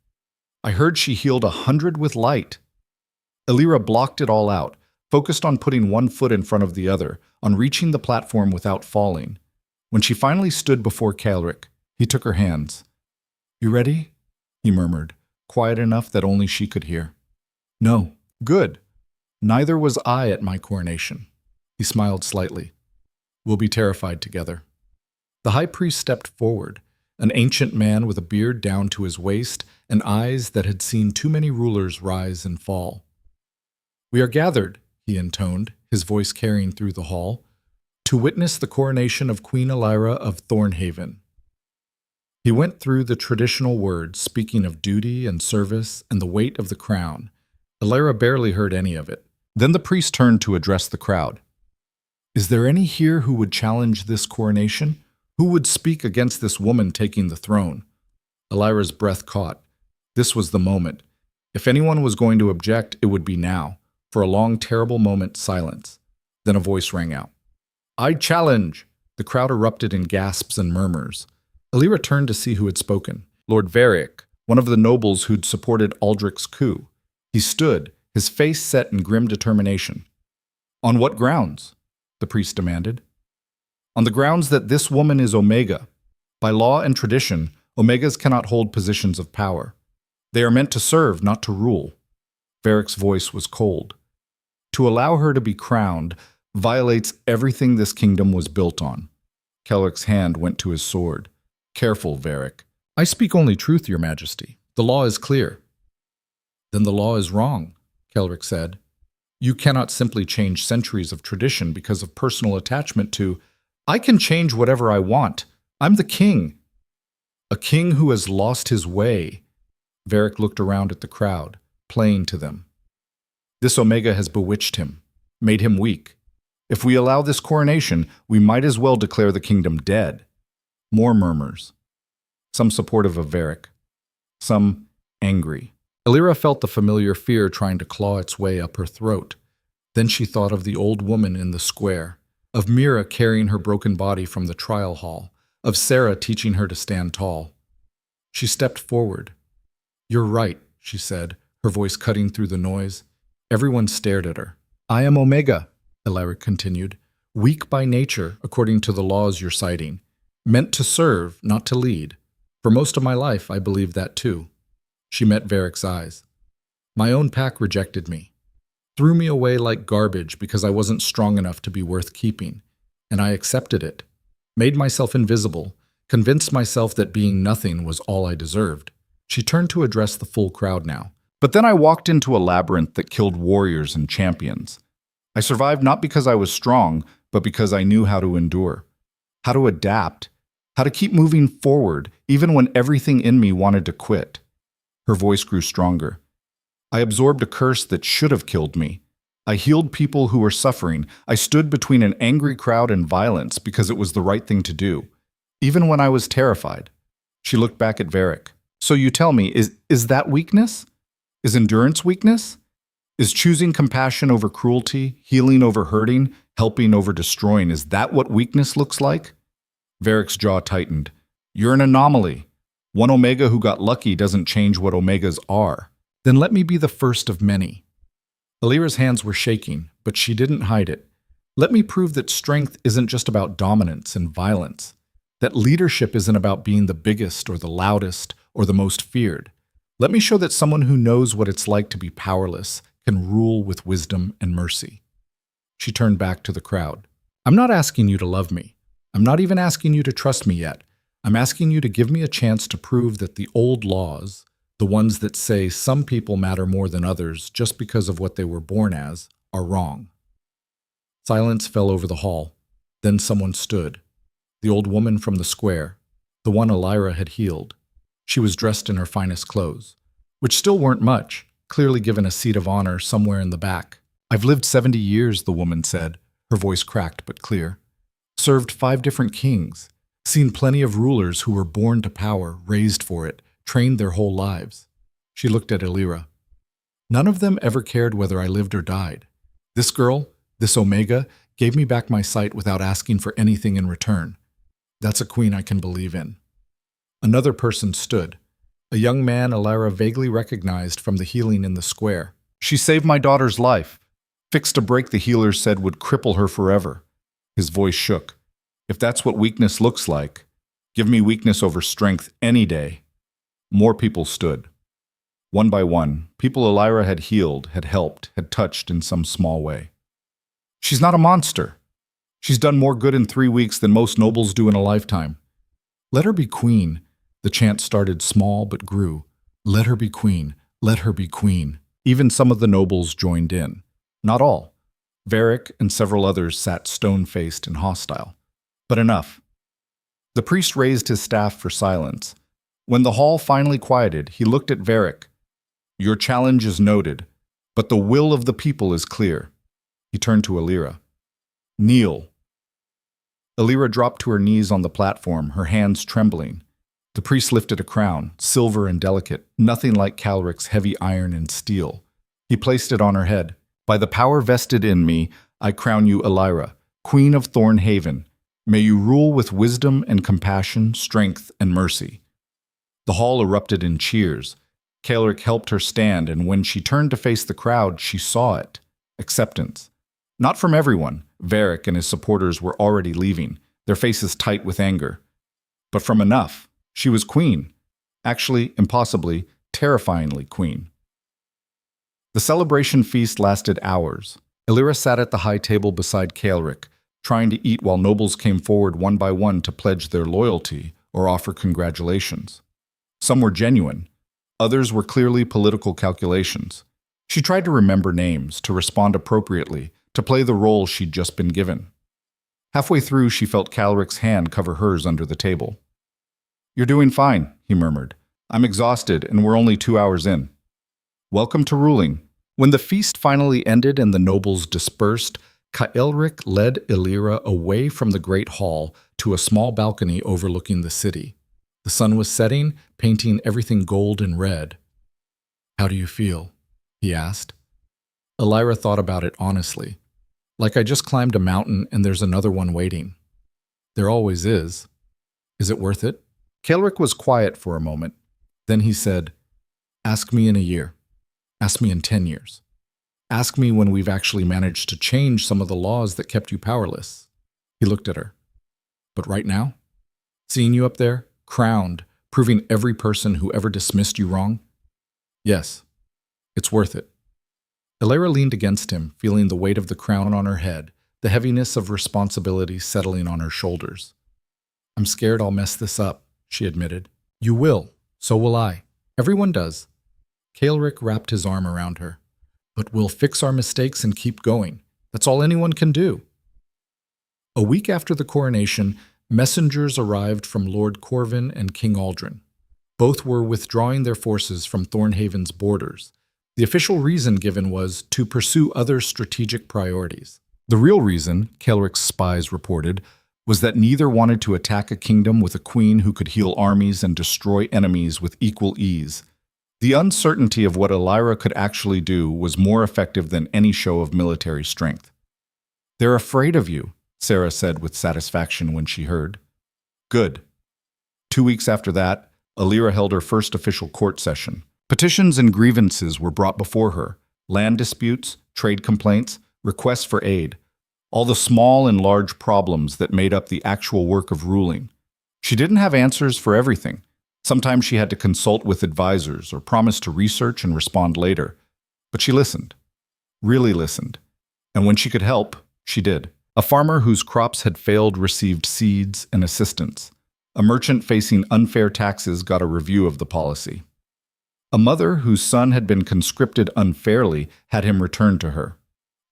I heard she healed 100 with light. Illyra blocked it all out, focused on putting one foot in front of the other, on reaching the platform without falling. When she finally stood before Calric, he took her hands. You ready? He murmured, quiet enough that only she could hear. No. Good. Neither was I at my coronation. He smiled slightly. We'll be terrified together. The high priest stepped forward, an ancient man with a beard down to his waist and eyes that had seen too many rulers rise and fall. We are gathered, he intoned, his voice carrying through the hall, to witness the coronation of Queen Illyra of Thornhaven. He went through the traditional words, speaking of duty and service and the weight of the crown. Illyra barely heard any of it. Then the priest turned to address the crowd. Is there any here who would challenge this coronation? Who would speak against this woman taking the throne? Illyra's breath caught. This was the moment. If anyone was going to object, it would be now. For a long, terrible moment, silence. Then a voice rang out. I challenge! The crowd erupted in gasps and murmurs. Illyra turned to see who had spoken. Lord Varick, one of the nobles who'd supported Aldrich's coup. He stood, his face set in grim determination. "On what grounds?" the priest demanded. "On the grounds that this woman is Omega. By law and tradition, Omegas cannot hold positions of power. They are meant to serve, not to rule." Varric's voice was cold. "To allow her to be crowned violates everything this kingdom was built on." Kelric's hand went to his sword. "Careful, Varric. I speak only truth, your majesty. The law is clear." "Then the law is wrong," Kelric said. "You cannot simply change centuries of tradition because of personal attachment to, I can change whatever I want. I'm the king." "A king who has lost his way." Varric looked around at the crowd, playing to them. "This Omega has bewitched him, made him weak. If we allow this coronation, we might as well declare the kingdom dead." More murmurs. Some supportive of Varric, some angry. Alira felt the familiar fear trying to claw its way up her throat. Then she thought of the old woman in the square, of Mira carrying her broken body from the trial hall, of Sarah teaching her to stand tall. She stepped forward. "You're right," she said, her voice cutting through the noise. Everyone stared at her. "I am Omega," Alaric continued, "weak by nature, according to the laws you're citing, meant to serve, not to lead. For most of my life, I believed that too." She met Varric's eyes. "My own pack rejected me, threw me away like garbage because I wasn't strong enough to be worth keeping, and I accepted it, made myself invisible, convinced myself that being nothing was all I deserved." She turned to address the full crowd now. "But then I walked into a labyrinth that killed warriors and champions. I survived not because I was strong, but because I knew how to endure, how to adapt, how to keep moving forward, even when everything in me wanted to quit." Her voice grew stronger. "I absorbed a curse that should have killed me. I healed people who were suffering. I stood between an angry crowd and violence because it was the right thing to do, even when I was terrified." She looked back at Varric. "So you tell me, is that weakness? Is endurance weakness? Is choosing compassion over cruelty, healing over hurting, helping over destroying, is that what weakness looks like?" Varric's jaw tightened. "You're an anomaly. One Omega who got lucky doesn't change what Omegas are." "Then let me be the first of many." Alira's hands were shaking, but she didn't hide it. "Let me prove that strength isn't just about dominance and violence, that leadership isn't about being the biggest or the loudest or the most feared. Let me show that someone who knows what it's like to be powerless can rule with wisdom and mercy." She turned back to the crowd. "I'm not asking you to love me. I'm not even asking you to trust me yet. I'm asking you to give me a chance to prove that the old laws, the ones that say some people matter more than others just because of what they were born as, are wrong." Silence fell over the hall. Then someone stood. The old woman from the square, the one Alira had healed. She was dressed in her finest clothes, which still weren't much, clearly given a seat of honor somewhere in the back. "I've lived 70 years, the woman said, her voice cracked but clear. "Served 5 different kings, seen plenty of rulers who were born to power, raised for it, trained their whole lives." She looked at Alira. "None of them ever cared whether I lived or died. This girl, this Omega, gave me back my sight without asking for anything in return. That's a queen I can believe in." Another person stood, a young man Alira vaguely recognized from the healing in the square. "She saved my daughter's life, fixed a break the healers said would cripple her forever." His voice shook. "If that's what weakness looks like, give me weakness over strength any day." More people stood. One by one, people Alira had healed, had helped, had touched in some small way. "She's not a monster. She's done more good in 3 weeks than most nobles do in a lifetime. Let her be queen." The chant started small but grew. "Let her be queen. Let her be queen." Even some of the nobles joined in. Not all. Varric and several others sat stone-faced and hostile. But enough. The priest raised his staff for silence. When the hall finally quieted, he looked at Varric. "Your challenge is noted, but the will of the people is clear." He turned to Alira. "Kneel." Alira dropped to her knees on the platform, her hands trembling. The priest lifted a crown, silver and delicate, nothing like Calric's heavy iron and steel. He placed it on her head. "By the power vested in me, I crown you Alira, Queen of Thornhaven. May you rule with wisdom and compassion, strength and mercy." The hall erupted in cheers. Kaelric helped her stand, and when she turned to face the crowd, she saw it. Acceptance. Not from everyone. Varric and his supporters were already leaving, their faces tight with anger. But from enough. She was queen. Actually, impossibly, terrifyingly queen. The celebration feast lasted hours. Illyra sat at the high table beside Kaelric, trying to eat while nobles came forward one by one to pledge their loyalty or offer congratulations. Some were genuine. Others were clearly political calculations. She tried to remember names, to respond appropriately, to play the role she'd just been given. Halfway through, she felt Kaelric's hand cover hers under the table. "You're doing fine," he murmured. "I'm exhausted, and we're only 2 hours in." Welcome to ruling. When the feast finally ended and the nobles dispersed, Kaelric led Illyra away from the great hall to a small balcony overlooking the city. The sun was setting, painting everything gold and red. "How do you feel?" he asked. Illyra thought about it honestly. "Like I just climbed a mountain and there's another one waiting." "There always is. Is it worth it?" Kaelric was quiet for a moment. Then he said, "Ask me in a year. Ask me in 10 years. Ask me when we've actually managed to change some of the laws that kept you powerless." He looked at her. "But right now? Seeing you up there, crowned, proving every person who ever dismissed you wrong? Yes, it's worth it." Illyra leaned against him, feeling the weight of the crown on her head, the heaviness of responsibility settling on her shoulders. "I'm scared I'll mess this up," she admitted. "You will. So will I. Everyone does." Kaelric wrapped his arm around her. "But we'll fix our mistakes and keep going. That's all anyone can do." A week after the coronation, messengers arrived from Lord Corvin and King Aldrin. Both were withdrawing their forces from Thornhaven's borders. The official reason given was to pursue other strategic priorities. The real reason, Kaelric's spies reported, was that neither wanted to attack a kingdom with a queen who could heal armies and destroy enemies with equal ease. The uncertainty of what Illyra could actually do was more effective than any show of military strength. "They're afraid of you," Sarah said with satisfaction when she heard. "Good." 2 weeks after that, Illyra held her first official court session. Petitions and grievances were brought before her: land disputes, trade complaints, requests for aid, all the small and large problems that made up the actual work of ruling. She didn't have answers for everything. Sometimes she had to consult with advisors or promise to research and respond later. But she listened, really listened. And when she could help, she did. A farmer whose crops had failed received seeds and assistance. A merchant facing unfair taxes got a review of the policy. A mother whose son had been conscripted unfairly had him returned to her.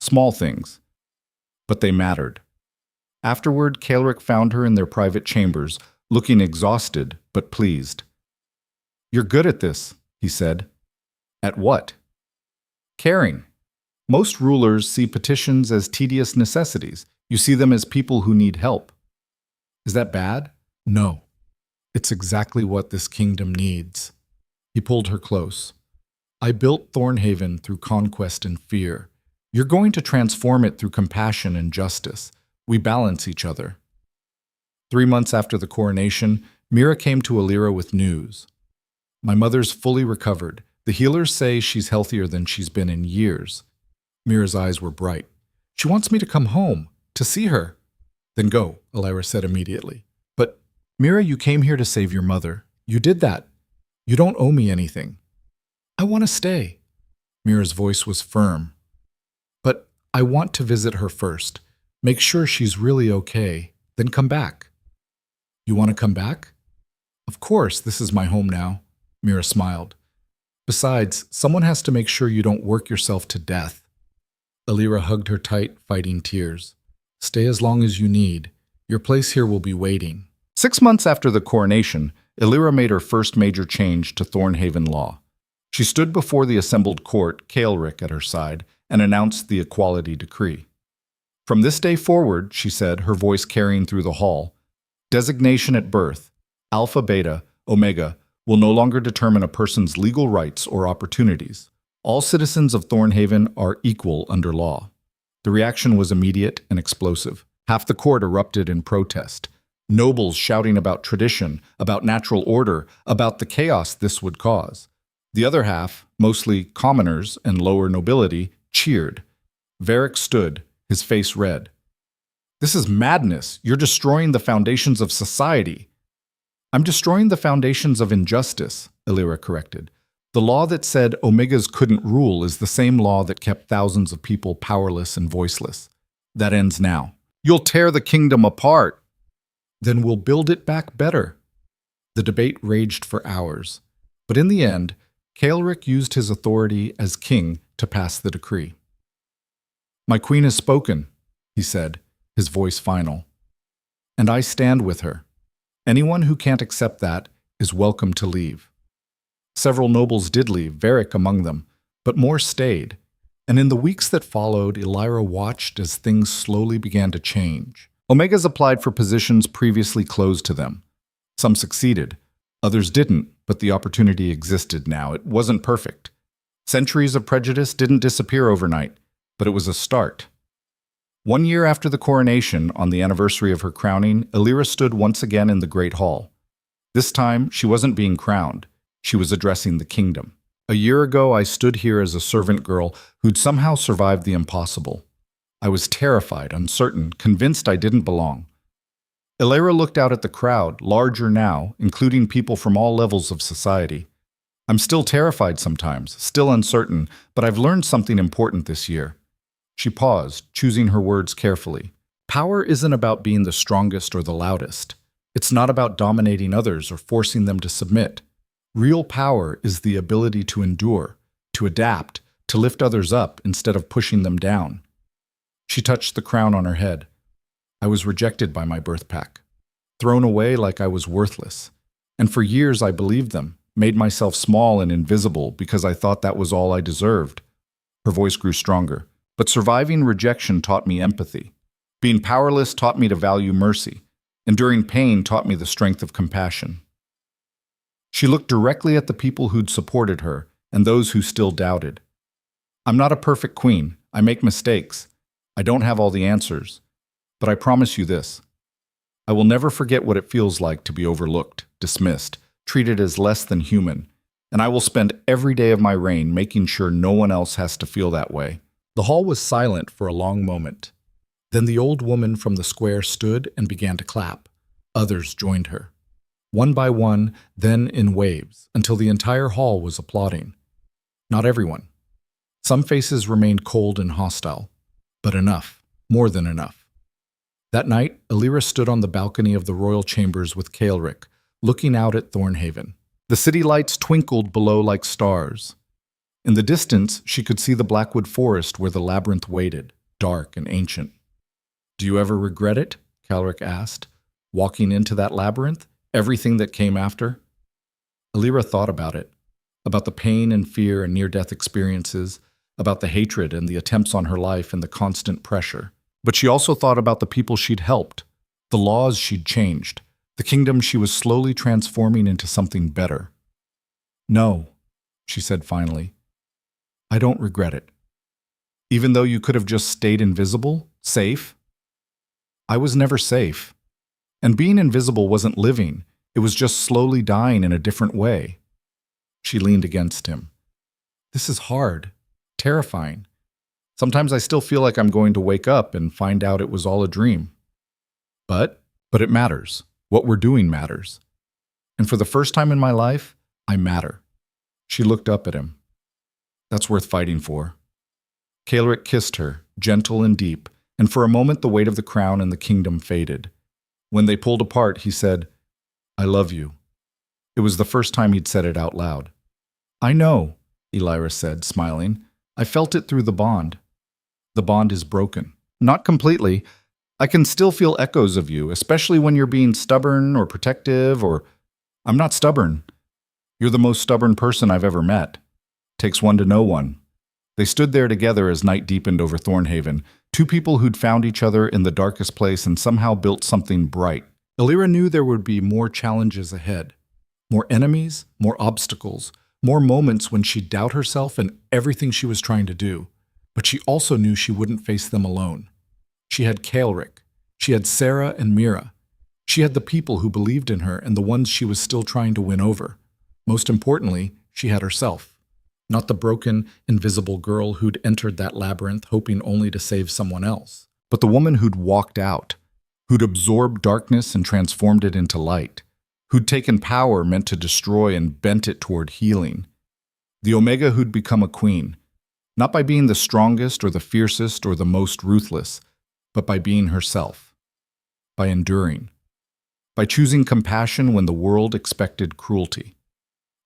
Small things. But they mattered. Afterward, Kaelric found her in their private chambers, looking exhausted but pleased. "You're good at this," he said. "At what?" "Caring. Most rulers see petitions as tedious necessities. You see them as people who need help." "Is that bad?" "No. It's exactly what this kingdom needs." He pulled her close. "I built Thornhaven through conquest and fear. You're going to transform it through compassion and justice. We balance each other." 3 months after the coronation, Mira came to Illyra with news. "My mother's fully recovered. The healers say she's healthier than she's been in years." Mira's eyes were bright. "She wants me to come home, to see her." "Then go," Illyra said immediately. "But, Mira, you came here to save your mother. You did that. You don't owe me anything." "I want to stay." Mira's voice was firm. "But I want to visit her first. Make sure she's really okay. Then come back." "You want to come back?" "Of course, this is my home now." Mira smiled. "Besides, someone has to make sure you don't work yourself to death." Illyra hugged her tight, fighting tears. "Stay as long as you need. Your place here will be waiting." 6 months after the coronation, Illyra made her first major change to Thornhaven law. She stood before the assembled court, Kaelric at her side, and announced the equality decree. "From this day forward," she said, her voice carrying through the hall, "designation at birth, alpha, beta, omega, will no longer determine a person's legal rights or opportunities. All citizens of Thornhaven are equal under law." The reaction was immediate and explosive. Half the court erupted in protest. Nobles shouting about tradition, about natural order, about the chaos this would cause. The other half, mostly commoners and lower nobility, cheered. Varric stood, his face red. "This is madness. You're destroying the foundations of society." "I'm destroying the foundations of injustice," Illyra corrected. "The law that said Omegas couldn't rule is the same law that kept thousands of people powerless and voiceless. That ends now. You'll tear the kingdom apart." "Then we'll build it back better." The debate raged for hours, but in the end, Caelric used his authority as king to pass the decree. "My queen has spoken," he said, his voice final. "And I stand with her. Anyone who can't accept that is welcome to leave." Several nobles did leave, Varric among them, but more stayed, and in the weeks that followed, Illyra watched as things slowly began to change. Omegas applied for positions previously closed to them. Some succeeded, others didn't, but the opportunity existed now. It wasn't perfect. Centuries of prejudice didn't disappear overnight, but it was a start. 1 year after the coronation, on the anniversary of her crowning, Illyra stood once again in the Great Hall. This time, she wasn't being crowned. She was addressing the kingdom. "A year ago, I stood here as a servant girl who'd somehow survived the impossible. I was terrified, uncertain, convinced I didn't belong." Illyra looked out at the crowd, larger now, including people from all levels of society. "I'm still terrified sometimes, still uncertain, but I've learned something important this year." She paused, choosing her words carefully. "Power isn't about being the strongest or the loudest. It's not about dominating others or forcing them to submit. Real power is the ability to endure, to adapt, to lift others up instead of pushing them down." She touched the crown on her head. "I was rejected by my birth pack, thrown away like I was worthless. And for years I believed them, made myself small and invisible because I thought that was all I deserved." Her voice grew stronger. "But surviving rejection taught me empathy. Being powerless taught me to value mercy. Enduring pain taught me the strength of compassion." She looked directly at the people who'd supported her and those who still doubted. "I'm not a perfect queen. I make mistakes. I don't have all the answers. But I promise you this. I will never forget what it feels like to be overlooked, dismissed, treated as less than human, and I will spend every day of my reign making sure no one else has to feel that way." The hall was silent for a long moment. Then the old woman from the square stood and began to clap. Others joined her. One by one, then in waves, until the entire hall was applauding. Not everyone. Some faces remained cold and hostile, but enough, more than enough. That night, Illyra stood on the balcony of the royal chambers with Caelric, looking out at Thornhaven. The city lights twinkled below like stars. In the distance, she could see the blackwood forest where the labyrinth waited, dark and ancient. "Do you ever regret it?" Caelric asked. "Walking into that labyrinth? Everything that came after?" Illyra thought about it, about the pain and fear and near-death experiences, about the hatred and the attempts on her life and the constant pressure. But she also thought about the people she'd helped, the laws she'd changed, the kingdom she was slowly transforming into something better. "No," she said finally. "I don't regret it. Even though you could have just stayed invisible, safe? I was never safe. And being invisible wasn't living. It was just slowly dying in a different way." She leaned against him. "This is hard, terrifying. Sometimes I still feel like I'm going to wake up and find out it was all a dream. But it matters. What we're doing matters. And for the first time in my life, I matter." She looked up at him. "That's worth fighting for." Caelric kissed her, gentle and deep, and for a moment the weight of the crown and the kingdom faded. When they pulled apart, he said, "I love you." It was the first time he'd said it out loud. "I know," Illyra said, smiling. "I felt it through the bond." "The bond is broken." "Not completely. I can still feel echoes of you, especially when you're being stubborn or protective or—" "I'm not stubborn. You're the most stubborn person I've ever met. Takes one to know one." They stood there together as night deepened over Thornhaven, two people who'd found each other in the darkest place and somehow built something bright. Illyra knew there would be more challenges ahead. More enemies, more obstacles, more moments when she'd doubt herself and everything she was trying to do. But she also knew she wouldn't face them alone. She had Caelric. She had Sarah and Mira. She had the people who believed in her and the ones she was still trying to win over. Most importantly, She had herself. Not the broken, invisible girl who'd entered that labyrinth hoping only to save someone else, but the woman who'd walked out, who'd absorbed darkness and transformed it into light, who'd taken power meant to destroy and bent it toward healing. The Omega who'd become a queen, not by being the strongest or the fiercest or the most ruthless, but by being herself, by enduring, by choosing compassion when the world expected cruelty,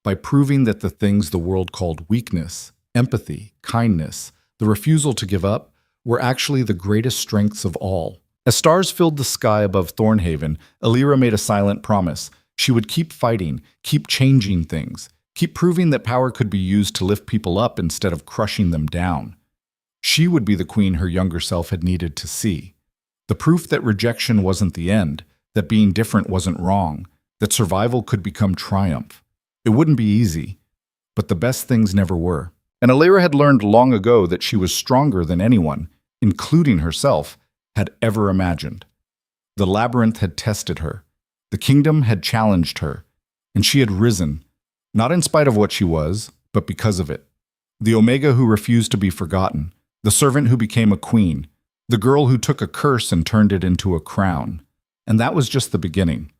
by proving that the things the world called weakness, empathy, kindness, the refusal to give up, were actually the greatest strengths of all. As stars filled the sky above Thornhaven, Alira made a silent promise. She would keep fighting, keep changing things, keep proving that power could be used to lift people up instead of crushing them down. She would be the queen her younger self had needed to see. The proof that rejection wasn't the end, that being different wasn't wrong, that survival could become triumph. It wouldn't be easy, but the best things never were. And Alira had learned long ago that she was stronger than anyone, including herself, had ever imagined. The labyrinth had tested her. The kingdom had challenged her, and she had risen, not in spite of what she was, but because of it. The Omega who refused to be forgotten, the servant who became a queen, the girl who took a curse and turned it into a crown. And that was just the beginning.